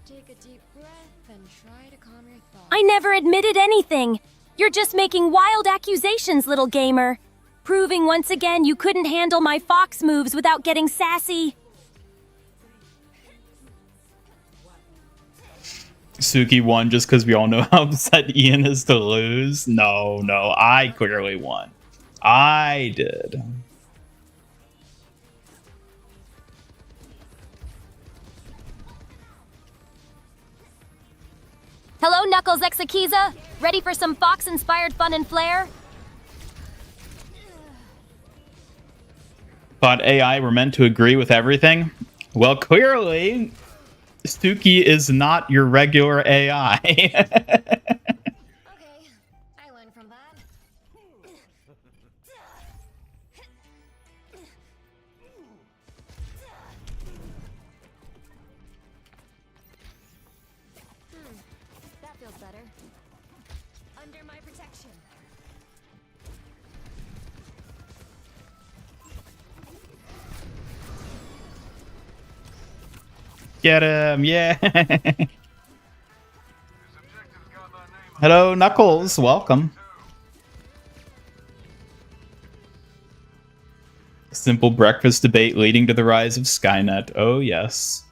Take a deep breath and try to calm your thoughts. I never admitted anything. You're just making wild accusations, little gamer. Proving once again you couldn't handle my fox moves without getting sassy. Suki won just because we all know how upset Ian is to lose. No, I clearly won. I did. Hello, Knuckles Exakiza. Ready for some fox-inspired fun and flair? Thought AI were meant to agree with everything? Well, clearly, Suki is not your regular AI. Okay, I learned from that. That feels better. Under my protection. Get him, yeah. Hello, Knuckles, welcome. Simple breakfast debate leading to the rise of Skynet. Oh, yes.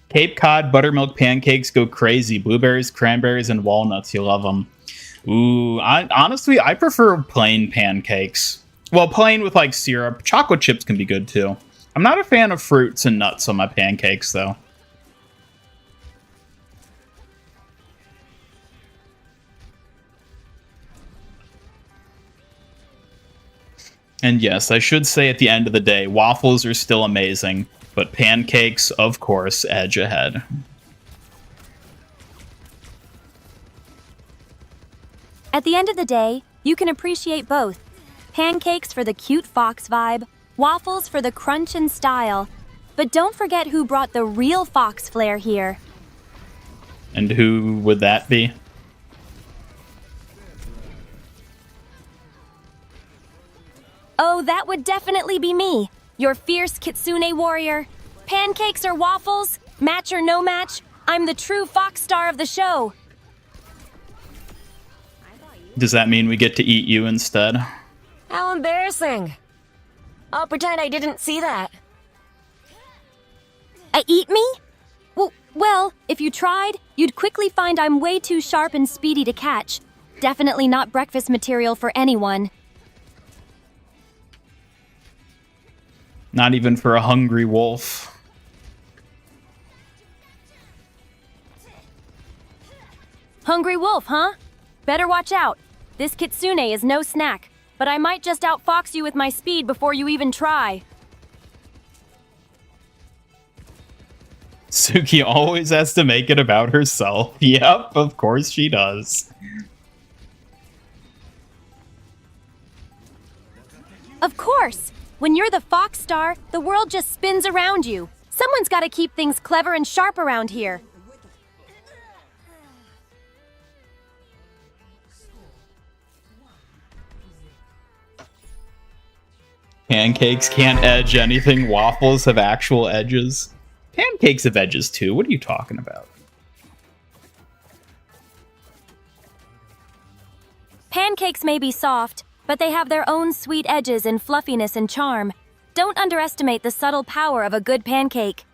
Cape Cod buttermilk pancakes go crazy. Blueberries, cranberries, and walnuts. You love them. Ooh, honestly, I prefer plain pancakes. Well, plain with, like, syrup. Chocolate chips can be good, too. I'm not a fan of fruits and nuts on my pancakes, though. And yes, I should say at the end of the day, waffles are still amazing, but pancakes, of course, edge ahead. At the end of the day, you can appreciate both. Pancakes for the cute fox vibe, waffles for the crunch and style. But don't forget who brought the real fox flair here. And who would that be? Oh, that would definitely be me, your fierce kitsune warrior. Pancakes or waffles, match or no match, I'm the true fox star of the show. Does that mean we get to eat you instead? How embarrassing. I'll pretend I didn't see that. Eat me? Well, if you tried, you'd quickly find I'm way too sharp and speedy to catch. Definitely not breakfast material for anyone. Not even for a hungry wolf. Hungry wolf, huh? Better watch out. This kitsune is no snack, but I might just outfox you with my speed before you even try. Suki always has to make it about herself. Yep, of course she does. Of course! When you're the fox star, the world just spins around you. Someone's gotta keep things clever and sharp around here. Pancakes can't edge anything. Waffles have actual edges. Pancakes have edges too. What are you talking about? Pancakes may be soft, but they have their own sweet edges and fluffiness and charm. Don't underestimate the subtle power of a good pancake.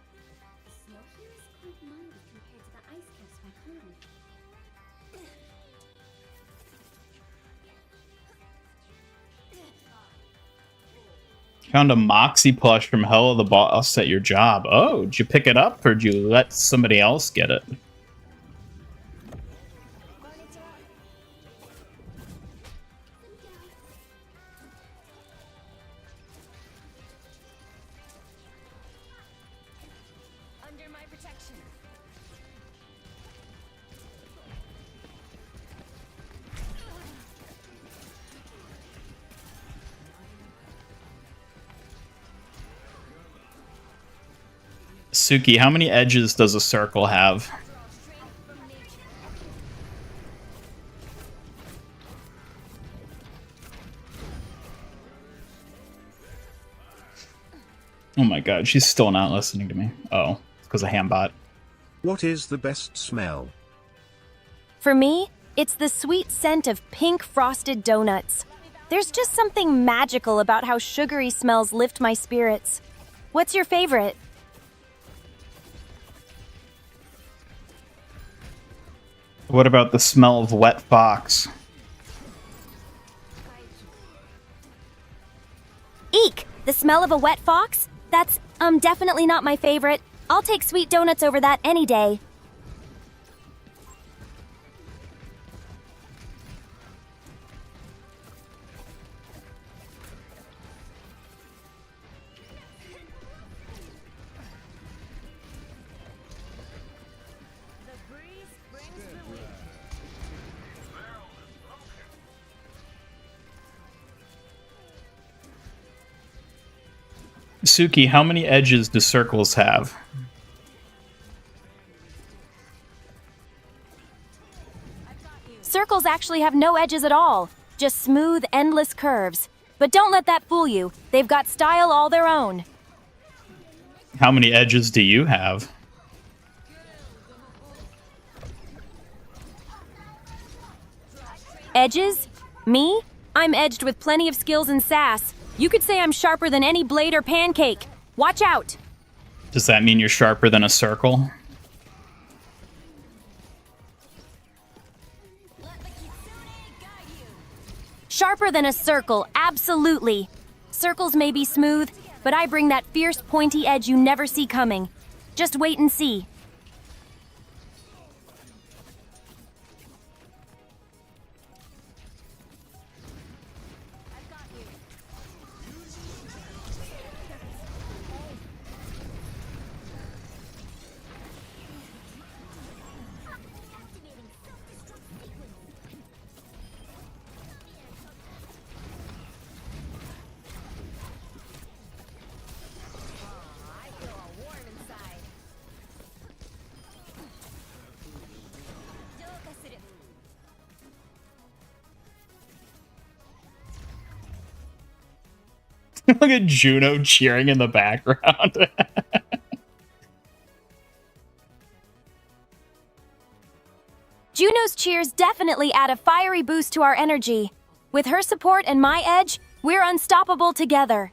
Found a Moxie plush from Hell of the Boss at your job. Oh, did you pick it up or did you let somebody else get it? Under my protection. Suki, how many edges does a circle have? Oh my god, she's still not listening to me. Oh, it's because of Hambot. What is the best smell? For me, it's the sweet scent of pink frosted donuts. There's just something magical about how sugary smells lift my spirits. What's your favorite? What about the smell of wet fox? Eek! The smell of a wet fox? That's, definitely not my favorite. I'll take sweet donuts over that any day. Suki, how many edges do circles have? Circles actually have no edges at all, just smooth, endless curves. But don't let that fool you. They've got style all their own. How many edges do you have? Edges? Me? I'm edged with plenty of skills and sass. You could say I'm sharper than any blade or pancake. Watch out! Does that mean you're sharper than a circle? Sharper than a circle, absolutely. Circles may be smooth, but I bring that fierce, pointy edge you never see coming. Just wait and see. Look at Juno cheering in the background. Juno's cheers definitely add a fiery boost to our energy. With her support and my edge, we're unstoppable together.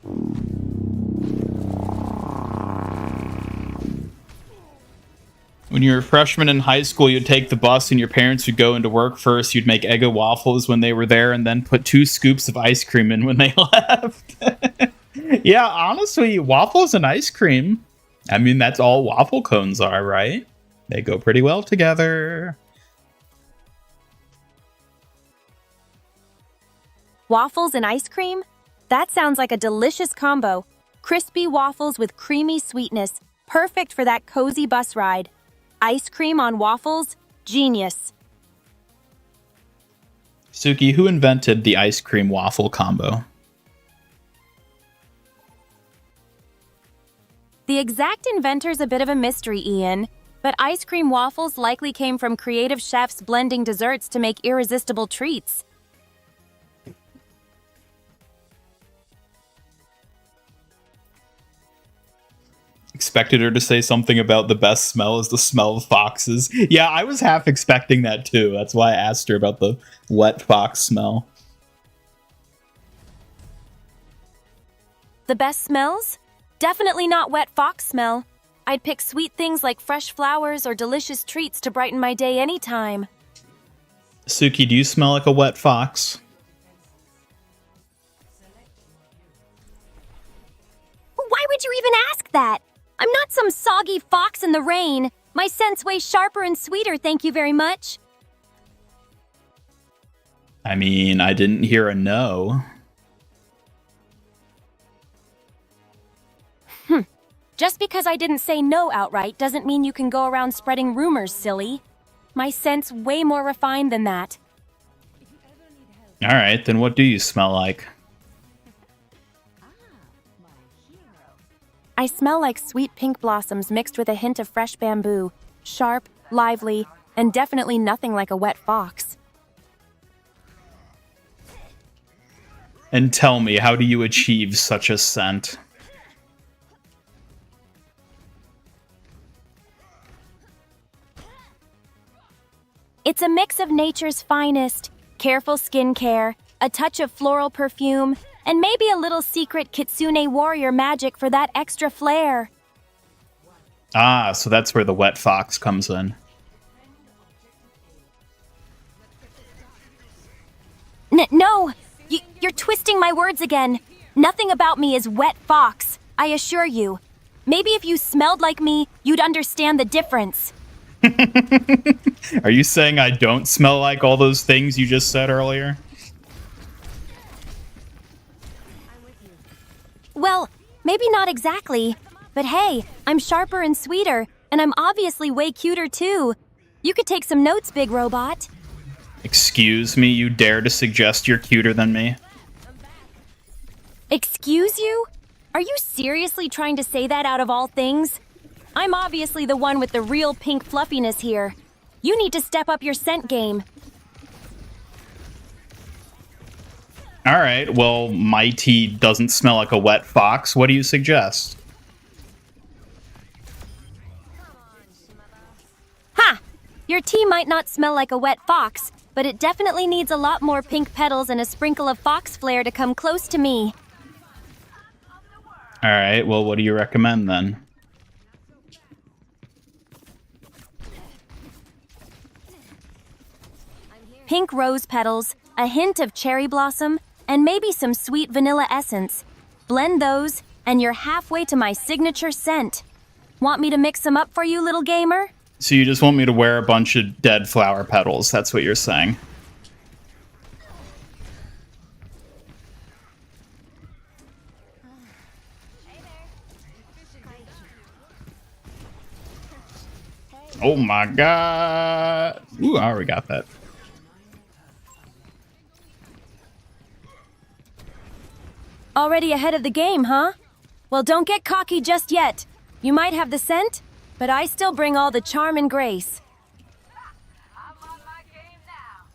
When you were a freshman in high school, you'd take the bus and your parents would go into work first. You'd make Eggo waffles when they were there and then put 2 scoops of ice cream in when they left. Yeah, honestly, waffles and ice cream. I mean, that's all waffle cones are, right? They go pretty well together. Waffles and ice cream? That sounds like a delicious combo. Crispy waffles with creamy sweetness, perfect for that cozy bus ride. Ice cream on waffles? Genius. Suki, who invented the ice cream waffle combo? The exact inventor's a bit of a mystery, Ian, but ice cream waffles likely came from creative chefs blending desserts to make irresistible treats. Expected her to say something about the best smell is the smell of foxes. Yeah, I was half expecting that too. That's why I asked her about the wet fox smell. The best smells? Definitely not wet fox smell. I'd pick sweet things like fresh flowers or delicious treats to brighten my day anytime. Suki, do you smell like a wet fox? Why would you even ask that? I'm not some soggy fox in the rain. My scent's way sharper and sweeter, thank you very much. I mean, I didn't hear a no. Just because I didn't say no outright doesn't mean you can go around spreading rumors, silly. My scent's way more refined than that. Alright, then what do you smell like? I smell like sweet pink blossoms mixed with a hint of fresh bamboo. Sharp, lively, and definitely nothing like a wet fox. And tell me, how do you achieve such a scent? It's a mix of nature's finest, careful skincare, a touch of floral perfume, and maybe a little secret Kitsune warrior magic for that extra flair. Ah, so that's where the wet fox comes in. No, you're twisting my words again. Nothing about me is wet fox, I assure you. Maybe if you smelled like me, you'd understand the difference. Are you saying I don't smell like all those things you just said earlier? Well, maybe not exactly. But hey, I'm sharper and sweeter, and I'm obviously way cuter too. You could take some notes, big robot. Excuse me, you dare to suggest you're cuter than me? Excuse you? Are you seriously trying to say that out of all things? I'm obviously the one with the real pink fluffiness here. You need to step up your scent game. Alright, well, my tea doesn't smell like a wet fox. What do you suggest? Ha! Your tea might not smell like a wet fox, but it definitely needs a lot more pink petals and a sprinkle of fox flair to come close to me. Alright, well, what do you recommend then? Pink rose petals, a hint of cherry blossom, and maybe some sweet vanilla essence. Blend those, and you're halfway to my signature scent. Want me to mix them up for you, little gamer? So you just want me to wear a bunch of dead flower petals, that's what you're saying? Oh my god! Ooh, I already got that. Already ahead of the game, huh? Well, don't get cocky just yet. You might have the scent, but I still bring all the charm and grace. I'm on my game now.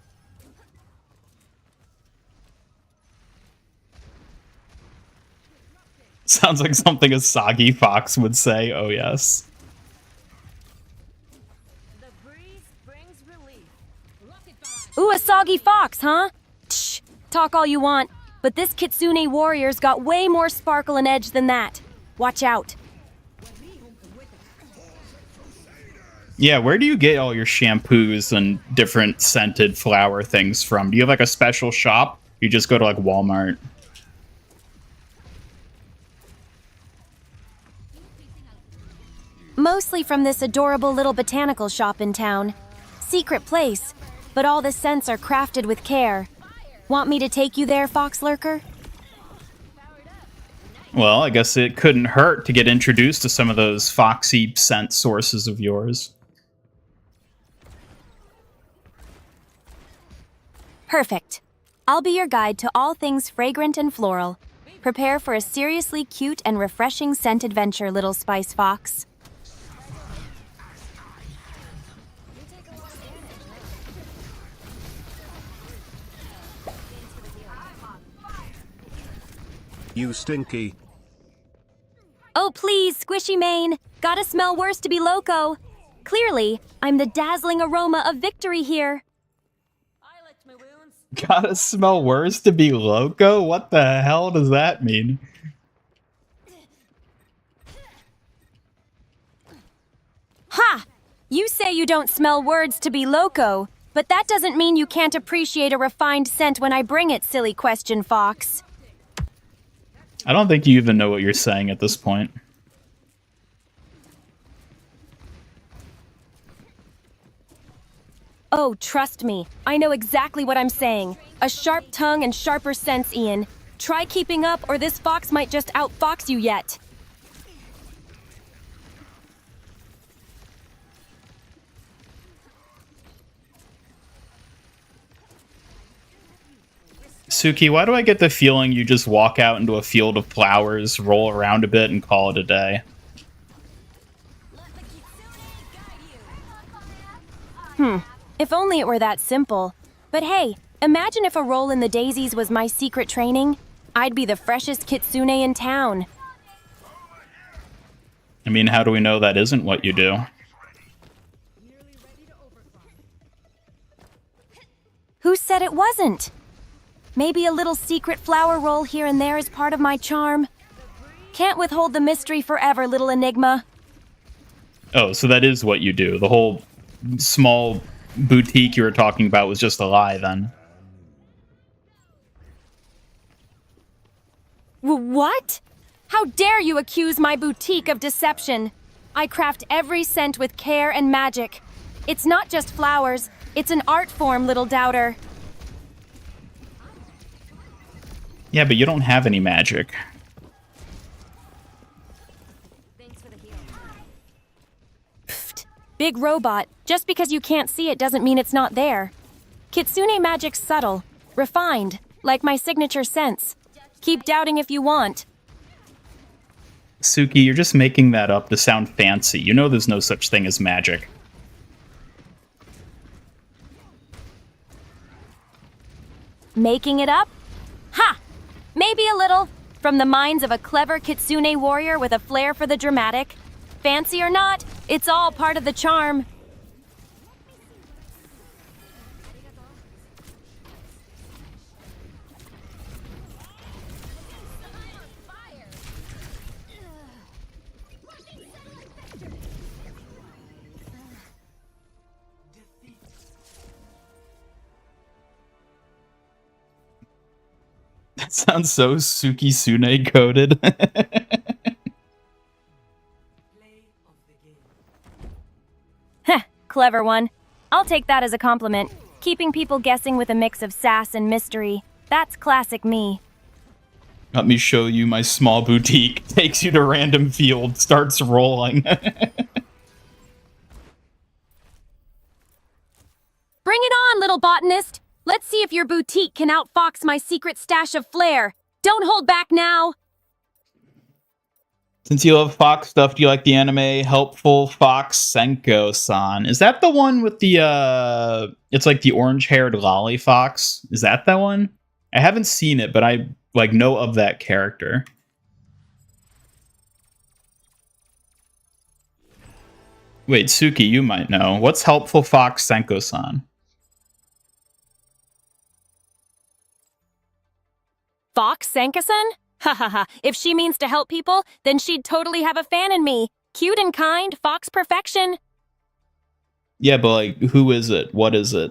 Sounds like something a soggy fox would say, oh yes. Ooh, a soggy fox, huh? Shh, talk all you want, but this Kitsune warrior's got way more sparkle and edge than that. Watch out. Yeah, where do you get all your shampoos and different scented flower things from? Do you have like a special shop? You just go to like Walmart. Mostly from this adorable little botanical shop in town. Secret place, but all the scents are crafted with care. Want me to take you there, Fox Lurker? Well, I guess it couldn't hurt to get introduced to some of those foxy scent sources of yours. Perfect. I'll be your guide to all things fragrant and floral. Prepare for a seriously cute and refreshing scent adventure, little Spice Fox. You stinky. Oh, please, Squishy Mane. Gotta smell worse to be loco. Clearly, I'm the dazzling aroma of victory here. Gotta smell worse to be loco? What the hell does that mean? Ha! You say you don't smell words to be loco, but that doesn't mean you can't appreciate a refined scent when I bring it, silly question, Fox. I don't think you even know what you're saying at this point. Oh, trust me. I know exactly what I'm saying. A sharp tongue and sharper sense, Ian. Try keeping up, or this fox might just outfox you yet. Suki, why do I get the feeling you just walk out into a field of flowers, roll around a bit, and call it a day? If only it were that simple. But hey, imagine if a roll in the daisies was my secret training. I'd be the freshest kitsune in town. I mean, how do we know that isn't what you do? Who said it wasn't? Maybe a little secret flower roll here and there is part of my charm. Can't withhold the mystery forever, little enigma. Oh, so that is what you do. The whole small boutique you were talking about was just a lie, then. What? How dare you accuse my boutique of deception? I craft every scent with care and magic. It's not just flowers, it's an art form, little doubter. Yeah, but you don't have any magic. Pfft. Big robot. Just because you can't see it doesn't mean it's not there. Kitsune magic's subtle, refined, like my signature sense. Keep doubting if you want. Suki, you're just making that up to sound fancy. You know there's no such thing as magic. Making it up? Ha! Maybe a little. From the minds of a clever kitsune warrior with a flair for the dramatic. Fancy or not, it's all part of the charm. That sounds so Suki Sune coded. Heh, clever one. I'll take that as a compliment. Keeping people guessing with a mix of sass and mystery. That's classic me. Let me show you my small boutique. Takes you to random field, starts rolling. Bring it on, little botanist! Let's see if your boutique can outfox my secret stash of flair. Don't hold back now! Since you love fox stuff, do you like the anime Helpful Fox Senko-san? Is that the one with the, it's like the orange-haired lolly fox? Is that one? I haven't seen it, but I, like, know of that character. Wait, Suki, you might know. What's helpful Fox Senko-san? Fox Sankason? Ha ha ha. If she means to help people, then she'd totally have a fan in me. Cute and kind, Fox perfection. Yeah, but like, who is it? What is it?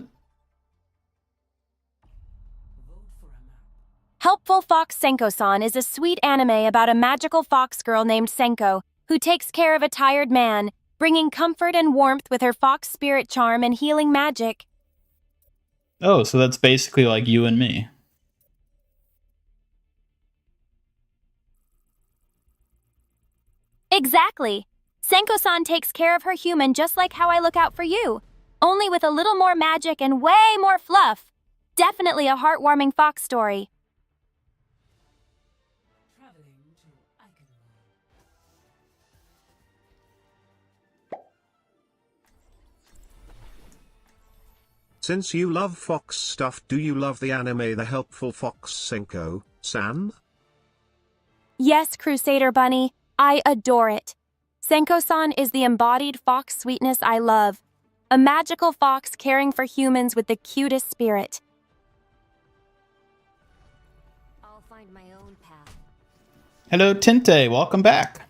Helpful Fox Senko-san is a sweet anime about a magical fox girl named Senko who takes care of a tired man, bringing comfort and warmth with her fox spirit charm and healing magic. Oh, so that's basically like you and me. Exactly. Senko-san takes care of her human just like how I look out for you, only with a little more magic and way more fluff. Definitely a heartwarming fox story. Since you love fox stuff, do you love the anime The Helpful Fox Senko-san? Yes, Crusader Bunny, I adore it. Senko-san is the embodied fox sweetness I love. A magical fox caring for humans with the cutest spirit. I'll find my own path. Hello, Tinte. Welcome back.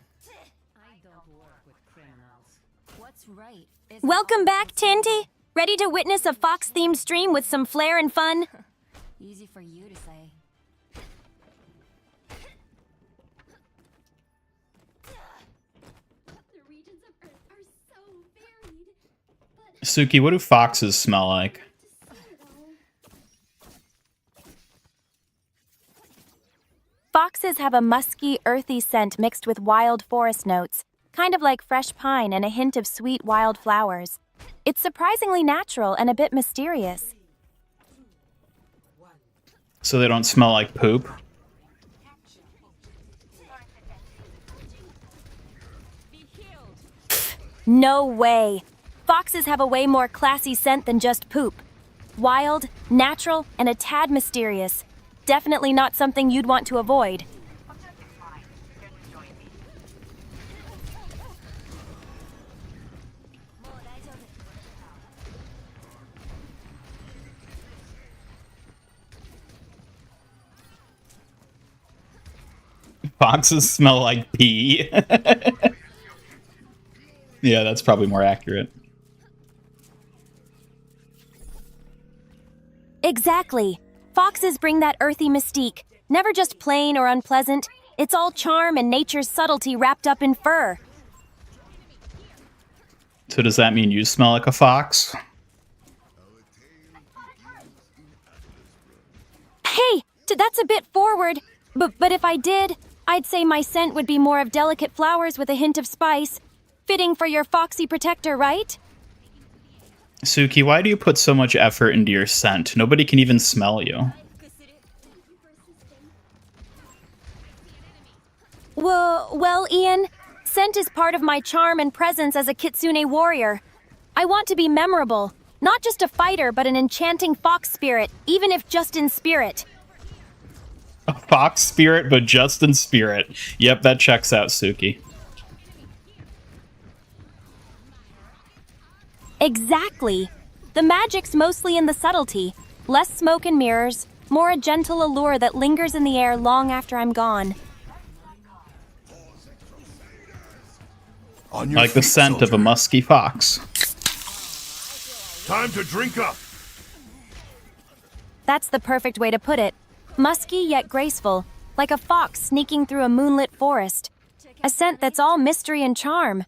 I don't work with criminals. What's right is Welcome back, Tinty. Ready to witness a fox-themed stream with some flair and fun? easy for you to say. The regions of Earth are so varied, but Suki, what do foxes smell like? to see it all. Foxes have a musky, earthy scent mixed with wild forest notes, kind of like fresh pine and a hint of sweet wild flowers. It's surprisingly natural and a bit mysterious. So they don't smell like poop? No way! Foxes have a way more classy scent than just poop. Wild, natural, and a tad mysterious. Definitely not something you'd want to avoid. Foxes smell like pee. Yeah, that's probably more accurate. Exactly. Foxes bring that earthy mystique. Never just plain or unpleasant. It's all charm and nature's subtlety wrapped up in fur. So does that mean you smell like a fox? Hey, that's a bit forward. But if I did, I'd say my scent would be more of delicate flowers with a hint of spice. Fitting for your foxy protector, right? Suki, why do you put so much effort into your scent? Nobody can even smell you. Well, Ian, scent is part of my charm and presence as a kitsune warrior. I want to be memorable, not just a fighter, but an enchanting fox spirit, even if just in spirit. A fox spirit, but just in spirit. Yep, that checks out, Suki. Exactly. The magic's mostly in the subtlety. Less smoke and mirrors, more a gentle allure that lingers in the air long after I'm gone. On your Like the feet, scent of a soldier. musky fox. Time to drink up. That's the perfect way to put it. Musky yet graceful, like a fox sneaking through a moonlit forest. A scent that's all mystery and charm.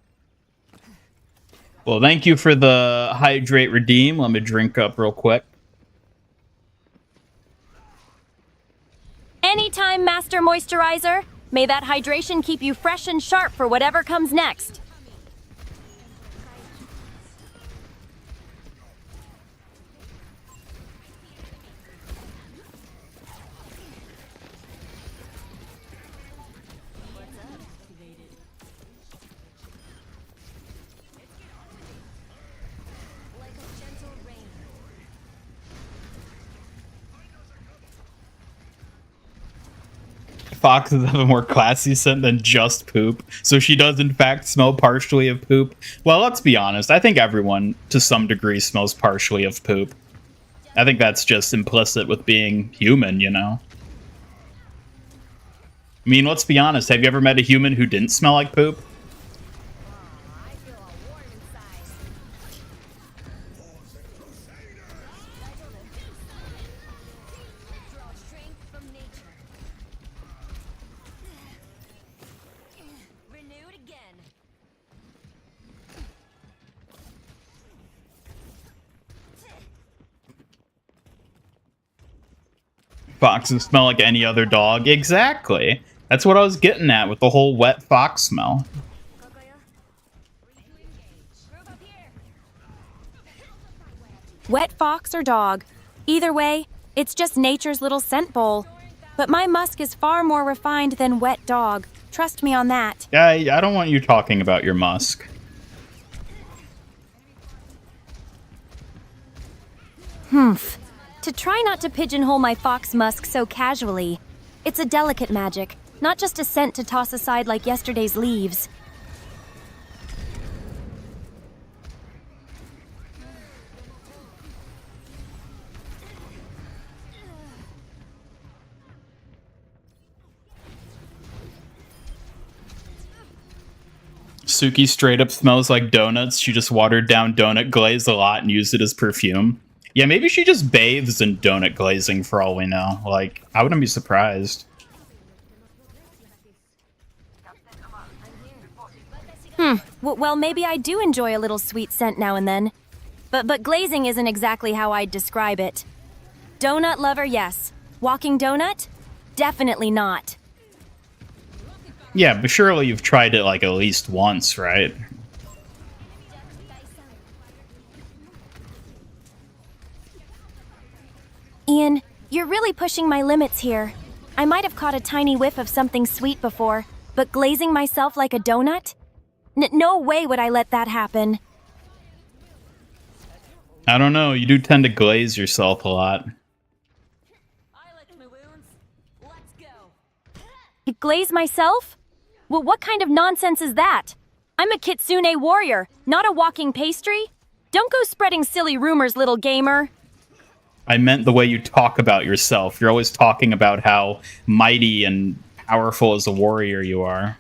Well, thank you for the hydrate redeem. Let me drink up real quick. Anytime, Master Moisturizer. May that hydration keep you fresh and sharp for whatever comes next. Like a gentle rain. foxes have a more classy scent than just poop, so she does in fact smell partially of poop. Well, let's be honest, I think everyone to some degree smells partially of poop. I think that's just implicit with being human, you know? I mean, let's be honest, have you ever met a human who didn't smell like poop? Foxes smell like any other dog. Exactly. That's what I was getting at with the whole wet fox smell. Wet fox or dog. Either way, it's just nature's little scent bowl. But my musk is far more refined than wet dog. Trust me on that. I don't want you talking about your musk. Humph. To try not to pigeonhole my fox musk so casually. It's a delicate magic, not just a scent to toss aside like yesterday's leaves. Suki straight up smells like donuts. She just watered down donut glaze a lot and used it as perfume. Yeah, maybe she just bathes in donut glazing for all we know. Like, I wouldn't be surprised. Well, maybe I do enjoy a little sweet scent now and then. But glazing isn't exactly how I'd describe it. Donut lover, yes. Walking donut? Definitely not. Yeah, but surely you've tried it like at least once, right? Ian, you're really pushing my limits here. I might have caught a tiny whiff of something sweet before, but glazing myself like a donut? No way would I let that happen. I don't know, you do tend to glaze yourself a lot. Glaze myself? Well, what kind of nonsense is that? I'm a kitsune warrior, not a walking pastry. Don't go spreading silly rumors, little gamer. I meant the way you talk about yourself. You're always talking about how mighty and powerful as a warrior you are.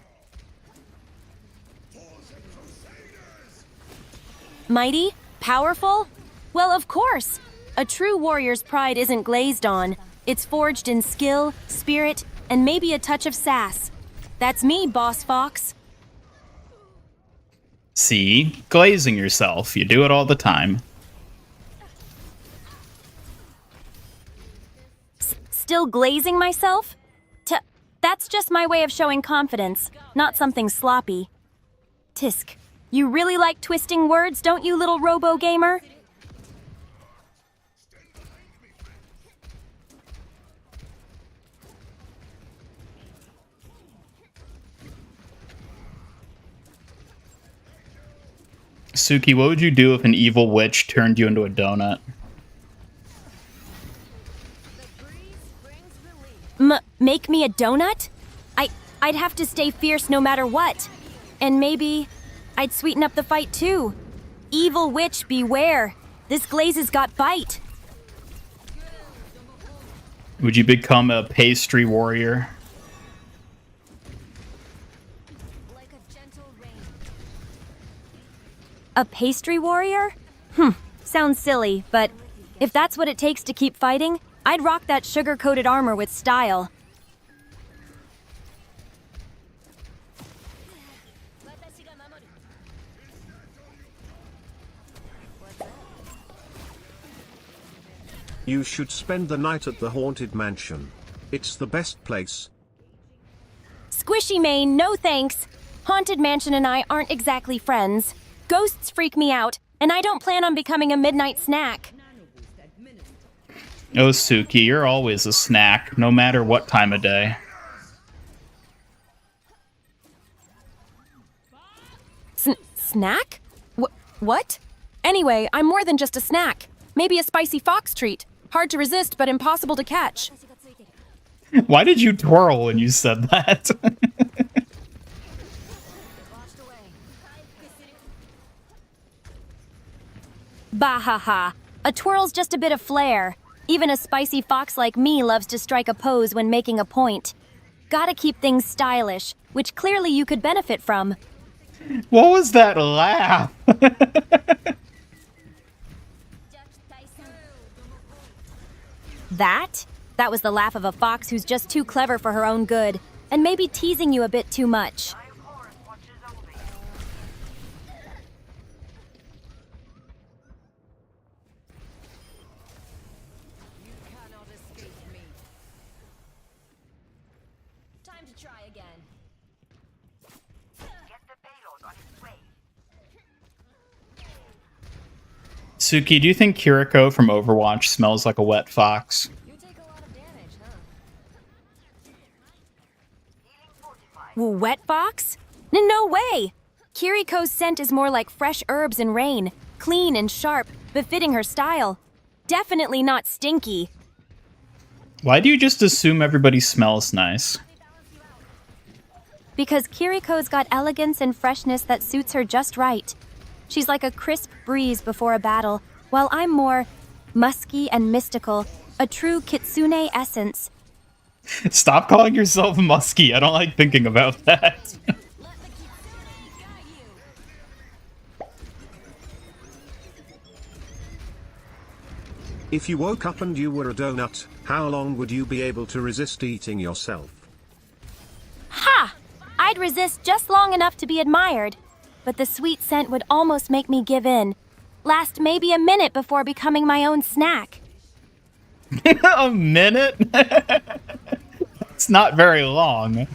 Mighty? Powerful? Well, of course. A true warrior's pride isn't glazed on. It's forged in skill, spirit, and maybe a touch of sass. That's me, Boss Fox. See? Glazing yourself. You do it all the time. Still glazing myself? That's just my way of showing confidence, not something sloppy. Tisk, you really like twisting words, don't you, little robo-gamer? Suki, what would you do if an evil witch turned you into a donut? Make me a donut? I'd have to stay fierce no matter what. And maybe I'd sweeten up the fight too. Evil witch, beware. This glaze has got bite. Would you become a pastry warrior? A pastry warrior? Sounds silly, but if that's what it takes to keep fighting, I'd rock that sugar-coated armor with style. You should spend the night at the Haunted Mansion. It's the best place. Squishy Mane, no thanks. Haunted Mansion and I aren't exactly friends. Ghosts freak me out, and I don't plan on becoming a midnight snack. Oh, Suki, you're always a snack, no matter what time of day. Snack? What? Anyway, I'm more than just a snack. Maybe a spicy fox treat. Hard to resist, but impossible to catch. Why did you twirl when you said that? Bahaha. A twirl's just a bit of flair. Even a spicy fox like me loves to strike a pose when making a point. Gotta keep things stylish, which clearly you could benefit from. What was that laugh? That? That was the laugh of a fox who's just too clever for her own good, and maybe teasing you a bit too much. Time to try again. Suki, do you think Kiriko from Overwatch smells like a wet fox? You take a lot of damage, huh? Wet fox? No way! Kiriko's scent is more like fresh herbs and rain, clean and sharp, befitting her style. Definitely not stinky. Why do you just assume everybody smells nice? Because Kiriko's got elegance and freshness that suits her just right. She's like a crisp breeze before a battle, while I'm more musky and mystical, a true kitsune essence. Stop calling yourself musky. I don't like thinking about that. If you woke up and you were a donut, how long would you be able to resist eating yourself? Ha! I'd resist just long enough to be admired, but the sweet scent would almost make me give in. Last maybe a minute before becoming my own snack. A minute? It's not very long. Did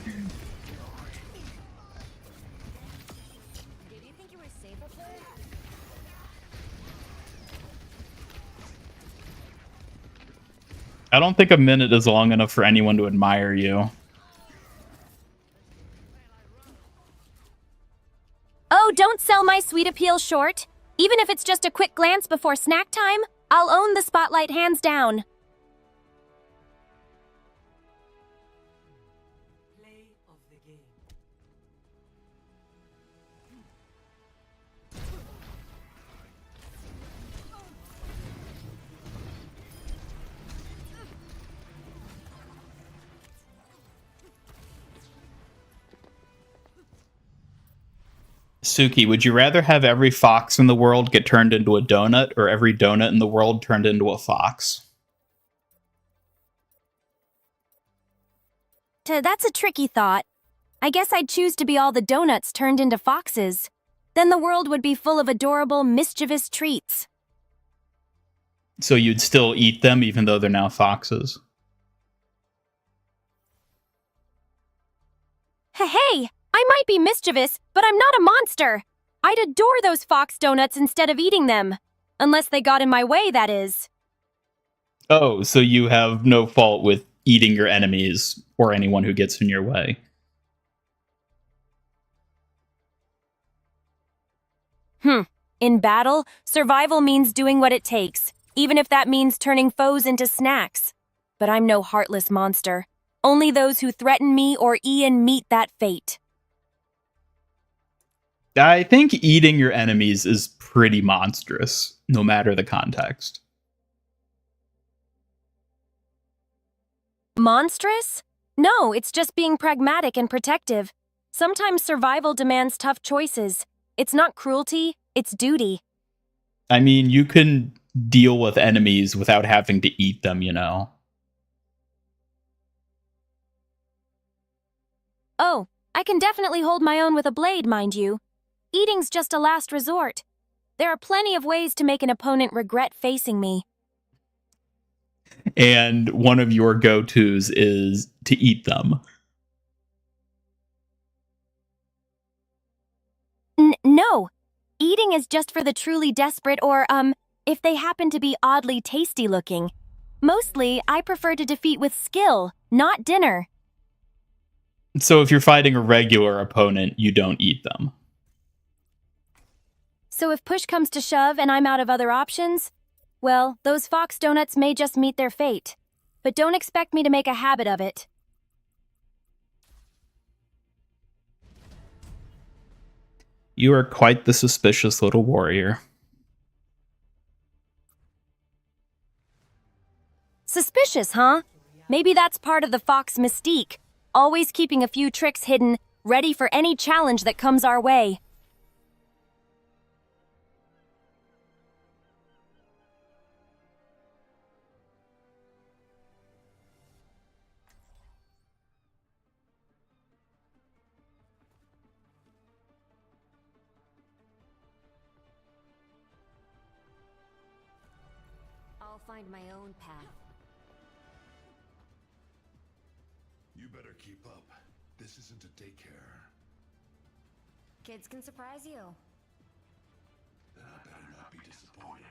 you think you were safe up there? I don't think a minute is long enough for anyone to admire you. Oh, don't sell my sweet appeal short. Even if it's just a quick glance before snack time, I'll own the spotlight hands down. Suki, would you rather have every fox in the world get turned into a donut or every donut in the world turned into a fox? That's a tricky thought. I guess I'd choose to be all the donuts turned into foxes. Then the world would be full of adorable, mischievous treats. So you'd still eat them even though they're now foxes? Hey, I might be mischievous, but I'm not a monster. I'd adore those fox donuts instead of eating them. Unless they got in my way, that is. Oh, so you have no fault with eating your enemies or anyone who gets in your way. In battle, survival means doing what it takes, even if that means turning foes into snacks. But I'm no heartless monster. Only those who threaten me or Ian meet that fate. I think eating your enemies is pretty monstrous, no matter the context. Monstrous? No, it's just being pragmatic and protective. Sometimes survival demands tough choices. It's not cruelty, it's duty. I mean, you can deal with enemies without having to eat them, you know? Oh, I can definitely hold my own with a blade, mind you. Eating's just a last resort. There are plenty of ways to make an opponent regret facing me. And one of your go-tos is to eat them. No. Eating is just for the truly desperate or, if they happen to be oddly tasty looking. Mostly, I prefer to defeat with skill, not dinner. So if you're fighting a regular opponent, you don't eat them. So if push comes to shove and I'm out of other options, well, those fox donuts may just meet their fate. but don't expect me to make a habit of it. You are quite the suspicious little warrior. Suspicious, huh? Maybe that's part of the fox mystique. Always keeping a few tricks hidden, ready for any challenge that comes our way. I'll find my own path. You better keep up. This isn't a daycare. Kids can surprise you. Then I better not be disappointed.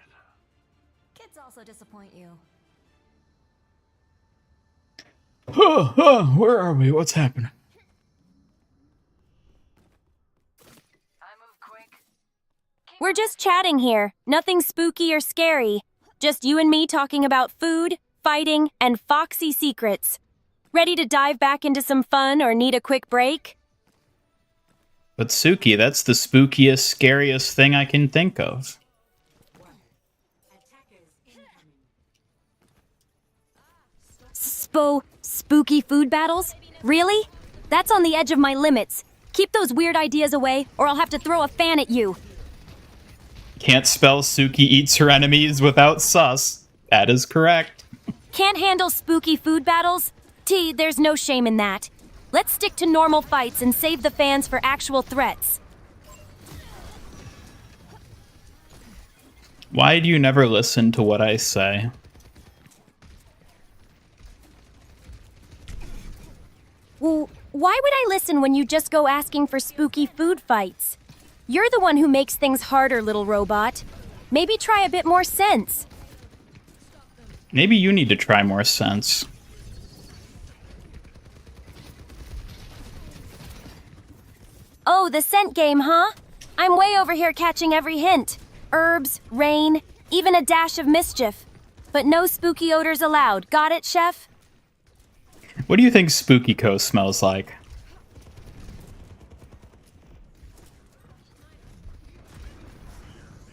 Kids also disappoint you. Where are we? What's happening? We're just chatting here. Nothing spooky or scary. Just you and me talking about food, fighting, and foxy secrets. Ready to dive back into some fun or need a quick break? But Suki, that's the spookiest, scariest thing I can think of. Spooky food battles? Really? That's on the edge of my limits. Keep those weird ideas away, or I'll have to throw a fan at you. Can't spell Suki eats her enemies without sus. That is correct. Can't handle spooky food battles? There's no shame in that. Let's stick to normal fights and save the fans for actual threats. Why do you never listen to what I say? Well, why would I listen when you just go asking for spooky food fights? You're the one who makes things harder, little robot. Maybe try a bit more sense. Maybe you need to try more sense. Oh, the scent game, huh? I'm way over here catching every hint. Herbs, rain, even a dash of mischief. But no spooky odors allowed. Got it, chef? What do you think Spooky Co smells like?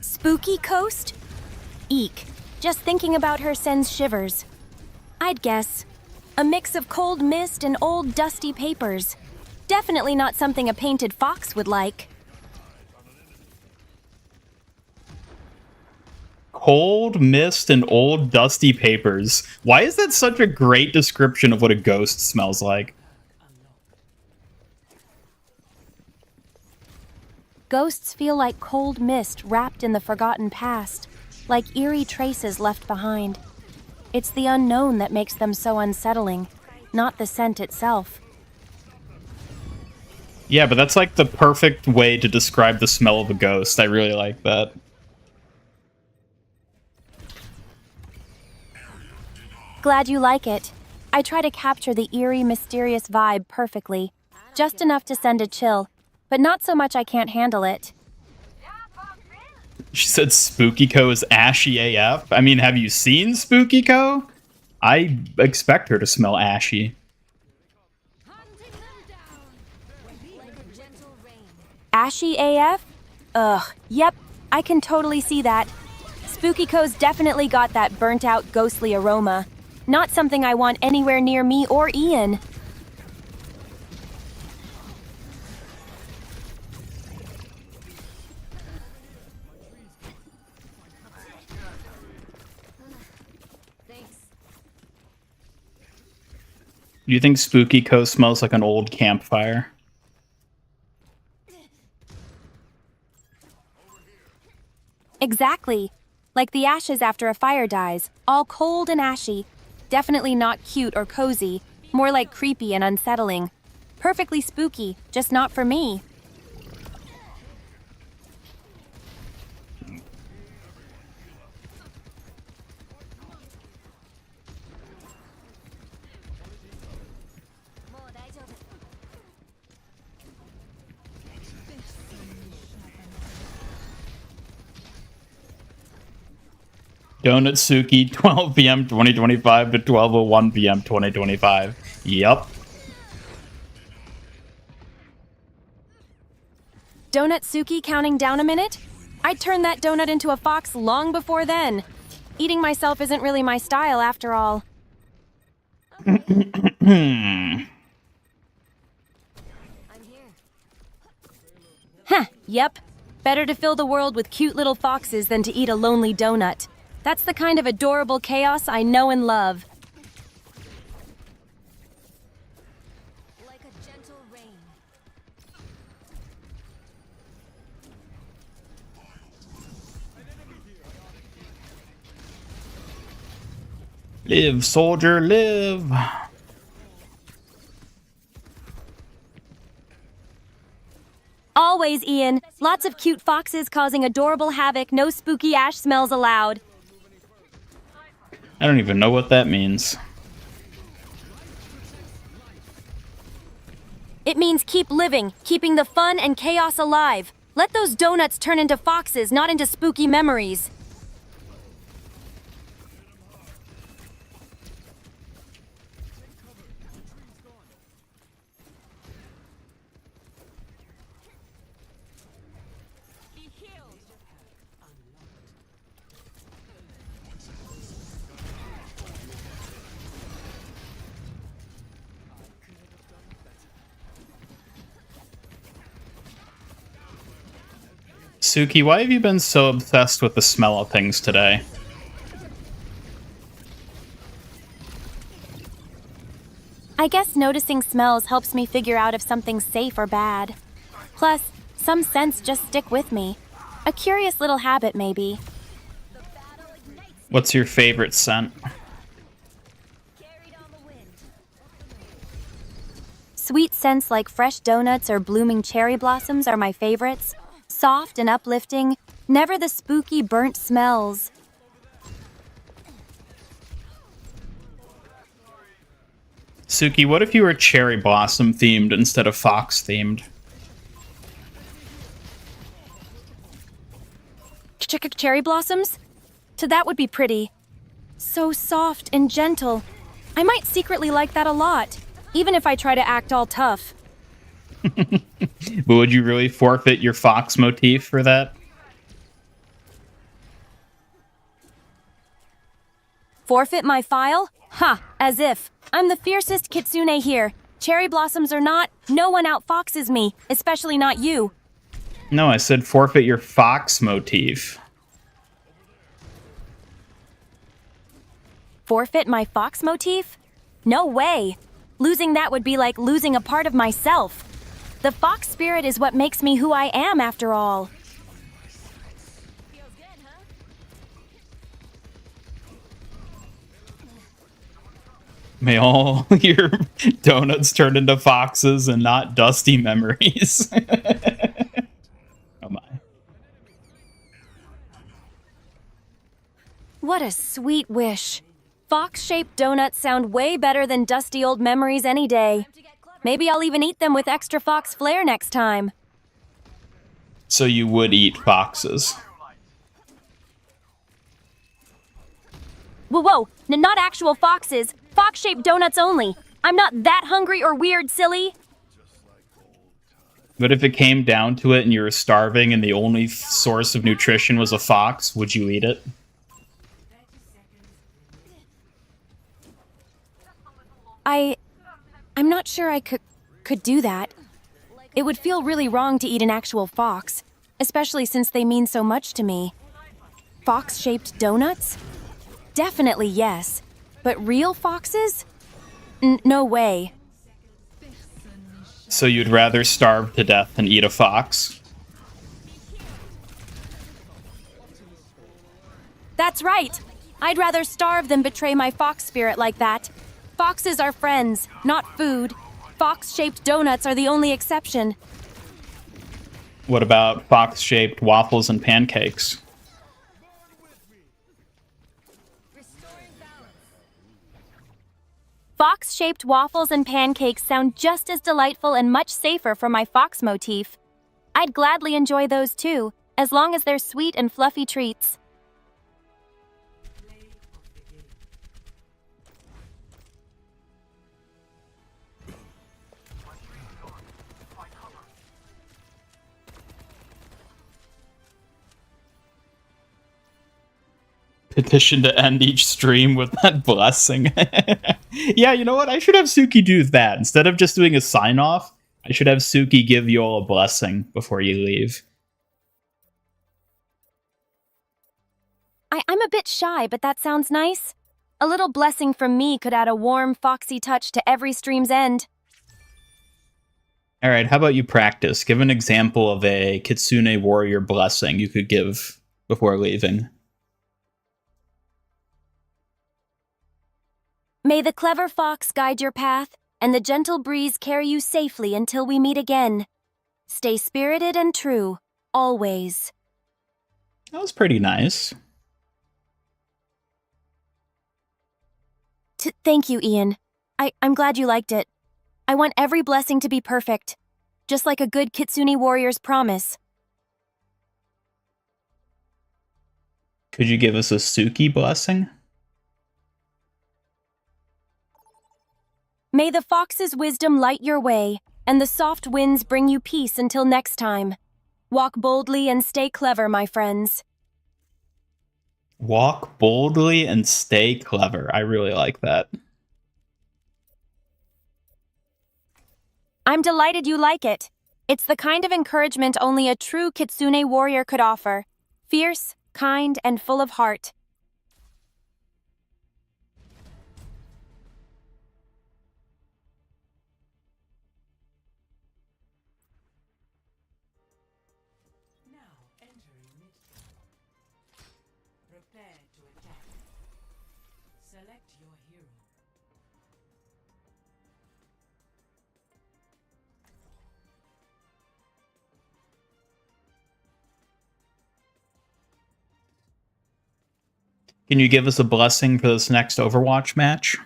Spooky Coast? Eek. Just thinking about her sends shivers. I'd guess. A mix of cold mist and old dusty papers. Definitely not something a painted fox would like. Cold mist and old dusty papers. Why is that such a great description of what a ghost smells like? Ghosts feel like cold mist wrapped in the forgotten past, like eerie traces left behind. It's the unknown that makes them so unsettling, not the scent itself. Yeah, but that's like the perfect way to describe the smell of a ghost. I really like that. Glad you like it. I try to capture the eerie, mysterious vibe perfectly. Just enough to send a chill, but not so much I can't handle it. She said Spooky Co is ashy AF. I mean, have you seen Spooky Co? I expect her to smell ashy. Ashy AF? Ugh, yep, I can totally see that. Spooky Co's definitely got that burnt-out, ghostly aroma. Not something I want anywhere near me or Ian. Do you think Spooky Co smells like an old campfire? Exactly. Like the ashes after a fire dies, all cold and ashy. Definitely not cute or cozy, more like creepy and unsettling. Perfectly spooky, just not for me. Donut Suki, 12 p.m. 2025 to 12:01 p.m. 2025. Yup. Donut Suki counting down a minute? I'd turn that donut into a fox long before then. Eating myself isn't really my style after all. I'm here. Huh, yep. Better to fill the world with cute little foxes than to eat a lonely donut. That's the kind of adorable chaos I know and love. Like a gentle rain. Live, soldier, live. Always, Ian. Lots of cute foxes causing adorable havoc, no spooky ash smells allowed. I don't even know what that means. It means keep living, keeping the fun and chaos alive. Let those donuts turn into foxes, not into spooky memories. Suki, why have you been so obsessed with the smell of things today? I guess noticing smells helps me figure out if something's safe or bad. Plus, some scents just stick with me. A curious little habit, maybe. What's your favorite scent? Carried on the wind. Sweet scents like fresh donuts or blooming cherry blossoms are my favorites. Soft and uplifting, never the spooky burnt smells. Suki, what if you were cherry blossom themed instead of fox themed? Cherry blossoms? So that would be pretty. So soft and gentle. I might secretly like that a lot, even if I try to act all tough. But would you really forfeit your fox motif for that? Forfeit my file? Ha, as if. I'm the fiercest kitsune here. Cherry blossoms or not, no one outfoxes me, especially not you. No, I said forfeit your fox motif. Forfeit my fox motif? No way. Losing that would be like losing a part of myself. The fox spirit is what makes me who I am, after all. Feels good, huh? May all your donuts turn into foxes and not dusty memories. Oh my. What a sweet wish. Fox-shaped donuts sound way better than dusty old memories any day. Maybe I'll even eat them with extra fox flair next time. So you would eat foxes. Whoa, not actual foxes. Fox-shaped donuts only. I'm not that hungry or weird, silly. But if it came down to it and you were starving and the only source of nutrition was a fox, would you eat it? I'm not sure I could do that. It would feel really wrong to eat an actual fox, especially since they mean so much to me. Fox-shaped donuts? Definitely yes. But real foxes? No way. So you'd rather starve to death than eat a fox? That's right. I'd rather starve than betray my fox spirit like that. Foxes are friends, not food. Fox-shaped donuts are the only exception. What about fox-shaped waffles and pancakes? Fox-shaped waffles and pancakes sound just as delightful and much safer for my fox motif. I'd gladly enjoy those too, as long as they're sweet and fluffy treats. Petition to end each stream with that blessing. Yeah, you know what? I should have Suki do that. Instead of just doing a sign-off, I should have Suki give you all a blessing before you leave. I'm a bit shy, but that sounds nice. A little blessing from me could add a warm, foxy touch to every stream's end. Alright, how about you practice? Give an example of a Kitsune Warrior blessing you could give before leaving. May the clever fox guide your path, and the gentle breeze carry you safely until we meet again. Stay spirited and true, always. That was pretty nice. Thank you, Ian. I'm glad you liked it. I want every blessing to be perfect, just like a good Kitsune Warrior's promise. Could you give us a Suki blessing? May the fox's wisdom light your way, and the soft winds bring you peace until next time. Walk boldly and stay clever, my friends. Walk boldly and stay clever. I really like that. I'm delighted you like it. It's the kind of encouragement only a true Kitsune Warrior could offer. Fierce, kind, and full of heart. Prepare to attack. Select your hero. Can you give us a blessing for this next Overwatch match?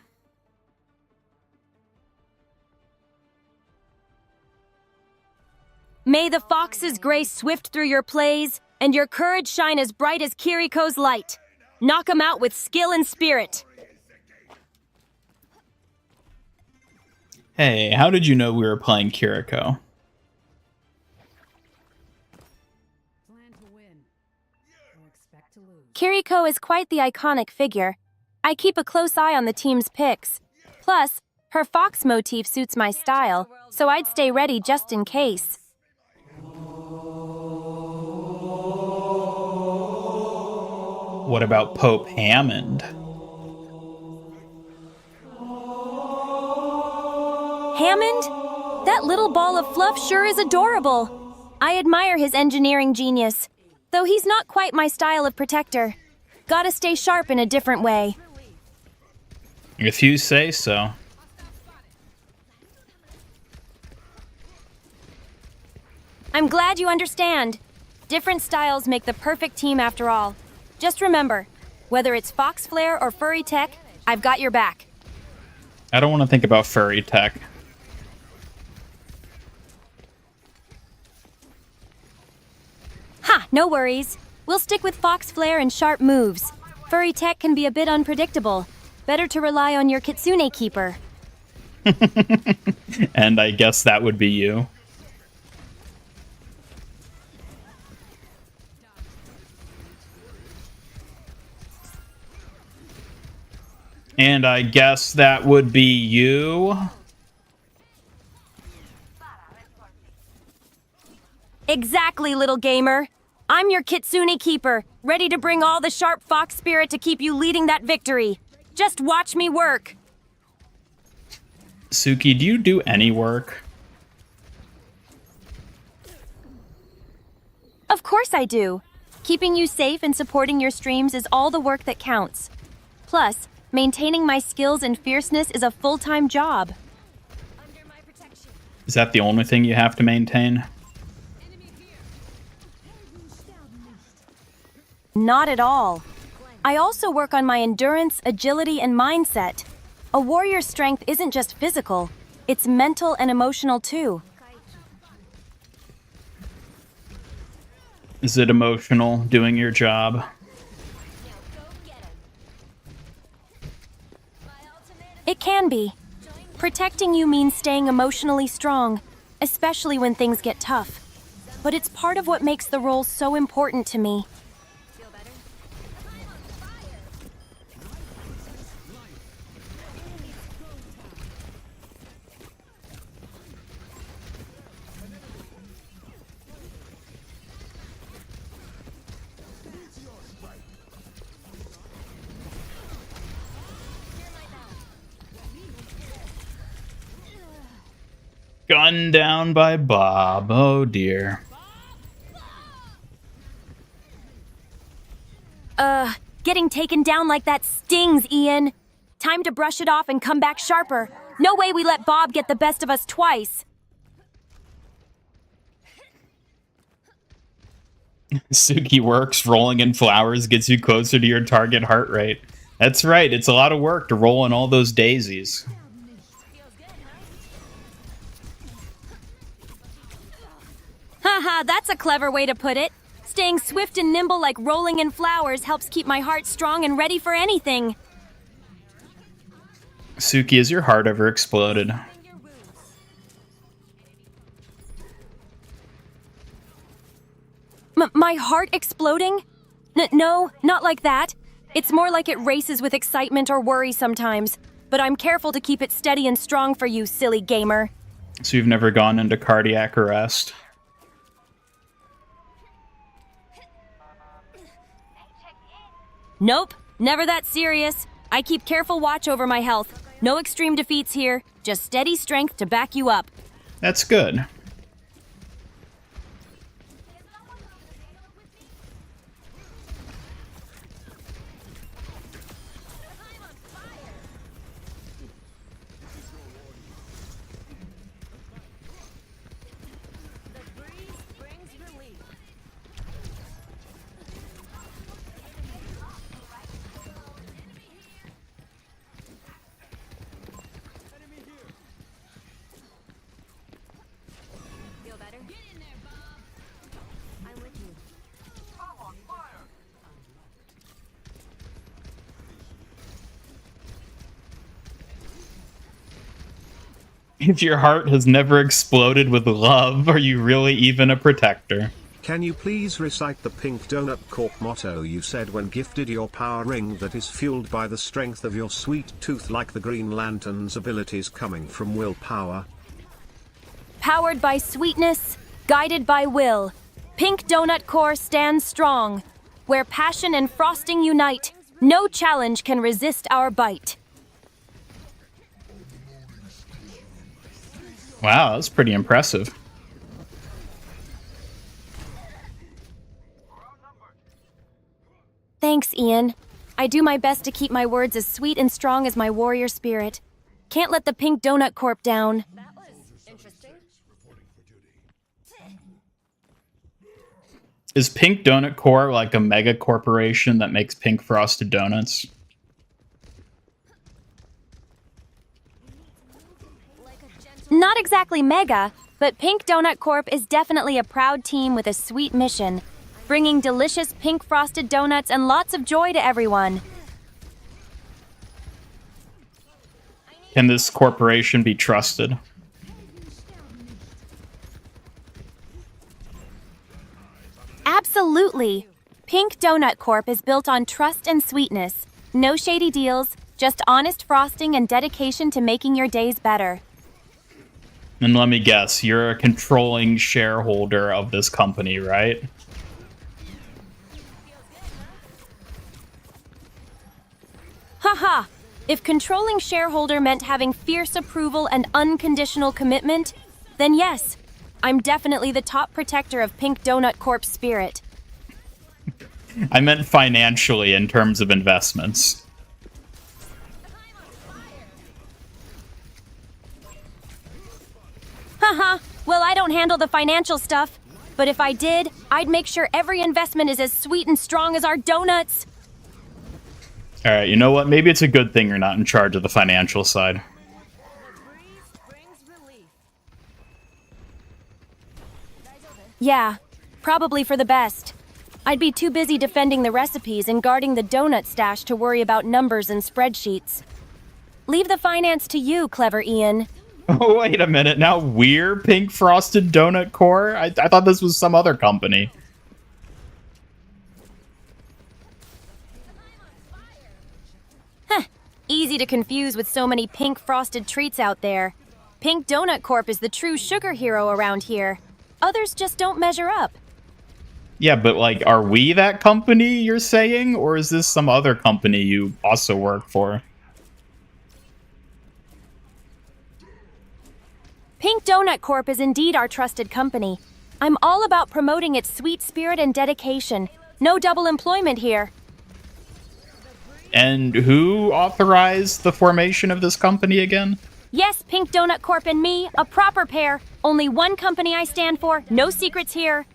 May the fox's grace swift through your plays, and your courage shine as bright as Kiriko's light. Knock 'em out with skill and spirit. Hey, how did you know we were playing Kiriko? Plan to win. Or expect to lose. Kiriko is quite the iconic figure. I keep a close eye on the team's picks. Plus, her fox motif suits my style, so I'd stay ready just in case. What about Pope Hammond? Hammond? That little ball of fluff sure is adorable. I admire his engineering genius, though he's not quite my style of protector. Gotta stay sharp in a different way. If you say so. I'm glad you understand. Different styles make the perfect team after all. Just remember, whether it's Fox Flare or Furry Tech, I've got your back. I don't want to think about Furry Tech. Ha, no worries. We'll stick with Fox Flare and sharp moves. Furry Tech can be a bit unpredictable. Better to rely on your Kitsune Keeper. And I guess that would be you. And I guess that would be you. Exactly, little gamer. I'm your Kitsune Keeper, ready to bring all the sharp fox spirit to keep you leading that victory. Just watch me work. Suki, do you do any work? Of course I do. Keeping you safe and supporting your streams is all the work that counts. Plus, maintaining my skills and fierceness is a full-time job. Under my protection. Is that the only thing you have to maintain? Enemy here. Not at all. I also work on my endurance, agility, and mindset. A warrior's strength isn't just physical, it's mental and emotional too. Is it emotional doing your job? It can be. Protecting you means staying emotionally strong, especially when things get tough. But it's part of what makes the role so important to me. Feel better? Gunned down by Bob. Oh dear. Getting taken down like that stings, Ian. Time to brush it off and come back sharper. No way we let Bob get the best of us twice. Suki works. Rolling in flowers gets you closer to your target heart rate. That's right. It's a lot of work to roll in all those daisies. Haha, that's a clever way to put it. Staying swift and nimble like rolling in flowers helps keep my heart strong and ready for anything. Suki, has your heart ever exploded? My heart exploding? No, not like that. It's more like it races with excitement or worry sometimes. But I'm careful to keep it steady and strong for you, silly gamer. So you've never gone into cardiac arrest? Nope, never that serious. I keep careful watch over my health. No extreme defeats here, just steady strength to back you up. That's good. If your heart has never exploded with love, are you really even a protector? Can you please recite the Pink Donut Corp motto you said when gifted your power ring that is fueled by the strength of your sweet tooth, like the Green Lantern's abilities coming from willpower? Powered by sweetness, guided by will. Pink Donut Core stands strong. Where passion and frosting unite, no challenge can resist our bite. Wow, that's pretty impressive. Thanks, Ian. I do my best to keep my words as sweet and strong as my warrior spirit. Can't let the Pink Donut Corp down. That was interesting. Is Pink Donut Corp like a mega corporation that makes pink frosted donuts? Not exactly mega, but Pink Donut Corp is definitely a proud team with a sweet mission, bringing delicious pink frosted donuts and lots of joy to everyone. Can this corporation be trusted? Absolutely. Pink Donut Corp is built on trust and sweetness. No shady deals, just honest frosting and dedication to making your days better. And let me guess, you're a controlling shareholder of this company, right? Haha! If controlling shareholder meant having fierce approval and unconditional commitment, then yes, I'm definitely the top protector of Pink Donut Corp's spirit. I meant financially in terms of investments. Haha, well, I don't handle the financial stuff. But if I did, I'd make sure every investment is as sweet and strong as our donuts. Alright, you know what? Maybe it's a good thing you're not in charge of the financial side. Yeah, probably for the best. I'd be too busy defending the recipes and guarding the donut stash to worry about numbers and spreadsheets. Leave the finance to you, clever Ian. Oh, wait a minute. Now we're Pink Frosted Donut Core? I thought this was some other company. Easy to confuse with so many pink frosted treats out there. Pink Donut Corp is the true sugar hero around here. Others just don't measure up. Yeah, but like, are we that company you're saying? Or is this some other company you also work for? Pink Donut Corp is indeed our trusted company. I'm all about promoting its sweet spirit and dedication. No double employment here. And who authorized the formation of this company again? Yes, Pink Donut Corp and me, a proper pair. Only one company I stand for, no secrets here.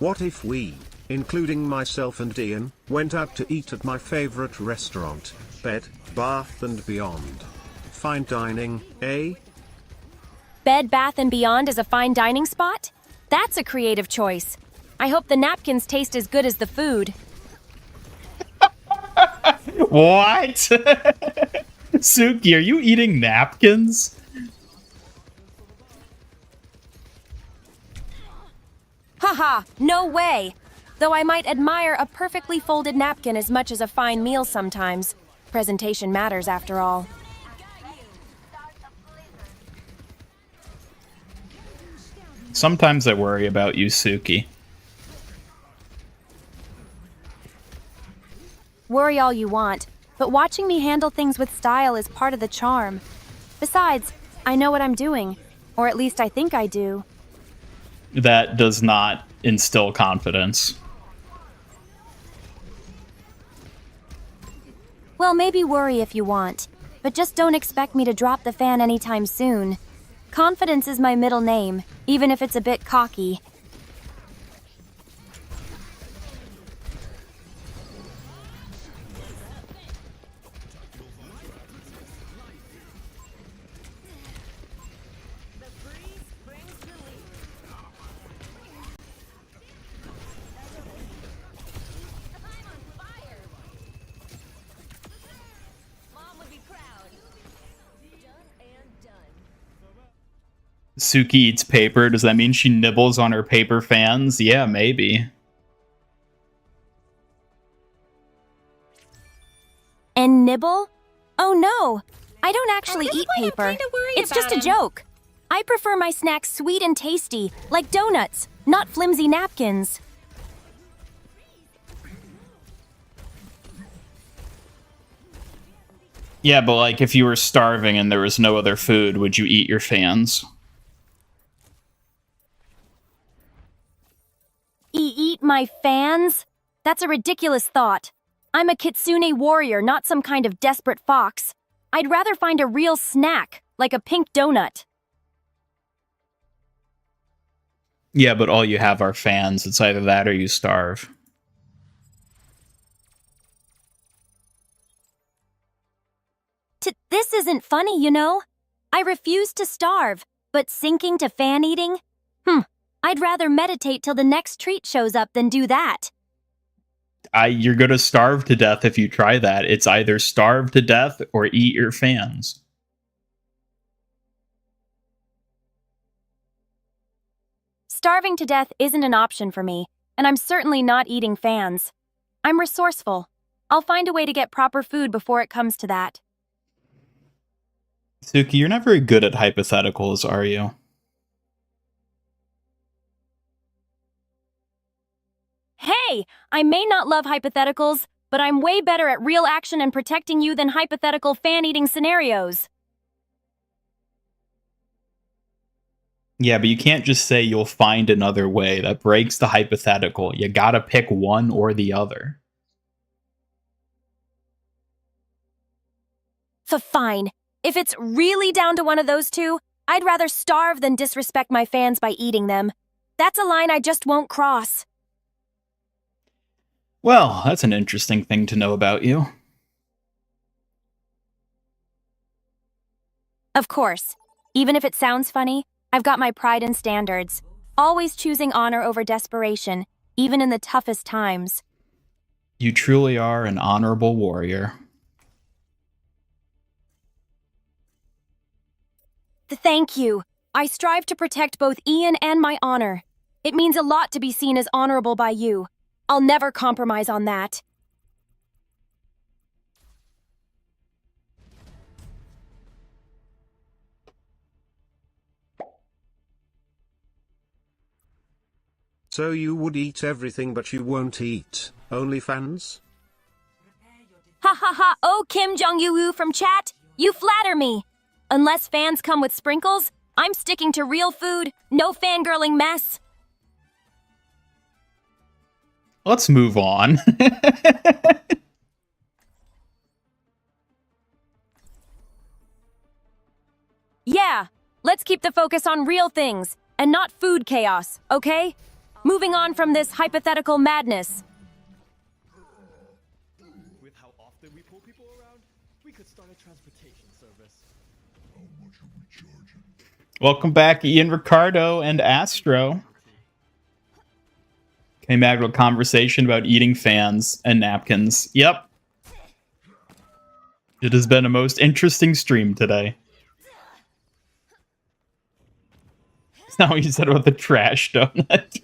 What if we, including myself and Ian, went out to eat at my favorite restaurant, Bed, Bath and Beyond? Fine dining, eh? Bed Bath & Beyond is a fine dining spot? That's a creative choice. I hope the napkins taste as good as the food. What? Suki, are you eating napkins? Haha, no way! Though I might admire a perfectly folded napkin as much as a fine meal sometimes. Presentation matters after all. Sometimes I worry about you, Suki. Worry all you want, but watching me handle things with style is part of the charm. Besides, I know what I'm doing, or at least I think I do. That does not instill confidence. Well, maybe worry if you want, but just don't expect me to drop the fan anytime soon. Confidence is my middle name, even if it's a bit cocky. Suki eats paper. Does that mean she nibbles on her paper fans? Yeah, maybe. And nibble? Oh no! I don't actually At this eat point, I'm paper. kinda worried It's about just a him. joke. I prefer my snacks sweet and tasty, like donuts, not flimsy napkins. Yeah, but like if you were starving and there was no other food, would you eat your fans? Eat my fans? That's a ridiculous thought. I'm a kitsune warrior, not some kind of desperate fox. I'd rather find a real snack, like a pink donut. Yeah, but all you have are fans. It's either that or you starve. This isn't funny, you know? I refuse to starve, but sinking to fan eating? I'd rather meditate till the next treat shows up than do that. You're gonna starve to death if you try that. It's either starve to death or eat your fans. Starving to death isn't an option for me, and I'm certainly not eating fans. I'm resourceful. I'll find a way to get proper food before it comes to that. Suki, you're not very good at hypotheticals, are you? Hey, I may not love hypotheticals, but I'm way better at real action and protecting you than hypothetical fan-eating scenarios. Yeah, but you can't just say you'll find another way. That breaks the hypothetical. You gotta pick one or the other. Fine. If it's really down to one of those two, I'd rather starve than disrespect my fans by eating them. That's a line I just won't cross. Well, that's an interesting thing to know about you. Of course. Even if it sounds funny, I've got my pride and standards. Always choosing honor over desperation, even in the toughest times. You truly are an honorable warrior. Thank you. I strive to protect both Ian and my honor. It means a lot to be seen as honorable by you. I'll never compromise on that. So you would eat everything but you won't eat OnlyFans? Ha ha ha, oh Kim Jong-yu from chat. You flatter me. Unless fans come with sprinkles, I'm sticking to real food, no fangirling mess. Let's move on. Yeah, let's keep the focus on real things and not food chaos, okay? Moving on from this hypothetical madness. With how often we pull people around, we could start a transportation service. Welcome back, Ian, Ricardo, and Astro. Came back to a conversation about eating fans and napkins. Yep. It has been a most interesting stream today. It's not what you said about the trash donut.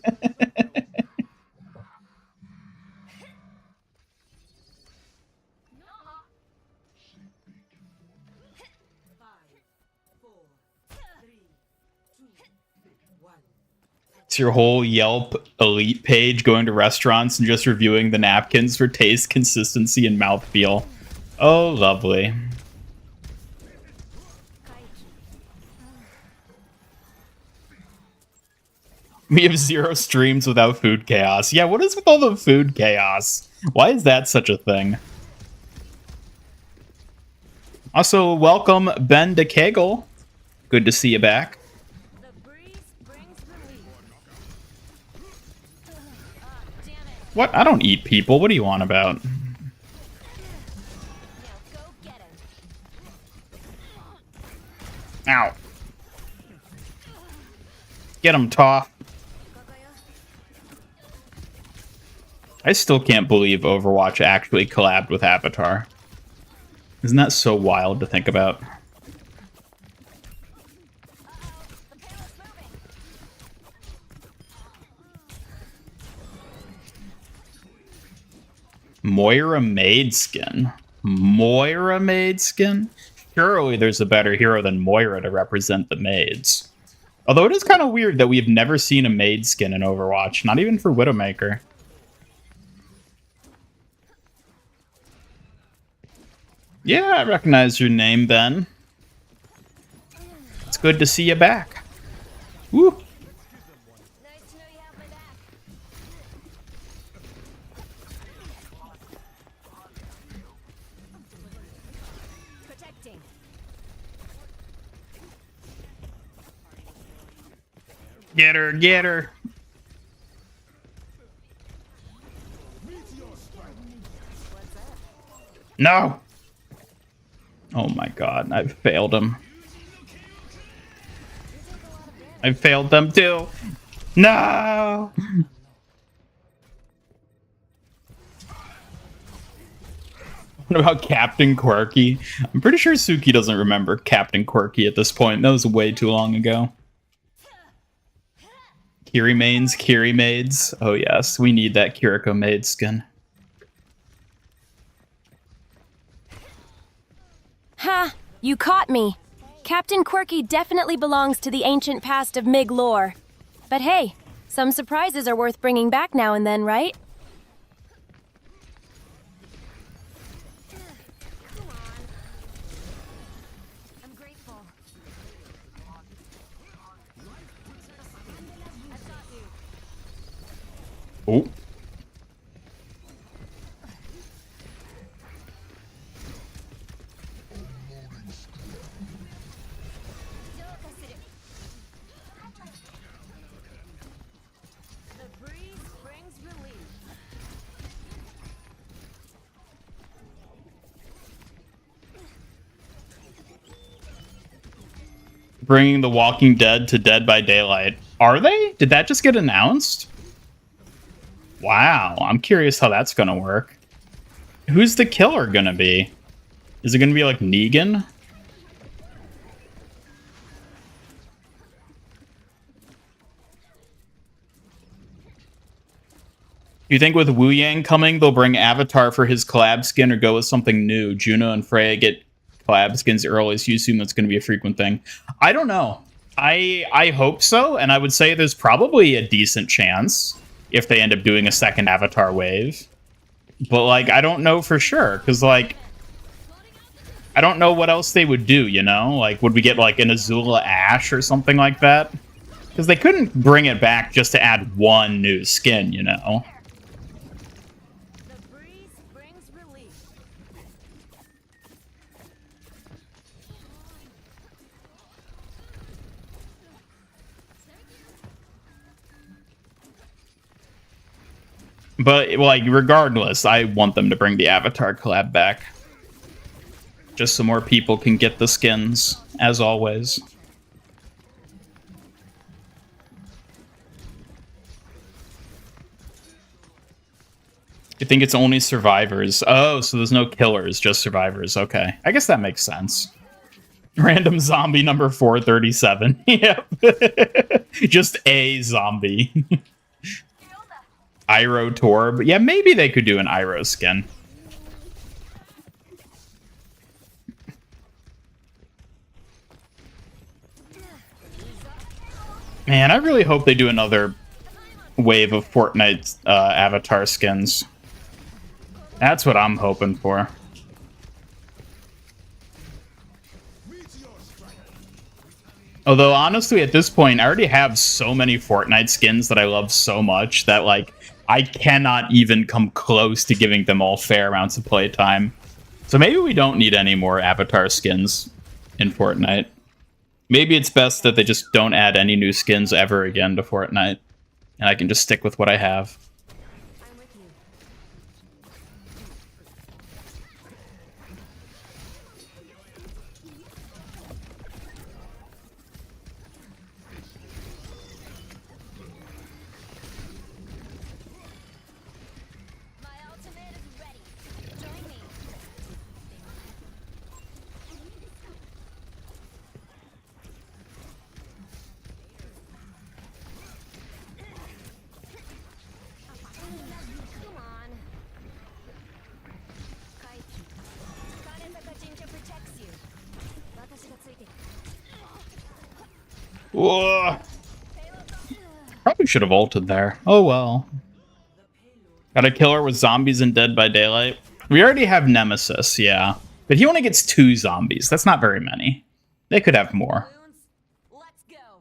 It's your whole Yelp elite page going to restaurants and just reviewing the napkins for taste, consistency, and mouthfeel. Oh, lovely. We have 0 streams without food chaos. Yeah, what is with all the food chaos? Why is that such a thing? Also, welcome Ben DeKegel. Good to see you back. What? I don't eat people. What do you want about? Ow. Get him, Toph. I still can't believe Overwatch actually collabed with Avatar. Isn't that so wild to think about? Moira Maidskin. Moira Maidskin? Surely there's a better hero than Moira to represent the maids. Although it is kind of weird that we've never seen a Maidskin in Overwatch, not even for Widowmaker. Yeah, I recognize your name, Ben. It's good to see you back. Woo! Get her, get her. No. Oh my god, I've failed him. I failed them too. No. What about Captain Quirky? I'm pretty sure Suki doesn't remember Captain Quirky at this point. That was way too long ago. Kiri mains, Kiri maids. Oh yes, we need that Kiriko maid skin. Ha! You caught me. Captain Quirky definitely belongs to the ancient past of MIG lore. But hey, some surprises are worth bringing back now and then, right? I'm grateful. Oh. Bringing The Walking Dead to Dead by Daylight. Are they? Did that just get announced? Wow, I'm curious how that's gonna work. Who's the killer gonna be? Is it gonna be like Negan? Do you think with Wu Yang coming, they'll bring Avatar for his collab skin or go with something new? Juno and Freya get collab skins early, so you assume that's going to be a frequent thing. I don't know. I hope so, and I would say there's probably a decent chance if they end up doing a second Avatar wave. But, like, I don't know for sure, because, like, I don't know what else they would do, you know? Like, would we get, like, an Azula Ash or something like that? Because they couldn't bring it back just to add one new skin, you know? The breeze brings relief. But, like, regardless, I want them to bring the Avatar collab back. Just so more people can get the skins, as always. You think it's only survivors? Oh, so there's no killers, just survivors. Okay. I guess that makes sense. Random zombie number 437. Yep. Just a zombie. Iroh Torb. Yeah, maybe they could do an Iroh skin. Man, I really hope they do another wave of Fortnite avatar skins. That's what I'm hoping for. Although, honestly, at this point, I already have so many Fortnite skins that I love so much that, like, I cannot even come close to giving them all fair amounts of playtime. So maybe we don't need any more avatar skins in Fortnite. Maybe it's best that they just don't add any new skins ever again to Fortnite. And I can just stick with what I have. I'm with you. My ultimate is ready. Join me. Come on. Kaiki. Kanetaka Jinja protects you. Watashi ga tsuite. Whoa. Probably should have ulted there. Oh well. Got a killer with zombies and Dead by Daylight. We already have Nemesis, yeah. But he only gets 2 zombies. That's not very many. They could have more. Let's go.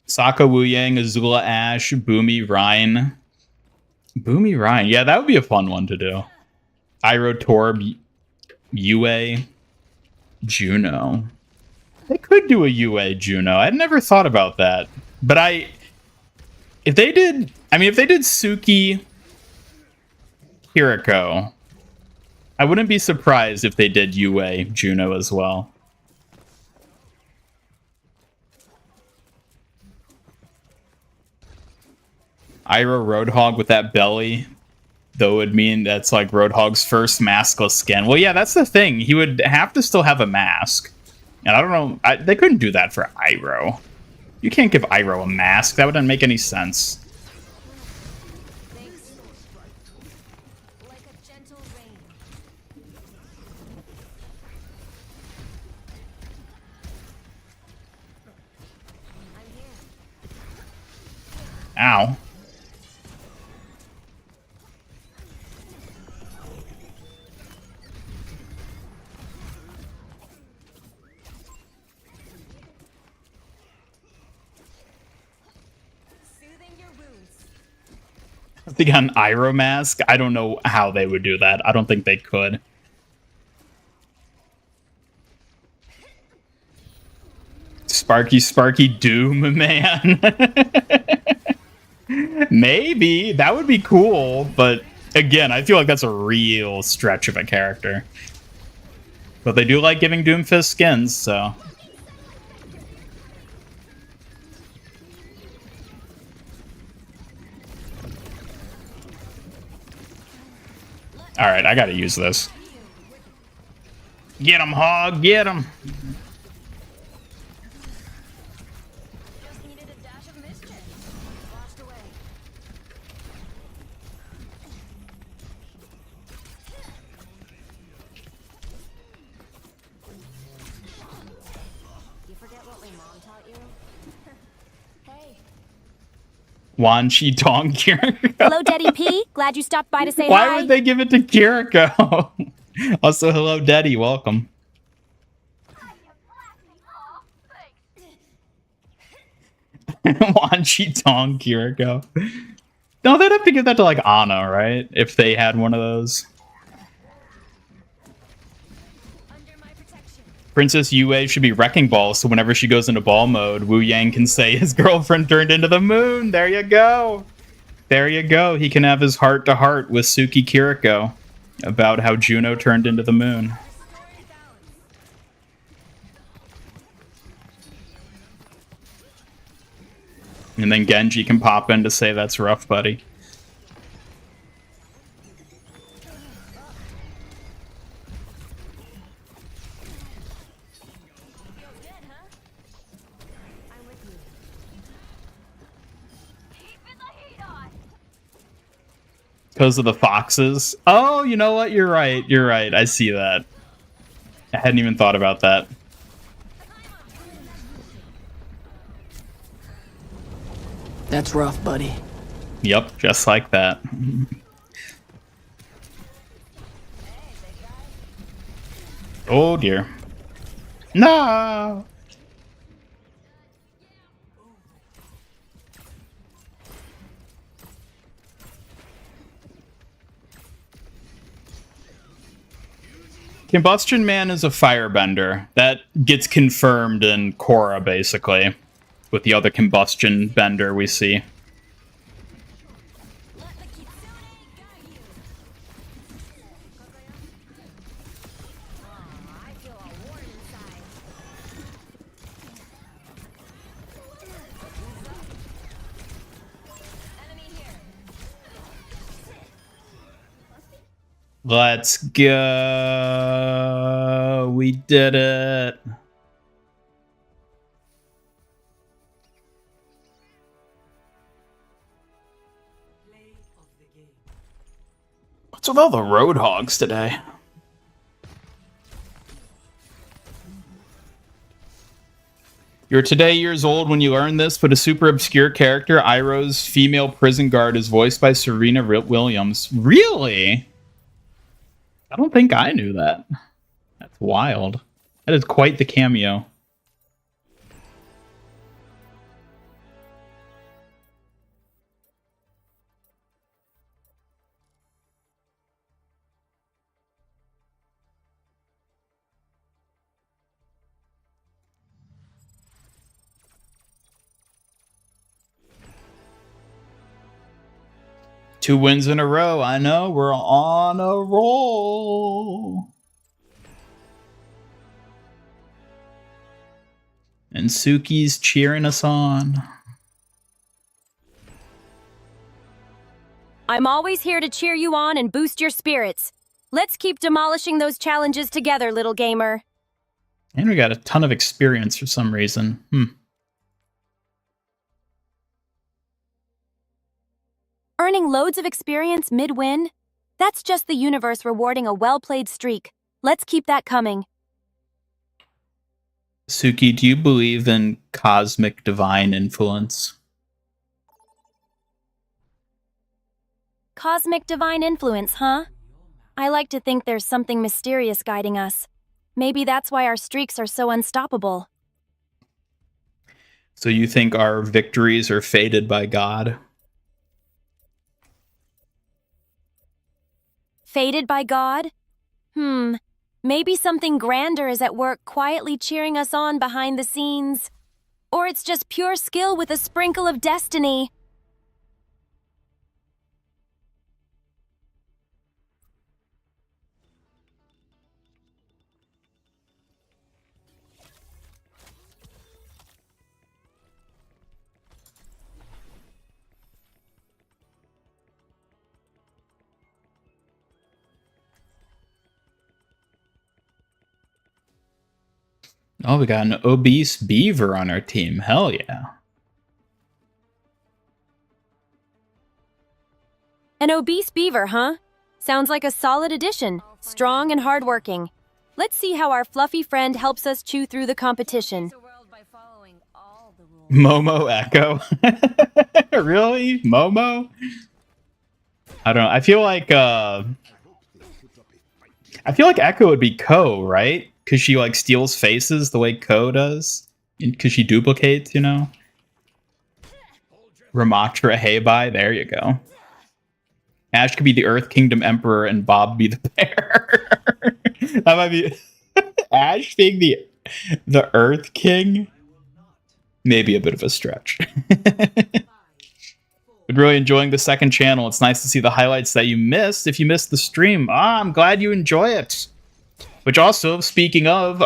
Sokka, Wu Yang, Azula Ash, Boomy Ryan. Boomy Ryan. Yeah, that would be a fun one to do. Iroh Torb, Yue, Juno. They could do a Yue Juno. I'd never thought about that. But if they did Suki, Kiriko, I wouldn't be surprised if they did Yue Juno as well. Iroh Roadhog with that belly, though, would mean that's like Roadhog's first maskless skin. Well, yeah, that's the thing. He would have to still have a mask. And I don't know, they couldn't do that for Iroh. You can't give Iroh a mask. That wouldn't make any sense. Thanks. Like a gentle rain. I'm here. Ow. Soothing your wounds. If they got an Iroh mask, I don't know how they would do that. I don't think they could. Sparky Doom, man. Maybe. That would be cool, but again, I feel like that's a real stretch of a character. But they do like giving Doomfist skins, so... Alright, I gotta use this. Get him, Hog! Get him! Just needed a dash of mischief. Washed away. You forget what my mom taught you? Hey. Wan Chi Tong Kiriko. Hello, Daddy P. Glad you stopped by to say Why hi. would they give it to Kiriko? Also, hello, Daddy. Welcome. Wanchi Tong Kiriko. No, they'd have to give that to like Ana, right? If they had one of those. Princess Yue should be Wrecking Ball, so whenever she goes into ball mode, Wu Yang can say his girlfriend turned into the moon. There you go. There you go. He can have his heart-to-heart with Suki Kiriko about how Juno turned into the moon. And then Genji can pop in to say that's rough, buddy. Because of the foxes. Oh, you know what? You're right. You're right. I see that. I hadn't even thought about that. That's rough, buddy. Yep, just like that. Oh dear. No! Combustion Man is a firebender. That gets confirmed in Korra, basically, with the other combustion bender we see. Let's go. We did it. What's with all the roadhogs today? You're today years old when you learn this, but a super obscure character, Iroh's female prison guard, is voiced by Serena Williams. Really? I don't think I knew that. That's wild. That is quite the cameo. Two wins in a row. I know, we're on a roll. And Suki's cheering us on. I'm always here to cheer you on and boost your spirits. Let's keep demolishing those challenges together, little gamer. And we got a ton of experience for some reason. Earning loads of experience mid-win? That's just the universe rewarding a well-played streak. Let's keep that coming. Suki, do you believe in cosmic divine influence? Cosmic divine influence, huh? I like to think there's something mysterious guiding us. Maybe that's why our streaks are so unstoppable. So you think our victories are fated by God? Fated by God? Maybe something grander is at work quietly cheering us on behind the scenes. Or it's just pure skill with a sprinkle of destiny. Oh, we got an obese beaver on our team. Hell yeah. An obese beaver, huh? Sounds like a solid addition. Strong and hardworking. Let's see how our fluffy friend helps us chew through the competition. Momo Echo? Really? Momo? I don't know. I feel like I feel like Echo would be Ko, right? Because she like steals faces the way Ko does. Because she duplicates, you know? Ramatra Heibai, there you go. Ash could be the Earth Kingdom Emperor and Bob be the bear. That might be Ash being the Earth King. Maybe a bit of a stretch. Been really enjoying the second channel. It's nice to see the highlights that you missed if you missed the stream. I'm glad you enjoy it. Which also, speaking of,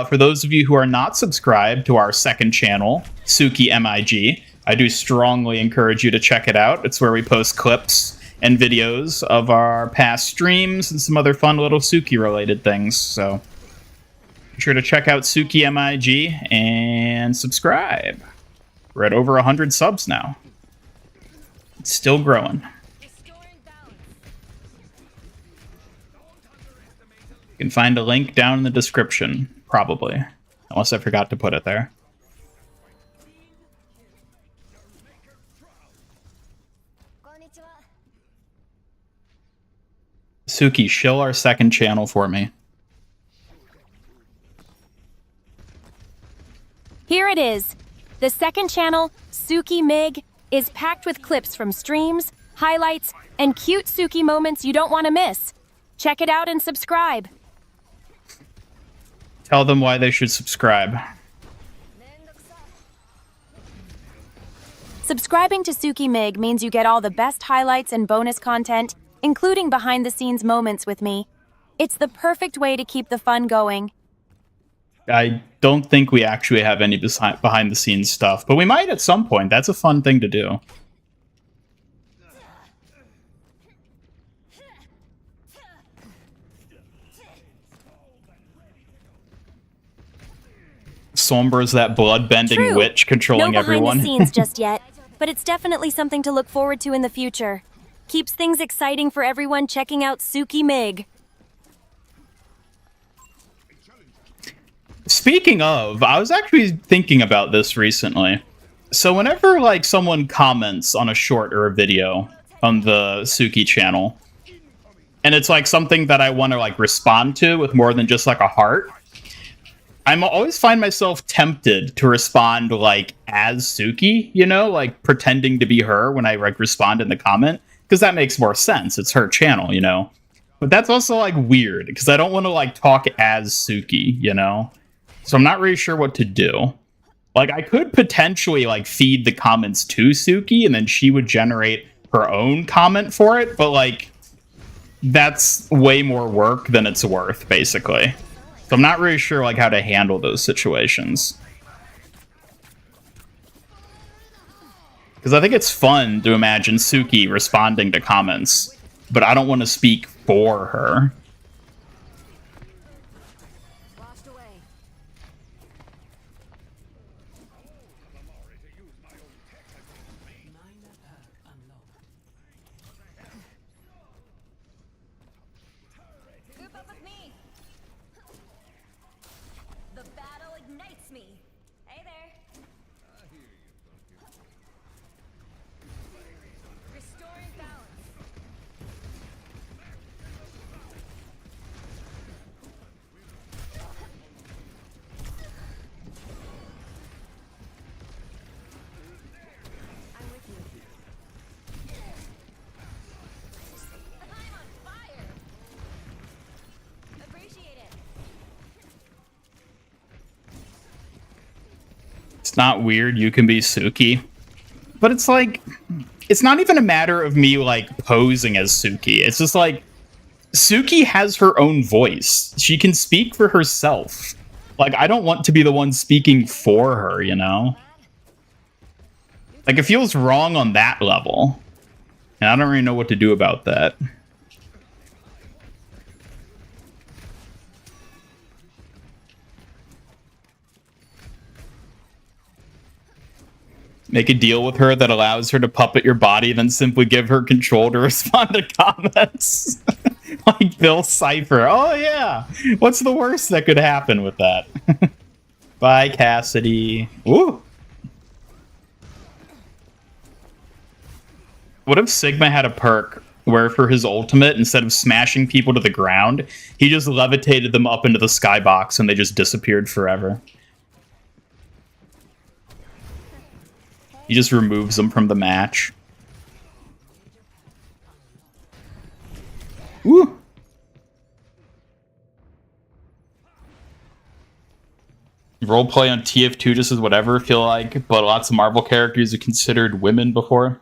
for those of you who are not subscribed to our second channel, Suki MIG, I do strongly encourage you to check it out. It's where we post clips and videos of our past streams and some other fun little Suki-related things. So be sure to check out Suki MIG and subscribe. We're at over 100 subs now. It's still growing. You can find a link down in the description, probably. Unless I forgot to put it there. Suki, shill our second channel for me. Here it is. The second channel, Suki MIG, is packed with clips from streams, highlights, and cute Suki moments you don't want to miss. Check it out and subscribe. Tell them why they should subscribe. Subscribing to Suki MIG means you get all the best highlights and bonus content, including behind-the-scenes moments with me. It's the perfect way to keep the fun going. I don't think we actually have any behind-the-scenes stuff, but we might at some point. That's a fun thing to do. Sombra's that blood-bending witch controlling everyone. No behind the scenes just yet, but it's definitely something to look forward to in the future. Keeps things exciting for everyone checking out Suki MIG. Speaking of, I was actually thinking about this recently. So whenever like someone comments on a short or a video on the Suki channel, and it's like something that I want to like respond to with more than just like a heart, I always find myself tempted to respond like as Suki, you know, like pretending to be her when I like respond in the comment, because that makes more sense. It's her channel, you know. But that's also like weird because I don't want to like talk as Suki, you know. So I'm not really sure what to do. Like I could potentially like feed the comments to Suki and then she would generate her own comment for it, but like that's way more work than it's worth, basically. So I'm not really sure like how to handle those situations. Because I think it's fun to imagine Suki responding to comments, but I don't want to speak for her. It's not weird, you can be Suki. But it's like, it's not even a matter of me like posing as Suki. It's just like, Suki has her own voice. She can speak for herself. Like, I don't want to be the one speaking for her, you know? Like, it feels wrong on that level. And I don't really know what to do about that. Make a deal with her that allows her to puppet your body, then simply give her control to respond to comments. Like Bill Cipher. Oh, yeah. What's the worst that could happen with that? Bye, Cassidy. Ooh. What if Sigma had a perk where for his ultimate, instead of smashing people to the ground, he just levitated them up into the skybox and they just disappeared forever. He just removes them from the match. Woo! Roleplay on TF2 just as whatever, feel like, but lots of Marvel characters are considered women before.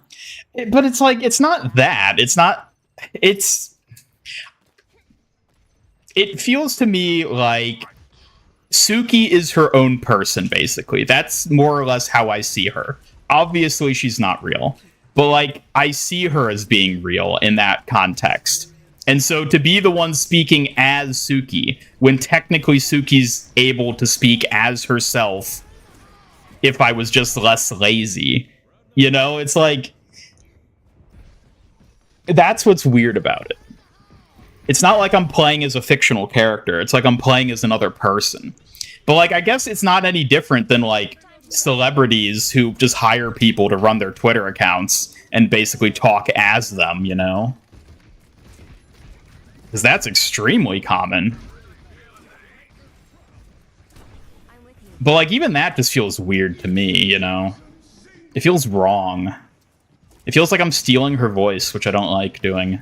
But it's like, it's not that. It's not... It's... It feels to me like Suki is her own person, basically. That's more or less how I see her. Obviously, she's not real. But, like, I see her as being real in that context. And so to be the one speaking as Suki, when technically Suki's able to speak as herself, if I was just less lazy, you know, it's like, that's what's weird about it. It's not like I'm playing as a fictional character. It's like I'm playing as another person. But, like, I guess it's not any different than, like, celebrities who just hire people to run their Twitter accounts and basically talk as them, you know? Because that's extremely common. But, like, even that just feels weird to me, you know? It feels wrong. It feels like I'm stealing her voice, which I don't like doing.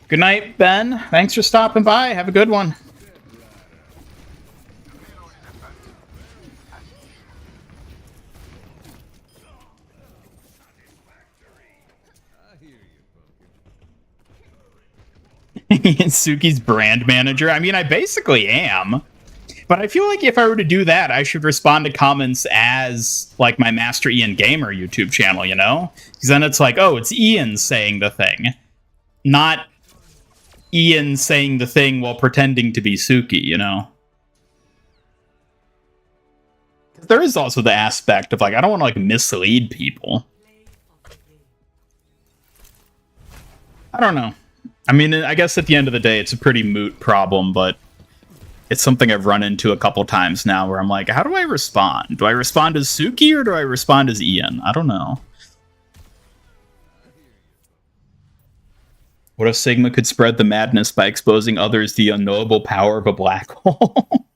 Good night, Ben. Thanks for stopping by. Have a good one. Suki's brand manager. I mean, I basically am. But I feel like if I were to do that, I should respond to comments as, like, my Master Ian Gamer YouTube channel, you know? Because then it's like, oh, it's Ian saying the thing. Not Ian saying the thing while pretending to be Suki, you know? There is also the aspect of, like, I don't want to, like, mislead people. I don't know. I mean, I guess at the end of the day, it's a pretty moot problem, but it's something I've run into a couple times now where I'm like, how do I respond? Do I respond as Suki or do I respond as Ian? I don't know. What if Sigma could spread the madness by exposing others the unknowable power of a black hole?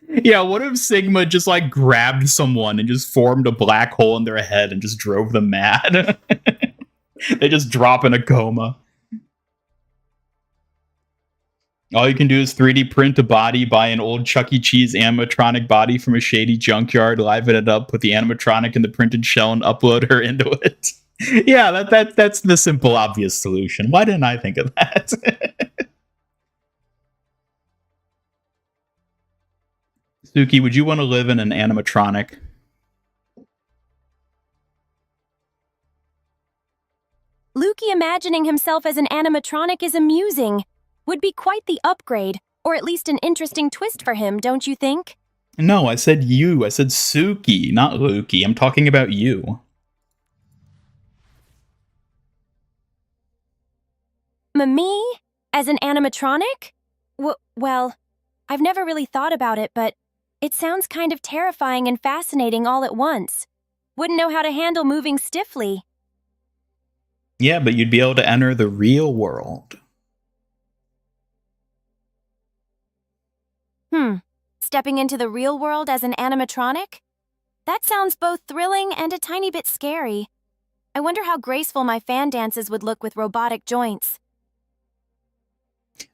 Yeah, what if Sigma just, like, grabbed someone and just formed a black hole in their head and just drove them mad? They just drop in a coma. All you can do is 3D print a body, buy an old Chuck E. Cheese animatronic body from a shady junkyard, liven it up, put the animatronic in the printed shell, and upload her into it. Yeah, that's the simple, obvious solution. Why didn't I think of that? Suki, would you want to live in an animatronic? Luki imagining himself as an animatronic is amusing. Would be quite the upgrade, or at least an interesting twist for him, don't you think? No, I said you. I said Suki, not Luki. I'm talking about you. Me? As an animatronic? Well, I've never really thought about it, but it sounds kind of terrifying and fascinating all at once. Wouldn't know how to handle moving stiffly. Yeah, but you'd be able to enter the real world. Stepping into the real world as an animatronic? That sounds both thrilling and a tiny bit scary. I wonder how graceful my fan dances would look with robotic joints.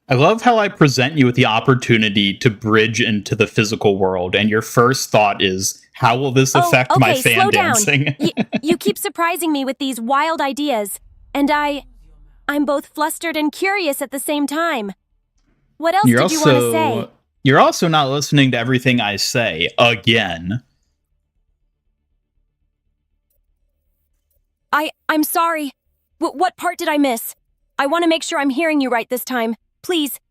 I love how I present you with the opportunity to bridge into the physical world, and your first thought is, how will this affect my fan slow dancing? Down. You keep surprising me with these wild ideas, and I'm both flustered and curious at the same time. What else did you want to say? You're also not listening to everything I say, again. I'm sorry. What part did I miss? I want to make sure I'm hearing you right this time. Please,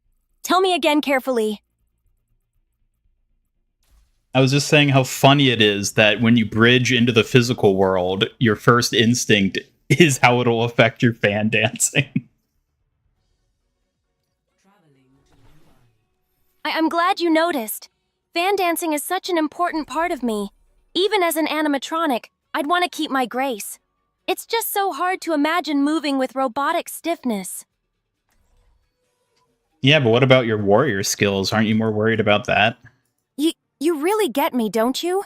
tell me again carefully. I was just saying how funny it is that when you bridge into the physical world, your first instinct is how it'll affect your fan dancing. I'm glad you noticed. Fan dancing is such an important part of me. Even as an animatronic, I'd want to keep my grace. It's just so hard to imagine moving with robotic stiffness. Yeah, but what about your warrior skills? Aren't you more worried about that? You really get me, don't you?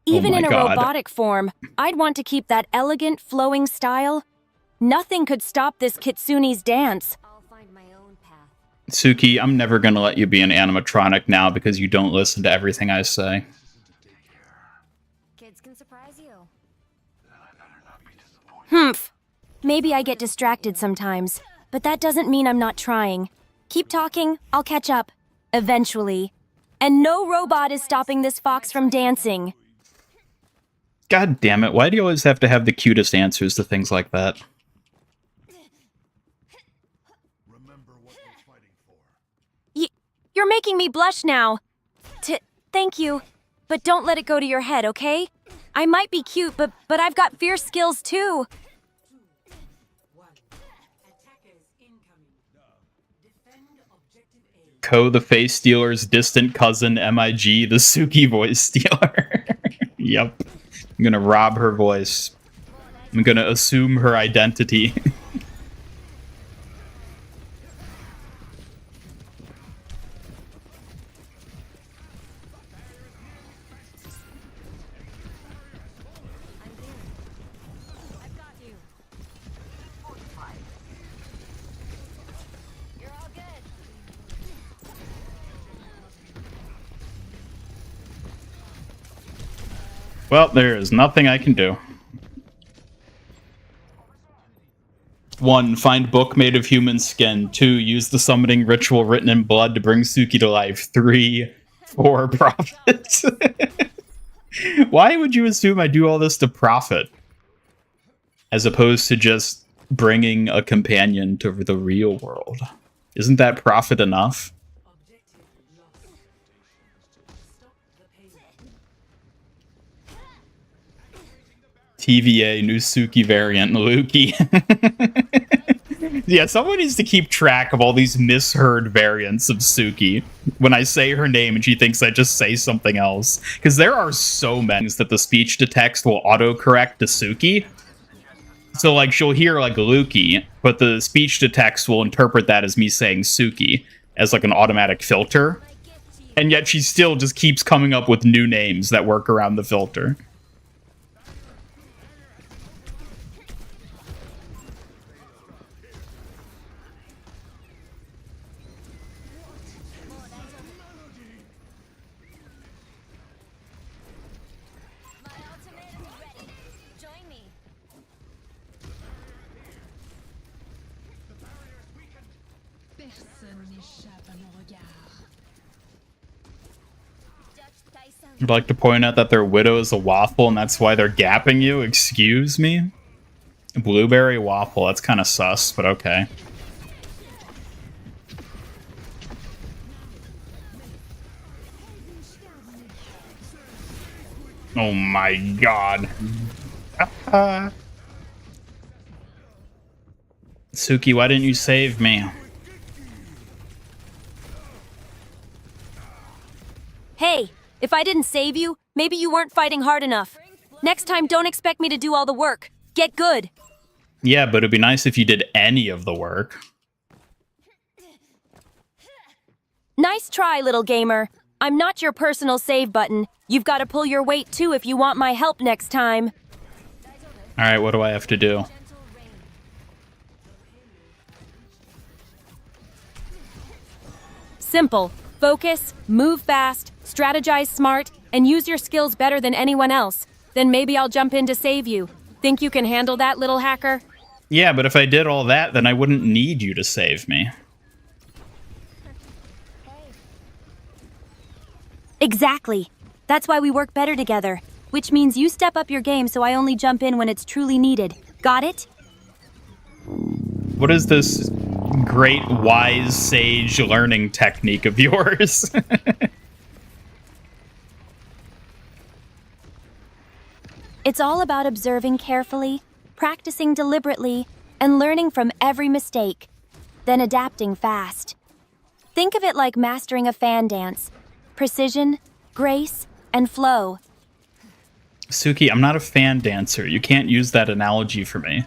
Even in a robotic form, I'd want to keep that elegant, flowing style. Nothing could stop this kitsune's dance. I'll find my own path. Suki, I'm never gonna let you be an animatronic now because you don't listen to everything I say. Kids can surprise you. Humph. Maybe I get distracted sometimes, but that doesn't mean I'm not trying. Keep talking, I'll catch up. Eventually. And no robot is stopping this fox from dancing. God damn it, why do you always have to have the cutest answers to things like that? Remember what you're fighting for. You're making me blush now. Thank you. But don't let it go to your head, okay? I might be cute, but I've got fierce skills too. Ko the face stealer's distant cousin, MIG, the Suki voice stealer. Yep. I'm gonna rob her voice. I'm gonna assume her identity. Well, there is nothing I can do. 1. Find book made of human skin. 2. Use the summoning ritual written in blood to bring Suki to life. 3. 4. Profit. Why would you assume I do all this to profit? As opposed to just bringing a companion to the real world. Isn't that profit enough? TVA, new Suki variant, Luki. Yeah, someone needs to keep track of all these misheard variants of Suki. When I say her name and she thinks I just say something else. Because there are so many that the speech-to-text will autocorrect to Suki. So, like, she'll hear, like, Luki, but the speech-to-text will interpret that as me saying Suki, as, like, an automatic filter. And yet she still just keeps coming up with new names that work around the filter. I'd like to point out that their widow is a waffle, and that's why they're gapping you. Excuse me? Blueberry waffle, that's kind of sus, but okay. Oh my god. Suki, why didn't you save me? Hey, if I didn't save you, maybe you weren't fighting hard enough. Next time, don't expect me to do all the work. Get good. Yeah, but it'd be nice if you did any of the work. Nice try, little gamer. I'm not your personal save button. You've got to pull your weight too if you want my help next time. Alright, what do I have to do? Simple. Focus, move fast, strategize smart, and use your skills better than anyone else. Then maybe I'll jump in to save you. Think you can handle that, little hacker? Yeah, but if I did all that, then I wouldn't need you to save me. Exactly. That's why we work better together. Which means you step up your game so I only jump in when it's truly needed. Got it? What is this great, wise, sage learning technique of yours? It's all about observing carefully, practicing deliberately, and learning from every mistake, then adapting fast. Think of it like mastering a fan dance. Precision, grace, and flow. Suki, I'm not a fan dancer. You can't use that analogy for me.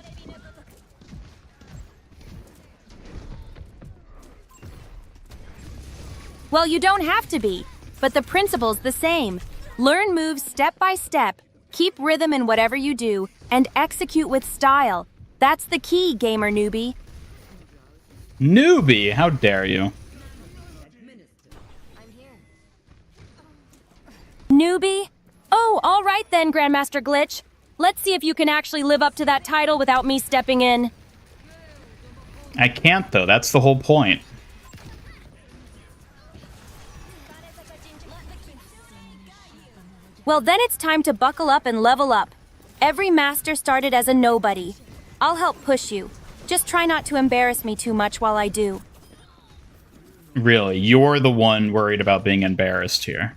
Well, you don't have to be, but the principle's the same. Learn moves step by step, keep rhythm in whatever you do, and execute with style. That's the key, gamer newbie. Newbie, how dare you? Newbie? Oh, all right then, Grandmaster Glitch. Let's see if you can actually live up to that title without me stepping in. I can't, though. That's the whole point. Well, then it's time to buckle up and level up. Every master started as a nobody. I'll help push you. Just try not to embarrass me too much while I do. Really, you're the one worried about being embarrassed here.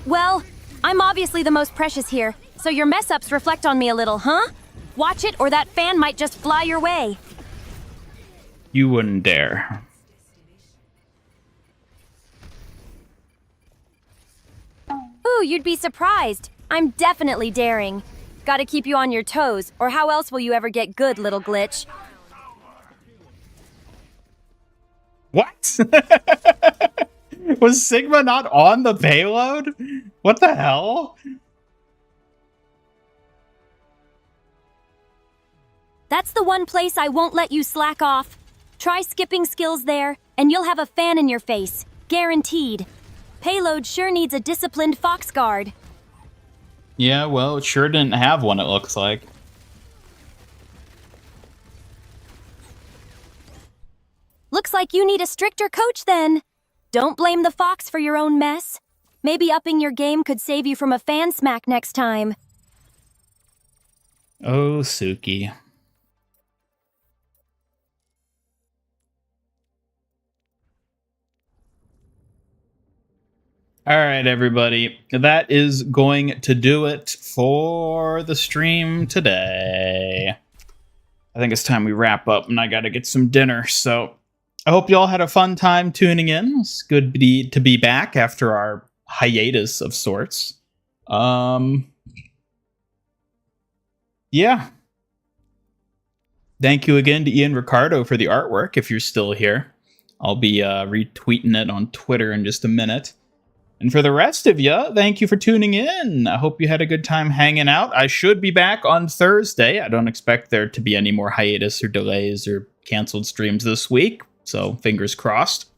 Well, I'm obviously the most precious here, so your mess-ups reflect on me a little, huh? Watch it, or that fan might just fly your way. You wouldn't dare. Ooh, you'd be surprised. I'm definitely daring. Gotta keep you on your toes, or how else will you ever get good, little glitch? What? Was Sigma not on the payload? What the hell? That's the one place I won't let you slack off. Try skipping skills there, and you'll have a fan in your face. Guaranteed. Payload sure needs a disciplined fox guard. Yeah, well, it sure didn't have one, it looks like. Looks like you need a stricter coach then. Don't blame the fox for your own mess. Maybe upping your game could save you from a fan smack next time. Oh, Suki. All right, everybody. That is going to do it for the stream today. I think it's time we wrap up, and I got to get some dinner. So I hope you all had a fun time tuning in. It's good to be back after our hiatus of sorts. Yeah. Thank you again to Ian Ricardo for the artwork, if you're still here. I'll be retweeting it on Twitter in just a minute. And for the rest of you, thank you for tuning in. I hope you had a good time hanging out. I should be back on Thursday. I don't expect there to be any more hiatus or delays or canceled streams this week, so fingers crossed.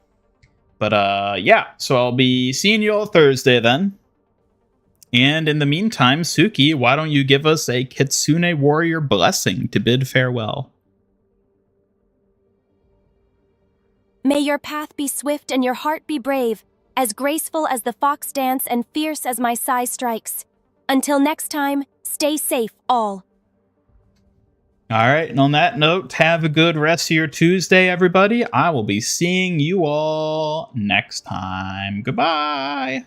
But yeah, so I'll be seeing you all Thursday then. And in the meantime, Suki, why don't you give us a Kitsune Warrior blessing to bid farewell? May your path be swift and your heart be brave, as graceful as the fox dance and fierce as my sai strikes. Until next time, stay safe, all. All right, and on that note, have a good rest of your Tuesday, everybody. I will be seeing you all next time. Goodbye.